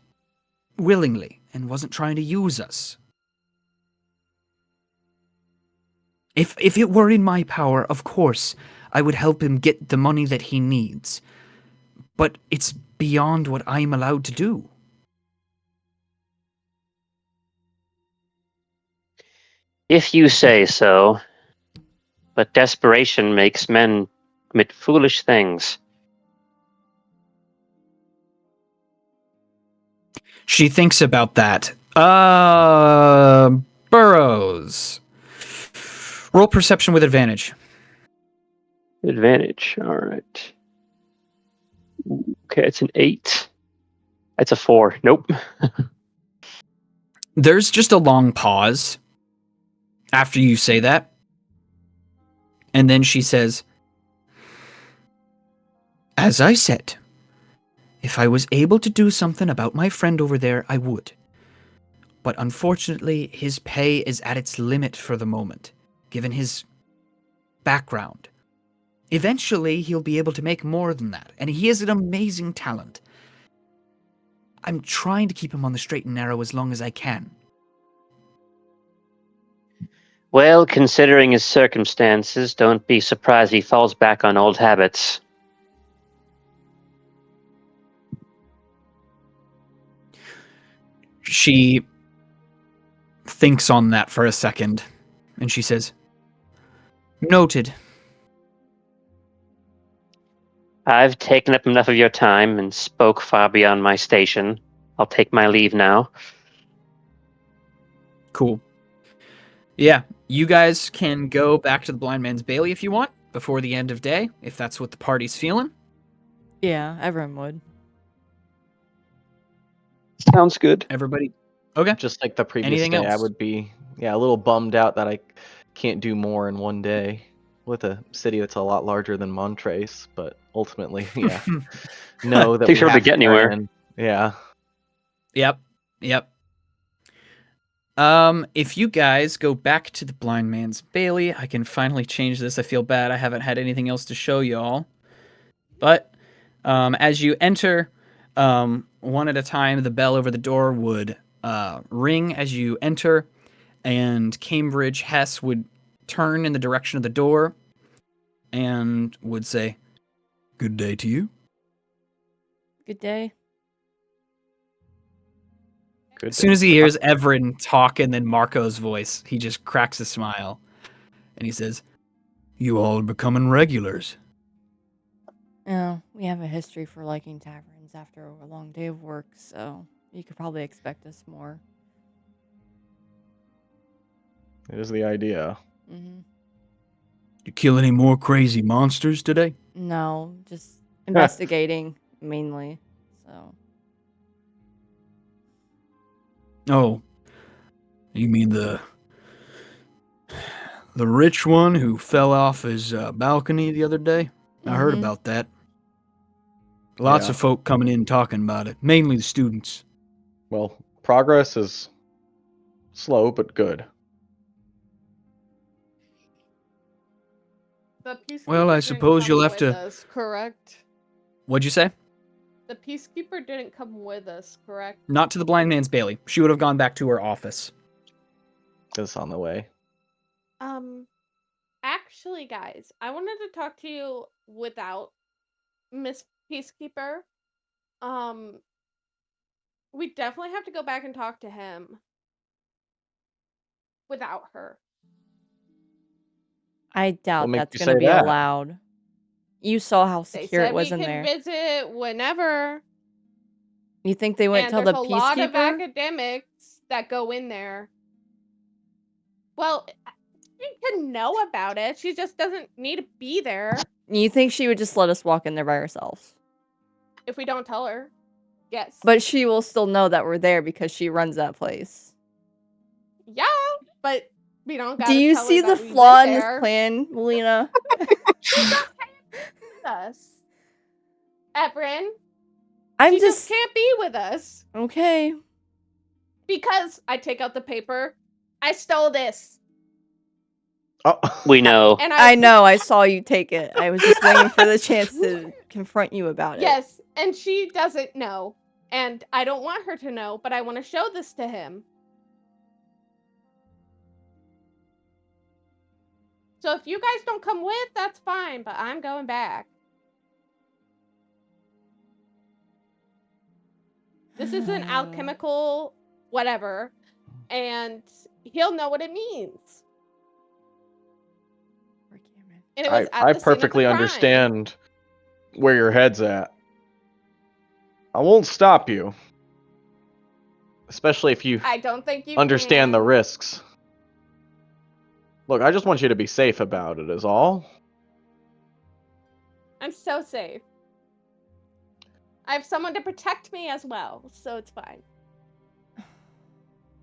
willingly and wasn't trying to use us. If it were in my power, of course, I would help him get the money that he needs. But it's beyond what I'm allowed to do. If you say so. But desperation makes men commit foolish things. She thinks about that. Burrows. Roll perception with advantage. Advantage. All right. Okay, it's an 8. It's a 4. Nope. There's just a long pause after you say that. And then she says, as I said, if I was able to do something about my friend over there, I would. But unfortunately, his pay is at its limit for the moment, given his background. Eventually, he'll be able to make more than that, and he has an amazing talent. I'm trying to keep him on the straight and narrow as long as I can. Well, considering his circumstances, don't be surprised he falls back on old habits. She thinks on that for a second, and she says, noted. I've taken up enough of your time and spoke far beyond my station. I'll take my leave now. Cool. Yeah, you guys can go back to the Blind Man's Bailey if you want, before the end of day, if that's what the party's feeling. Yeah, everyone would. Sounds good. Everybody? Okay. Just like the previous Anything day, I else? would be a little bummed out that I can't do more in one day with a city that's a lot larger than Montrace. But ultimately, yeah, know that Too we short to have get turn anywhere. in. Yeah. Yep. If you guys go back to the Blind Man's Bailey, I can finally change this. I feel bad I haven't had anything else to show y'all. But, as you enter, one at a time, the bell over the door would, ring as you enter, and Cambridge Hess would turn in the direction of the door and would say, good day to you. Good day. Good. As soon as he hears Evren talk and then Marko's voice, he just cracks a smile. And he says, you all are becoming regulars. Oh, we have a history for liking taverns after a long day of work, so you could probably expect us more. It is the idea. Mm-hmm. You kill any more crazy monsters today? No, just investigating mainly. So Oh, you mean the rich one who fell off his balcony the other day? I heard Mhm. about that. Lots Yeah. of folk coming in talking about it, mainly the students. Well, progress is slow but good. The peacekeeper Well, I didn't suppose come you'll have with to- us, correct? What'd you say? The peacekeeper didn't come with us, correct? Not to the Blind Man's Bailey. She would have gone back to her office. It's on the way. Actually, guys, I wanted to talk to you without Miss Peacekeeper. We definitely have to go back and talk to him without her. I doubt make that's you going to say be that? allowed. You saw how They secure said it was we in can there. visit whenever. You think they wouldn't And tell there's the a lot of peacekeeper? academics that go in there. Well, she can know about it. She just doesn't need to be there. You think she would just let us walk in there by ourselves? if we don't tell her. Yes. But she will still know that we're there because she runs that place. Yeah, but we don't gotta Do you tell see her the that we flaw went in this there. plan, Melina? She just can't be with us. Evren, I'm she just can't be with us. okay. Because I take out the paper. I stole this. Oh. We know. And I know. I saw you take it. I was just waiting for the chance to confront you about it. Yes, and she doesn't know. And I don't want her to know, but I want to show this to him. So if you guys don't come with, that's fine, but I'm going back. This is an alchemical whatever, and he'll know what it means. And it was at I the scene of the perfectly crime. understand where your head's at. I won't stop you. Especially if you I don't think you understand the can. risks. Look, I just want you to be safe about it, is all. I'm so safe. I have someone to protect me as well, so it's fine.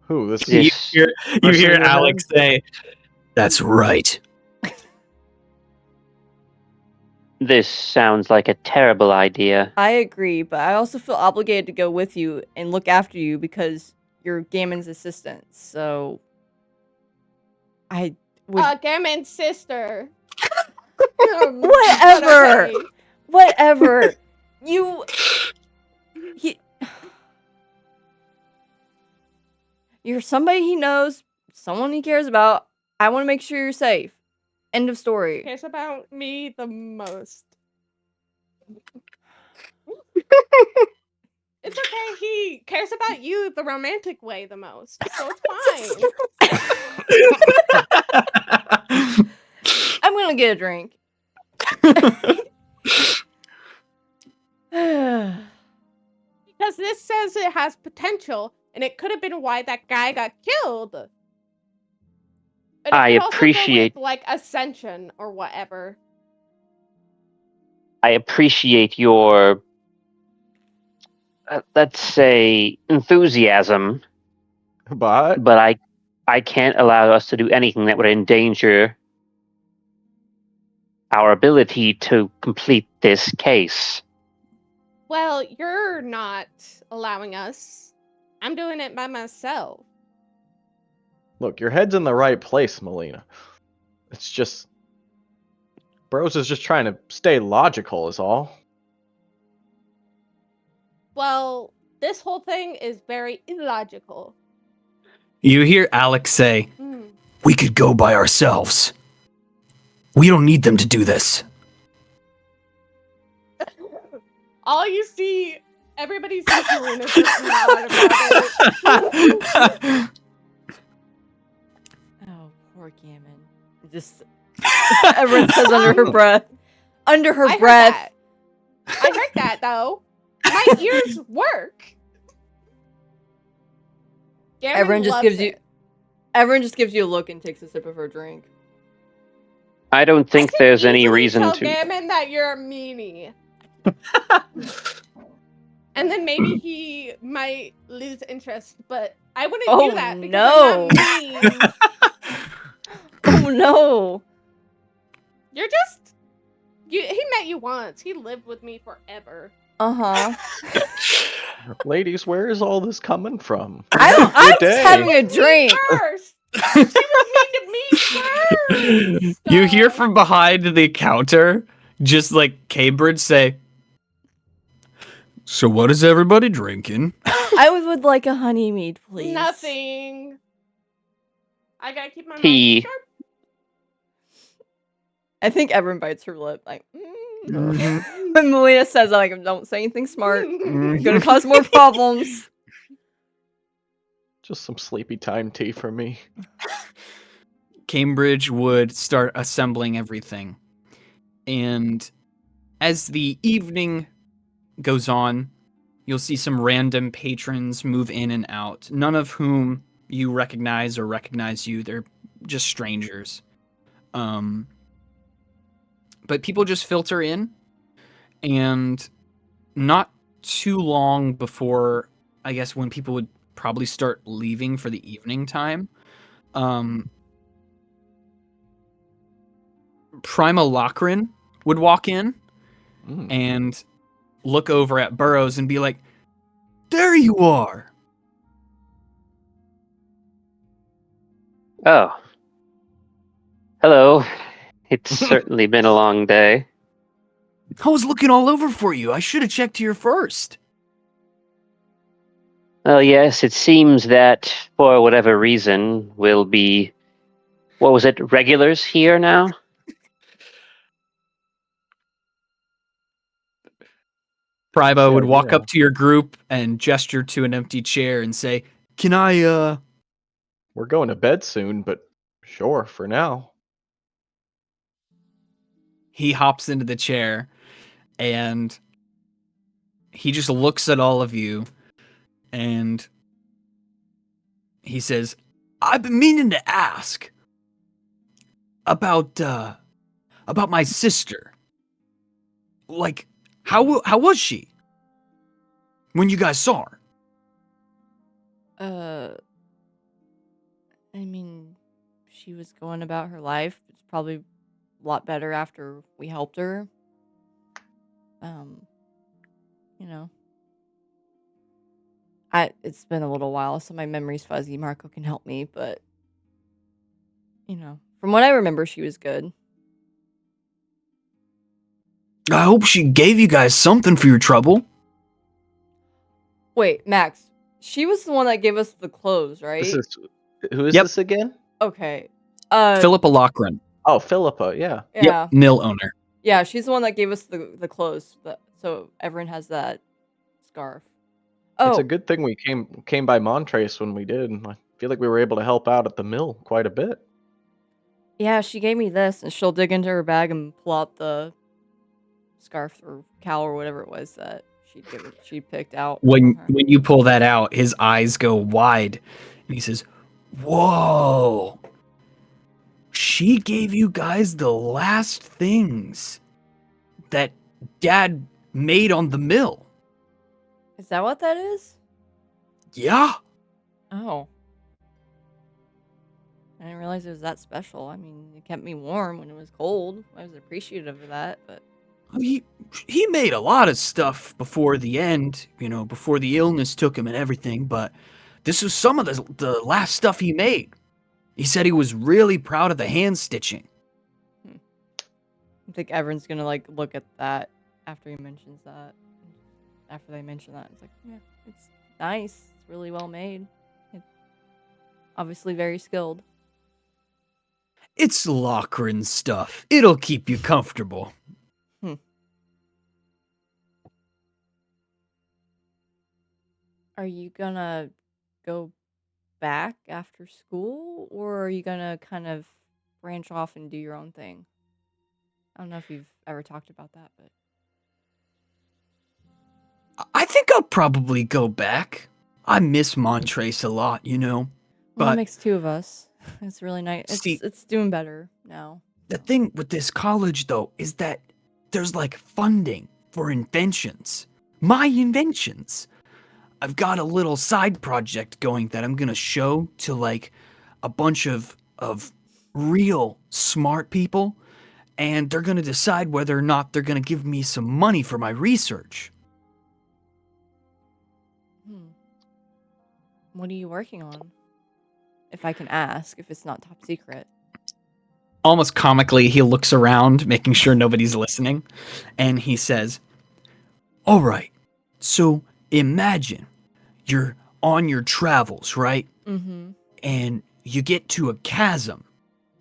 Who? This You This hear, you person hear in your Alex head? say, "That's right." this sounds like a terrible idea. I agree, but I also feel obligated to go with you and look after you because you're Gammon's assistant. So I would Gammon's sister. whatever. Okay. Whatever. You're somebody he knows, someone he cares about. I want to make sure you're safe. End of story. Cares about me the most. It's okay. He cares about you the romantic way the most, so it's fine. I'm gonna get a drink. Because this says it has potential, and it could have been why that guy got killed. And it I could also go appreciate- with, like, ascension or whatever. I appreciate your, let's say, enthusiasm, But but I can't allow us to do anything that would endanger our ability to complete this case. Well, you're not allowing us. I'm doing it by myself. look, your head's in the right place, Melina. It's just Bros is just trying to stay logical, is all. Well, this whole thing is very illogical. You hear Alex say, Hmm. We could go by ourselves. We don't need them to do this. All you see, everybody's doing is just nod about it. Oh, poor Gammon. Just everyone says under her breath. Under her I breath. heard that. I heard that though. My ears work. Garen Everyone just loves gives you it. everyone just gives you a look and takes a sip of her drink. I don't I think can there's any easily reason tell to. Gammon that you're a meanie. And then maybe he might lose interest, but I wouldn't Oh, do that because no. I'm not mean. Oh no. You're just he met you once. He lived with me forever. Uh-huh. Ladies, where is all this coming from? I'm Good just day. having a drink. First. She was mean to me first. You hear from behind the counter, just like Cambridge say, "So what is everybody drinking?" I would like a honey mead, please. Nothing. I gotta keep my Tea. mind sharp. I think everyone bites her lip. Like, Mhm. when Melina says, like, don't say anything smart. Mhm. It's gonna cause more problems. Just some sleepy time tea for me. Cambridge would start assembling everything. And as the evening goes on, you'll see some random patrons move in and out, none of whom you recognize or recognize you. They're just strangers. But people just filter in, and not too long before, I guess, when people would probably start leaving for the evening time, Prima Lochran would walk in and look over at Burrows and be like, "There you are!" Oh. Hello. It's certainly been a long day. I was looking all over for you. I should have checked here first. Well, yes, it seems that for whatever reason, we'll be, what was it, regulars here now? Prima would walk idea. up to your group and gesture to an empty chair and say, "Can I, We're going to bed soon, but sure, for now. He hops into the chair and he just looks at all of you and he says, "I've been meaning to ask about my sister. Like, how was she when you guys saw her?" I mean, she was going about her life. It's probably a lot better after we helped her. You know, it's been a little while, so my memory's fuzzy. Marko can help me, but from what I remember, she was good. I hope she gave you guys something for your trouble. Wait, Max, she was the one that gave us the clothes, right? Who is Yep. this again? Okay. Philippa Lochran. Oh, Philippa, yeah. Yeah. Yep, mill owner. Yeah, she's the one that gave us the clothes. So Evren has that scarf. It's Oh, a good thing we came by Montrace when we did. And I feel like we were able to help out at the mill quite a bit. yeah, she gave me this, and she'll dig into her bag and pull out the scarf or cowl or whatever it was that she picked out. When from her. you pull that out, his eyes go wide and he says, "Whoa. She gave you guys the last things that Dad made on the mill." Is that what that is? Yeah. Oh. I didn't realize it was that special. I mean, it kept me warm when it was cold. I was appreciative of that, but He made a lot of stuff before the end, before the illness took him and everything, but this was some of the last stuff he made. He said he was really proud of the hand stitching. I think Evren's gonna look at that after he mentions that. After they mention that, it's like, yeah, it's nice. It's really well made. It's obviously very skilled. It's Lochran stuff. It'll keep you comfortable. Are you gonna go back after school, or are you gonna kind of branch off and do your own thing? I don't know if you've ever talked about that, but I think I'll probably go back. I miss Montrace a lot, well, But that makes two of us. It's really nice. See- It's doing better now. the thing with this college, though, is that there's funding for inventions. My inventions. I've got a little side project going that I'm gonna show to a bunch of real smart people, and they're gonna decide whether or not they're gonna give me some money for my research. What are you working on? If I can ask, if it's not top secret. Almost comically, he looks around, making sure nobody's listening, and he says, All right, so imagine you're on your travels, right? Mm-hmm. And you get to a chasm,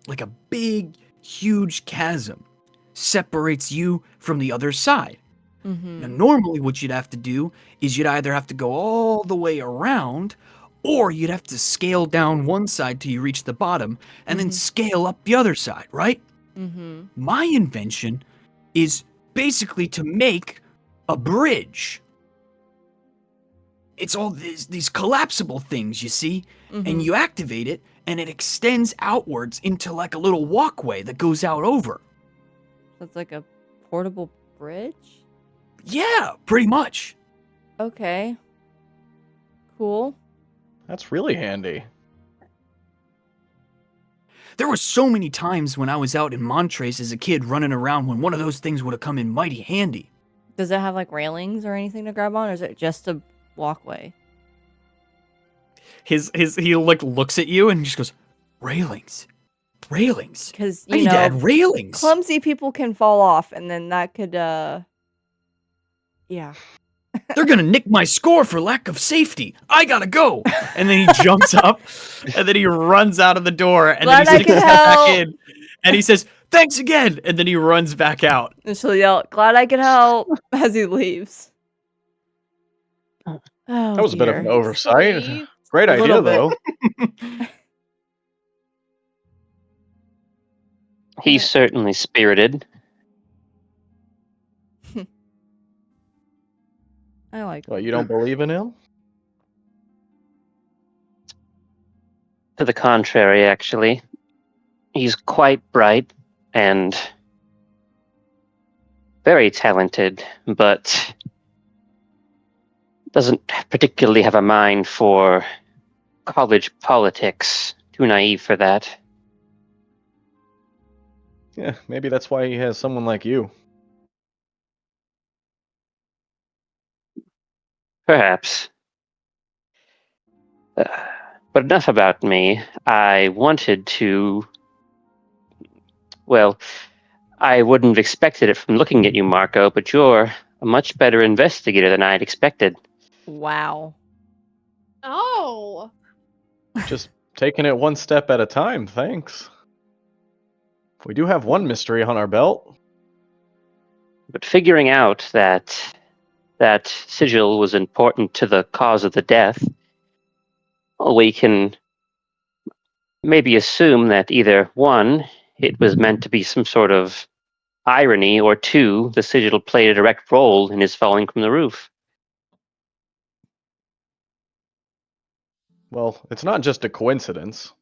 like a big, huge chasm, separates you from the other side. Mm-hmm. Now, normally what you'd have to do is you'd either have to go all the way around, or you'd have to scale down one side till you reach the bottom, and then scale up the other side, right? Mm-hmm. My invention is basically to make a bridge. It's all these collapsible things, you see? And you activate it, and it extends outwards into a little walkway that goes out over. So it's like a portable bridge? Yeah, pretty much. Okay. Cool. That's really handy. There were so many times when I was out in Montrese as a kid running around when one of those things would have come in mighty handy. Does it have like railings or anything to grab on, or is it just a walkway? He looks at you and just goes, Railings. Railings. Because I you need to know, add railings. clumsy people can fall off, and then that could yeah. They're gonna nick my score for lack of safety. I gotta go. and then he jumps up, and then he runs out of the door, and Glad then I he sticks could his head back help. in, and he says, "Thanks again," and then he runs back out. And she'll yell, "Glad I could help," as he leaves. Oh, That was a bit of an dear. oversight. Sweet. Great A idea, little bit. though. He's certainly spirited. I like Well, him. you don't believe in him? To the contrary, actually. He's quite bright and very talented, but doesn't particularly have a mind for college politics. Too naive for that. Yeah, maybe that's why he has someone like you. Perhaps. But enough about me. I wanted to. Well, I wouldn't have expected it from looking at you, Marko, but you're a much better investigator than I had expected. Wow. Oh. Just taking it one step at a time, thanks. We do have one mystery on our belt. But figuring out that sigil was important to the cause of the death, well, we can maybe assume that either one, it was meant to be some sort of irony, or two, the sigil played a direct role in his falling from the roof. Well, it's not just a coincidence.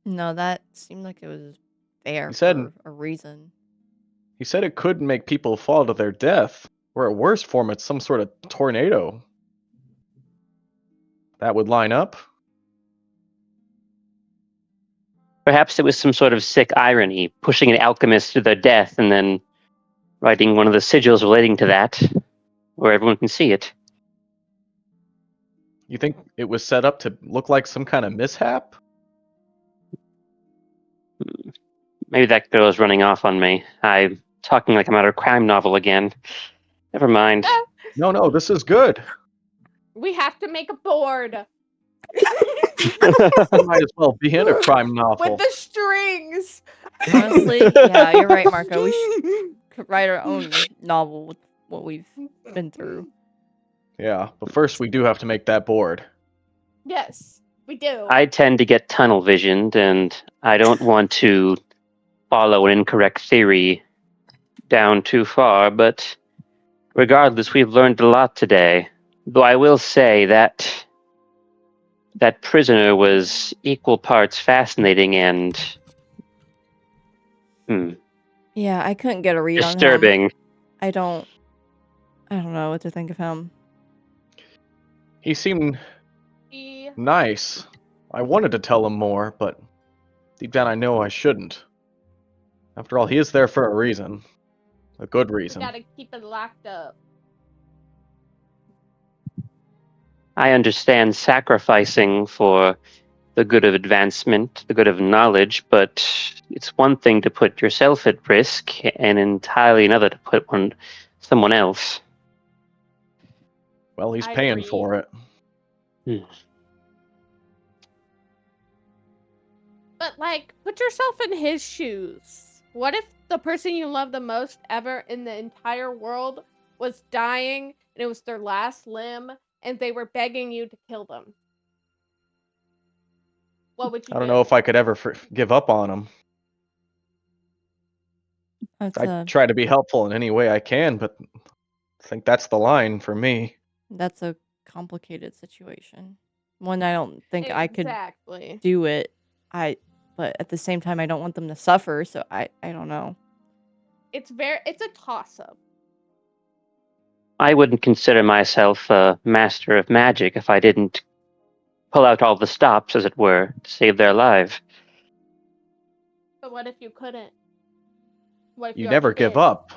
No, that seemed like it was there He said- for a reason. He said it could make people fall to their death, or at worst form, it's some sort of tornado. That would line up? Perhaps it was some sort of sick irony, pushing an alchemist to their death and then writing one of the sigils relating to that, where everyone can see it. You think it was set up to look like some kind of mishap? Maybe that girl is running off on me. I'm talking like I'm out of a crime novel again. Never mind. No, this is good. We have to make a board It might as well be in a crime novel. with the strings. Honestly, yeah, you're right, Marko. We could write our own novel with what we've been through. Yeah, but first we do have to make that board. Yes, we do. I tend to get tunnel visioned, and I don't want to follow an incorrect theory down too far, but regardless, we've learned a lot today. Though I will say that that prisoner was equal parts fascinating and Yeah, I couldn't get a read on him. disturbing. I don't know what to think of him. He seemed He- nice. I wanted to tell him more, but deep down I know I shouldn't. After all, he is there for a reason. A good we reason. gotta keep it locked up. I understand sacrificing for the good of advancement, the good of knowledge, but it's one thing to put yourself at risk, and entirely another to put someone else. Well, he's I paying agree. for it. But like, put yourself in his shoes. What if the person you love the most ever in the entire world was dying and it was their last limb and they were begging you to kill them? What would you I don't know if I could ever give up on him. That's I a try to be helpful in any way I can, but I think that's the line for me. that's a complicated situation. One I don't think I could Exactly. do it. But at the same time I don't want them to suffer, so I don't know. It's a toss-up. I wouldn't consider myself a master of magic if I didn't pull out all the stops, as it were, to save their life. But what if you couldn't? What if You you ever never give did? up,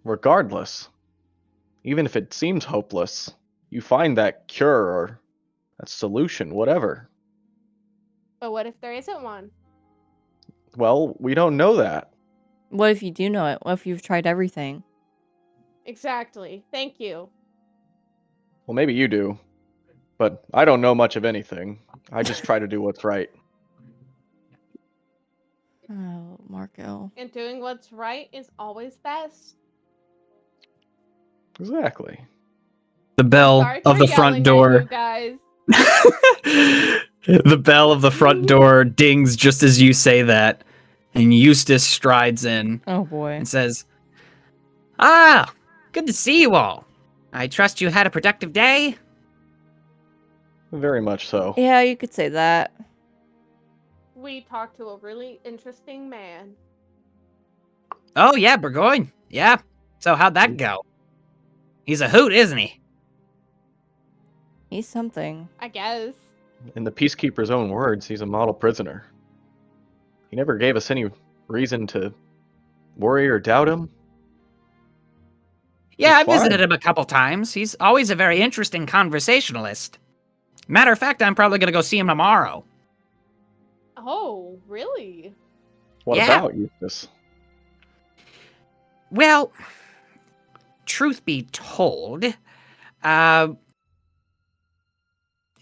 regardless. Even if it seems hopeless, you find that cure or that solution, whatever. But what if there isn't one? Well, we don't know that. What if you do know it? What if you've tried everything? Exactly. Thank you. Well, maybe you do. But I don't know much of anything. I just try to do what's right. Oh, Marko. And doing what's right is always best. Exactly. The bell Sorry of for the front yelling at you door. guys. The bell of the front door dings just as you say that, and Eustace strides in Oh boy. and says, "Ah, good to see you all. I trust you had a productive day." Very much so. Yeah, you could say that. We talked to a really interesting man. Oh yeah, Burgoyne. Yeah. So how'd that go? He's a hoot, isn't he? He's something. I guess. In the Peacekeeper's own words, he's a model prisoner. He never gave us any reason to worry or doubt him. Yeah, He's I visited fine. him a couple times. He's always a very interesting conversationalist. Matter of fact, I'm probably gonna go see him tomorrow. Oh, really? What Yeah. about Eustace? Well, truth be told,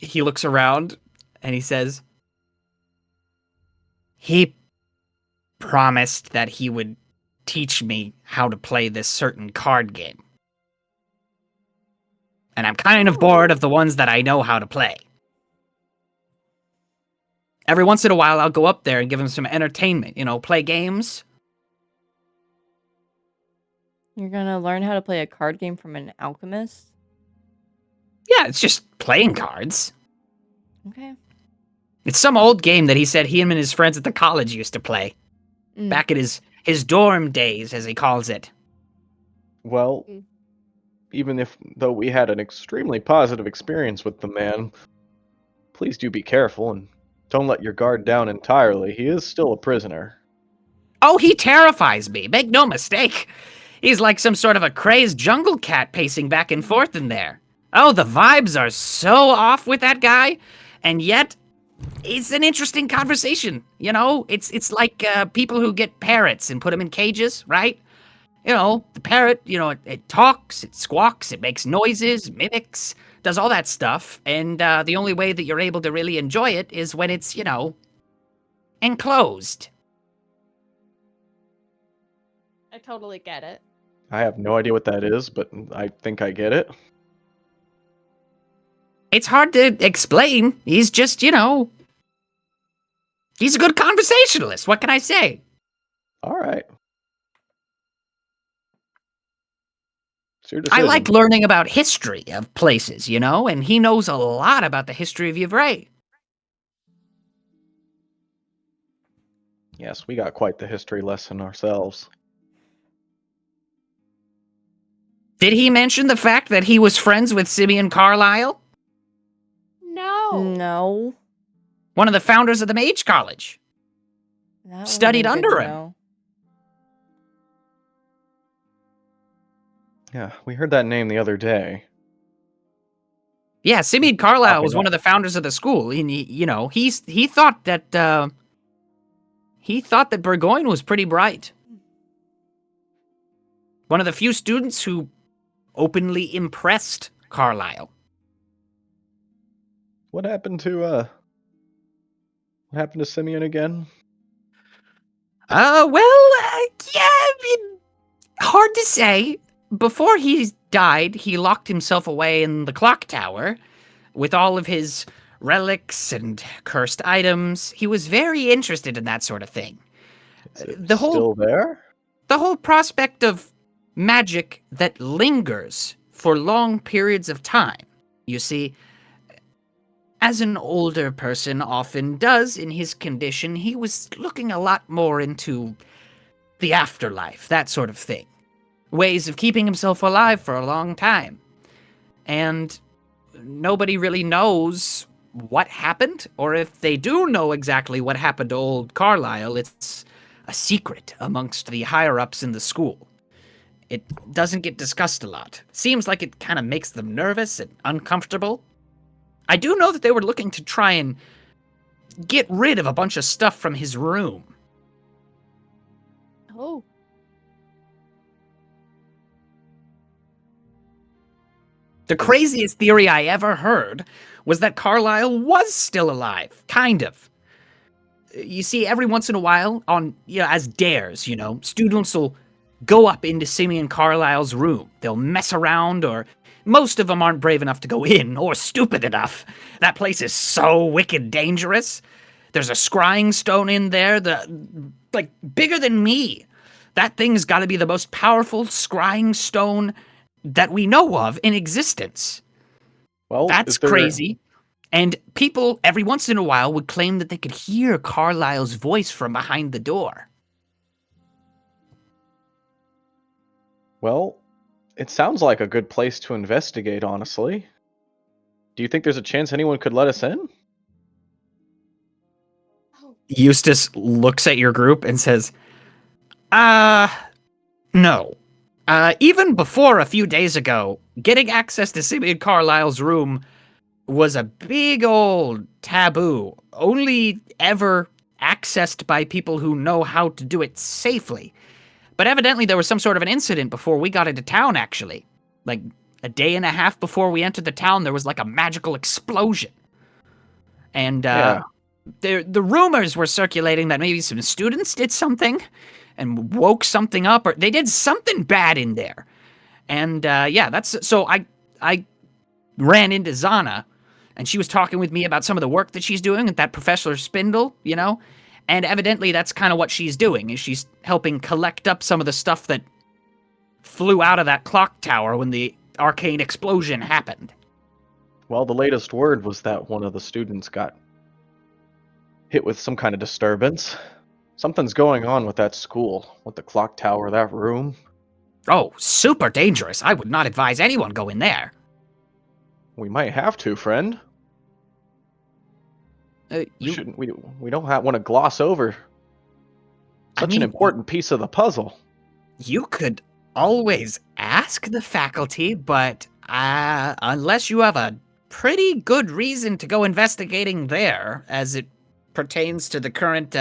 he looks around and he says, he promised that he would teach me how to play this certain card game. And I'm kind of bored of the ones that I know how to play. Every once in a while, I'll go up there and give him some entertainment, play games. You're gonna learn how to play a card game from an alchemist? Yeah, it's just playing cards. Okay. It's some old game that he said him and his friends at the college used to play. Mm. Back at his dorm days, as he calls it. Well, Mm. even though we had an extremely positive experience with the man, please do be careful and don't let your guard down entirely. He is still a prisoner. Oh, he terrifies me. Make no mistake. He's like some sort of a crazed jungle cat pacing back and forth in there. Oh, the vibes are so off with that guy, and yet it's an interesting conversation. It's like people who get parrots and put them in cages, right? The parrot, it talks, it squawks, it makes noises, mimics, does all that stuff, and the only way that you're able to really enjoy it is when it's, enclosed. I totally get it. I have no idea what that is, but I think I get it. It's hard to explain. He's just, he's a good conversationalist. What can I say? All right. It's your I decision. like learning about history of places, and he knows a lot about the history of Evren. Yes, we got quite the history lesson ourselves. Did he mention the fact that he was friends with Simeon Carlisle? No. No. One of the founders of the Mage College. That would've Studied been good under to him. know. Yeah, we heard that name the other day. Yeah, Simeon Carlisle Popping was one up. of the founders of the school. And he thought that Burgoyne was pretty bright. One of the few students who openly impressed Carlisle. What happened to Simeon again? Yeah, I mean, hard to say. Before he died, he locked himself away in the clock tower with all of his relics and cursed items. He was very interested in that sort of thing. Is it The whole still there? the whole prospect of magic that lingers for long periods of time. You see, as an older person often does in his condition, he was looking a lot more into the afterlife, that sort of thing. Ways of keeping himself alive for a long time. And nobody really knows what happened, or if they do know exactly what happened to old Carlisle, it's a secret amongst the higher-ups in the school. It doesn't get discussed a lot. Seems like it kind of makes them nervous and uncomfortable. I do know that they were looking to try and get rid of a bunch of stuff from his room. Oh. The craziest theory I ever heard was that Carlisle was still alive, kind of. You see, every once in a while, as dares, students will go up into Simeon Carlisle's room. They'll mess around, or most of them aren't brave enough to go in, or stupid enough. That place is so wicked dangerous. There's a scrying stone in there, bigger than me. That thing's got to be the most powerful scrying stone that we know of in existence. Well, that's crazy. And people, every once in a while, would claim that they could hear Carlisle's voice from behind the door. Well, it sounds like a good place to investigate, honestly. Do you think there's a chance anyone could let us in? Eustace looks at your group and says, no. Even before a few days ago, getting access to Simeon Carlisle's room was a big old taboo, only ever accessed by people who know how to do it safely. But evidently there was some sort of an incident before we got into town, actually. Like, a day and a half before we entered the town, there was like a magical explosion. And, the rumors were circulating that maybe some students did something and woke something up, or they did something bad in there. And, so I ran into Zana, and she was talking with me about some of the work that she's doing with that Professor Spindle, and evidently that's kind of what she's doing, is she's helping collect up some of the stuff that flew out of that clock tower when the arcane explosion happened. Well, the latest word was that one of the students got hit with some kind of disturbance. Something's going on with that school, with the clock tower, that room. Oh, super dangerous. I would not advise anyone go in there. We might have to, friend. We don't want to gloss over such an important piece of the puzzle. You could always ask the faculty, but unless you have a pretty good reason to go investigating there, as it pertains to the current,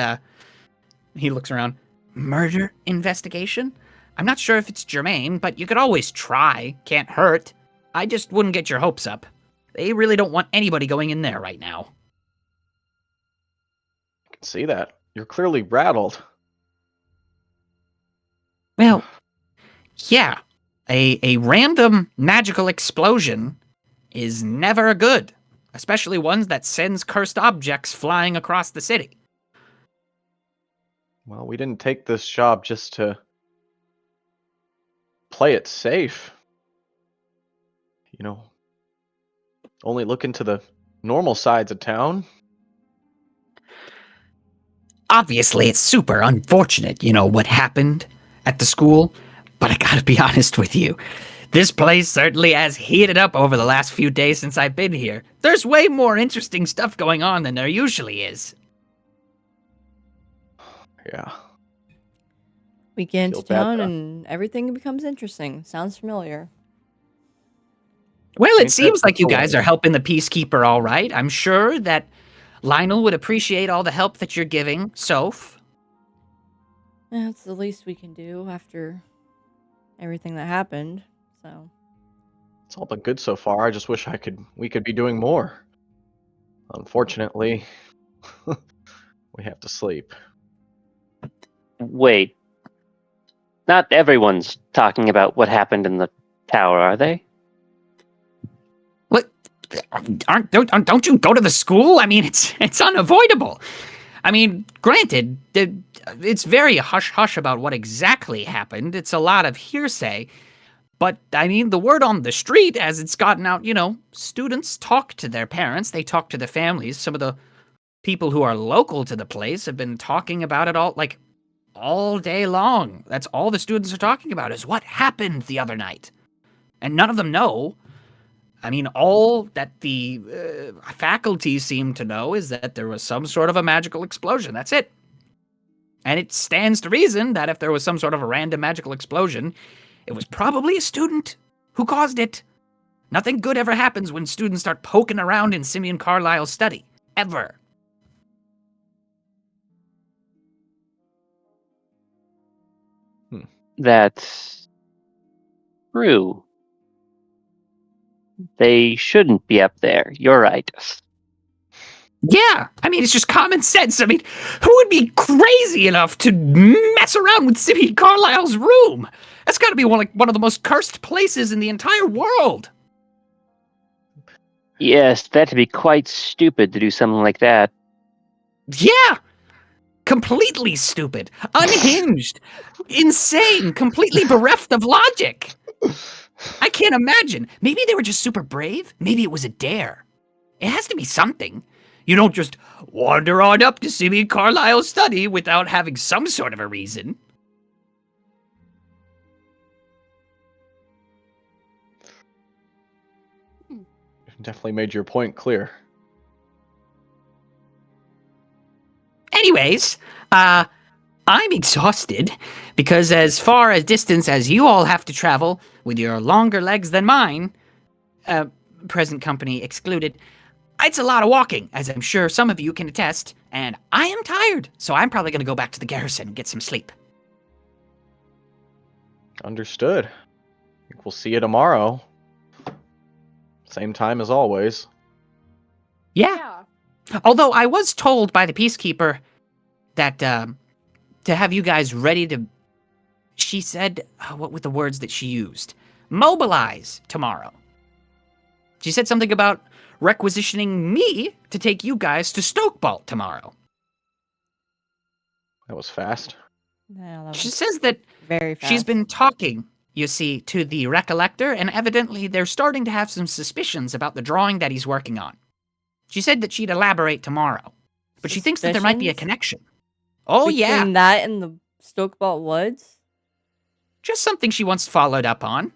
he looks around, murder investigation? I'm not sure if it's germane, but you could always try. Can't hurt. I just wouldn't get your hopes up. They really don't want anybody going in there right now. I can see that. You're clearly rattled. Well, yeah. A random magical explosion is never good, especially ones that sends cursed objects flying across the city. Well, we didn't take this job just to play it safe. Only look into the normal sides of town. Obviously, it's super unfortunate, what happened at the school, but I gotta be honest with you. This place certainly has heated up over the last few days since I've been here. There's way more interesting stuff going on than there usually is. Yeah. We get into Feel bad, town though. and everything becomes interesting. Sounds familiar. Well, it Ain't seems that like you the guys way? are helping the Peacekeeper all right. I'm sure that Lionel would appreciate all the help that you're giving, Soph. That's the least we can do after everything that happened. So It's all been good so far. I just wish we could be doing more. Unfortunately, we have to sleep. Wait. Not everyone's talking about what happened in the tower, are they? What? Don't you go to the school? I mean, it's unavoidable. I mean, granted, it's very hush-hush about what exactly happened. It's a lot of hearsay. But, I mean, the word on the street, as it's gotten out, students talk to their parents. They talk to their families. Some of the people who are local to the place have been talking about it all day long. That's all the students are talking about is what happened the other night. And none of them know. I mean, all that the faculty seem to know is that there was some sort of a magical explosion. That's it. And it stands to reason that if there was some sort of a random magical explosion, it was probably a student who caused it. Nothing good ever happens when students start poking around in Simeon Carlyle's study. Ever. That's true. They shouldn't be up there. You're right. Yeah, I mean, it's just common sense. I mean, who would be crazy enough to mess around with Simeon Carlyle's room? That's got to be one of the most cursed places in the entire world. Yes, that'd be quite stupid to do something like that. Yeah, completely stupid, unhinged, insane, completely bereft of logic. I can't imagine. Maybe they were just super brave. Maybe it was a dare. It has to be something. You don't just wander on up to Simeon Carlyle's study without having some sort of a reason. Definitely made your point clear. Anyways, I'm exhausted because as far as distance as you all have to travel with your longer legs than mine, present company excluded, it's a lot of walking, as I'm sure some of you can attest, and I am tired, so I'm probably going to go back to the garrison and get some sleep. Understood. I think we'll see you tomorrow. Same time as always. Yeah. Although I was told by the peacekeeper that to have you guys ready to, she said, what were the words that she used? Mobilize tomorrow. She said something about requisitioning me to take you guys to Stokebolt tomorrow. That was fast. Yeah, that She was says that very fast. she's been talking, you see, to the Recollector, and evidently they're starting to have some suspicions about the drawing that he's working on. She said that she'd elaborate tomorrow, but she thinks that there might be a Suspicions? connection. Oh, yeah. Between that and the Stokebolt Woods? Just something she wants followed up on.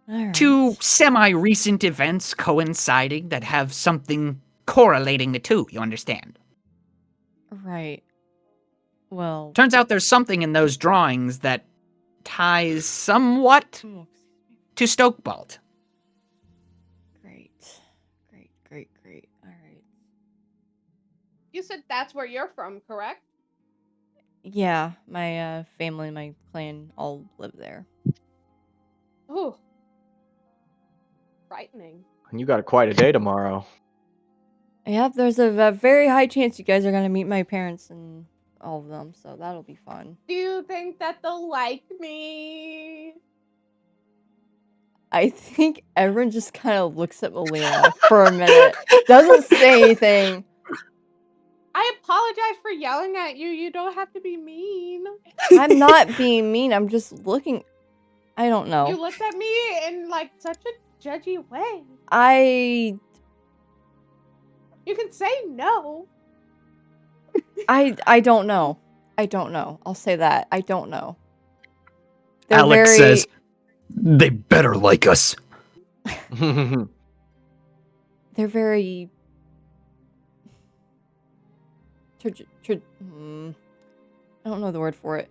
All right. Two semi-recent events coinciding that have something correlating the two, you understand? Right. Well. Turns out there's something in those drawings that ties somewhat Oh, to Stokebolt. great. Great. All right. You said that's where you're from, correct? Yeah, my family, my clan all live there. Ooh. Frightening. And you got quite a day tomorrow. Yep, there's a very high chance you guys are gonna meet my parents and all of them, so that'll be fun. Do you think that they'll like me? I think everyone just kind of looks at Melina for a minute, doesn't say anything. I apologize for yelling at you. You don't have to be mean. I'm not being mean. I'm just looking. I don't You know. looked at me in like such a judgy way. I You can say no. don't know. I don't know. I'll say that. I don't know. They're Alex very, says, they better like us. they're very I don't know the word for it.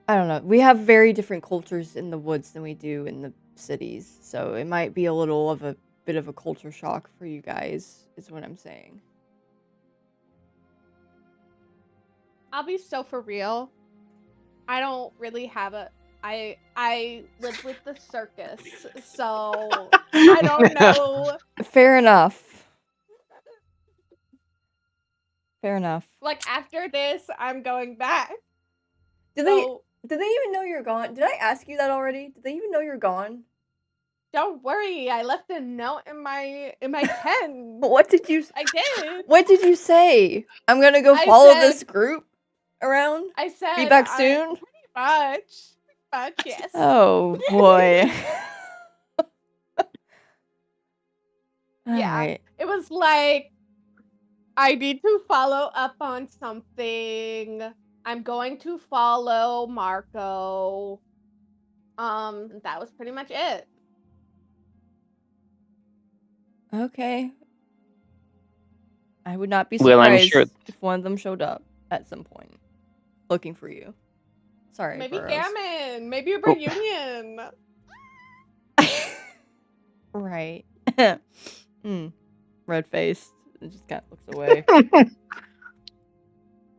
I don't know. We have very different cultures in the woods than we do in the cities, so it might be a little of a bit of a culture shock for you guys, is what I'm saying. I'll be so for real. I don't really have a. I live with the circus, so I don't know. Fair enough. Fair enough. Like after this, I'm going back. Did So they even know you're gone? Did I ask you that already? Did they even know you're gone? don't worry. I left a note in my pen. What did you I did. What did you say? I'm gonna go I follow said- this group around. I said Be back soon. Pretty much, yes. Oh boy. Yeah. Alright. It was like I need to follow up on something. I'm going to follow Marko. That was pretty much it. Okay. I would not be Well, I'm surprised sure. if one of them showed up at some point looking for you. Sorry, Maybe Burrows. Gammon. Maybe a Oh. reunion. Right. Red faced. It just kind of looks away.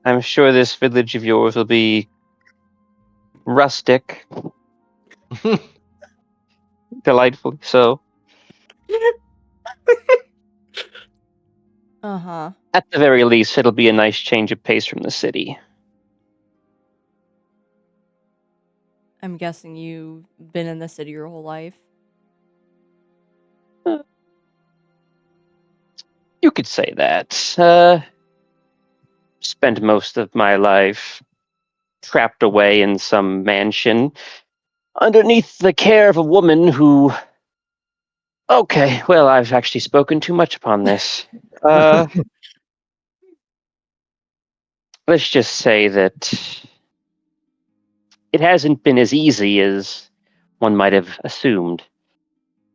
I'm sure this village of yours will be rustic, delightfully so. Uh-huh. At the very least, it'll be a nice change of pace from the city. I'm guessing you've been in the city your whole life. You could say that. Spent most of my life trapped away in some mansion underneath the care of a woman who. Okay, well, I've actually spoken too much upon this. Let's just say that it hasn't been as easy as one might have assumed.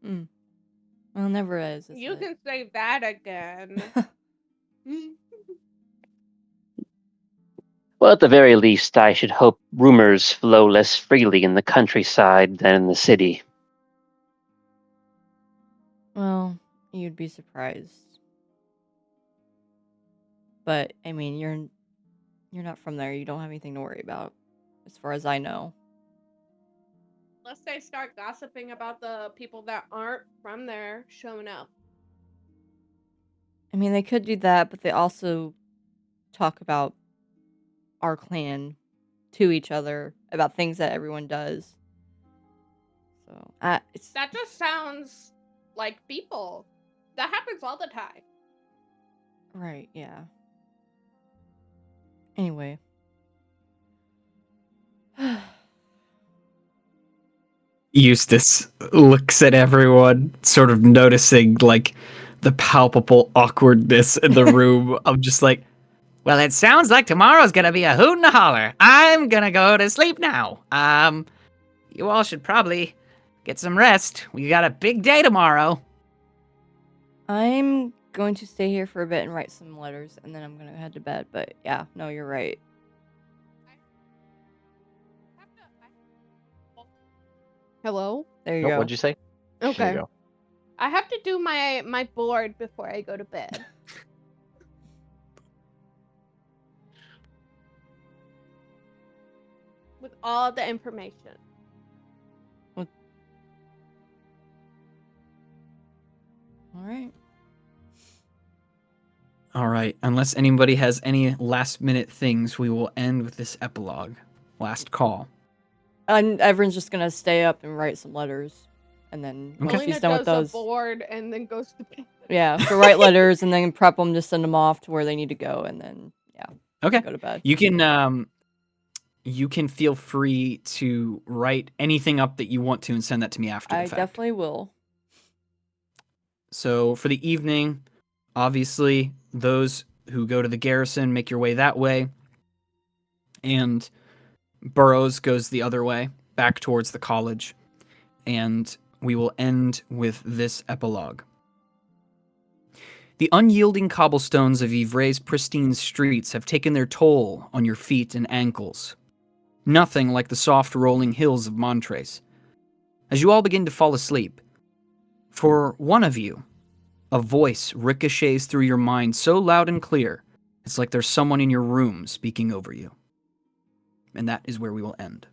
Well, it never is. You It? can say that again. Well, at the very least, I should hope rumors flow less freely in the countryside than in the city. Well, you'd be surprised. But I mean, you're not from there. You don't have anything to worry about, as far as I know. Unless they start gossiping about the people that aren't from there showing up. I mean, they could do that, but they also talk about our clan to each other about things that everyone does. So, it's That just sounds like people. That happens all the time. right, yeah. Anyway. Eustace looks at everyone, sort of noticing like the palpable awkwardness in the room. I'm just like, Well, it sounds like tomorrow's gonna be a hoot and a holler. I'm gonna go to sleep now. You all should probably get some rest. We got a big day tomorrow. I'm going to stay here for a bit and write some letters, and then I'm going to head to bed. But yeah, no, you're right. Hello? There you Oh, go. what'd you say? There Okay. you go. I have to do my board before I go to bed. With all the information. All right. all right, unless anybody has any last minute things, we will end with this epilogue. Last call. And Evren's just going to stay up and write some letters. And then once Melina he's done with does those, a board and then goes to bed. yeah, so write letters and then prep them to send them off to where they need to go. And then, yeah, Okay. go to bed. You can feel free to write anything up that you want to and send that to me after the I fact. definitely will. So for the evening, obviously, those who go to the garrison make your way that way. And Burrows goes the other way, back towards the college. And we will end with this epilogue. The unyielding cobblestones of Ivre's pristine streets have taken their toll on your feet and ankles. Nothing like the soft rolling hills of Montrace. As you all begin to fall asleep, for one of you, a voice ricochets through your mind so loud and clear, it's like there's someone in your room speaking over you. And that is where we will end.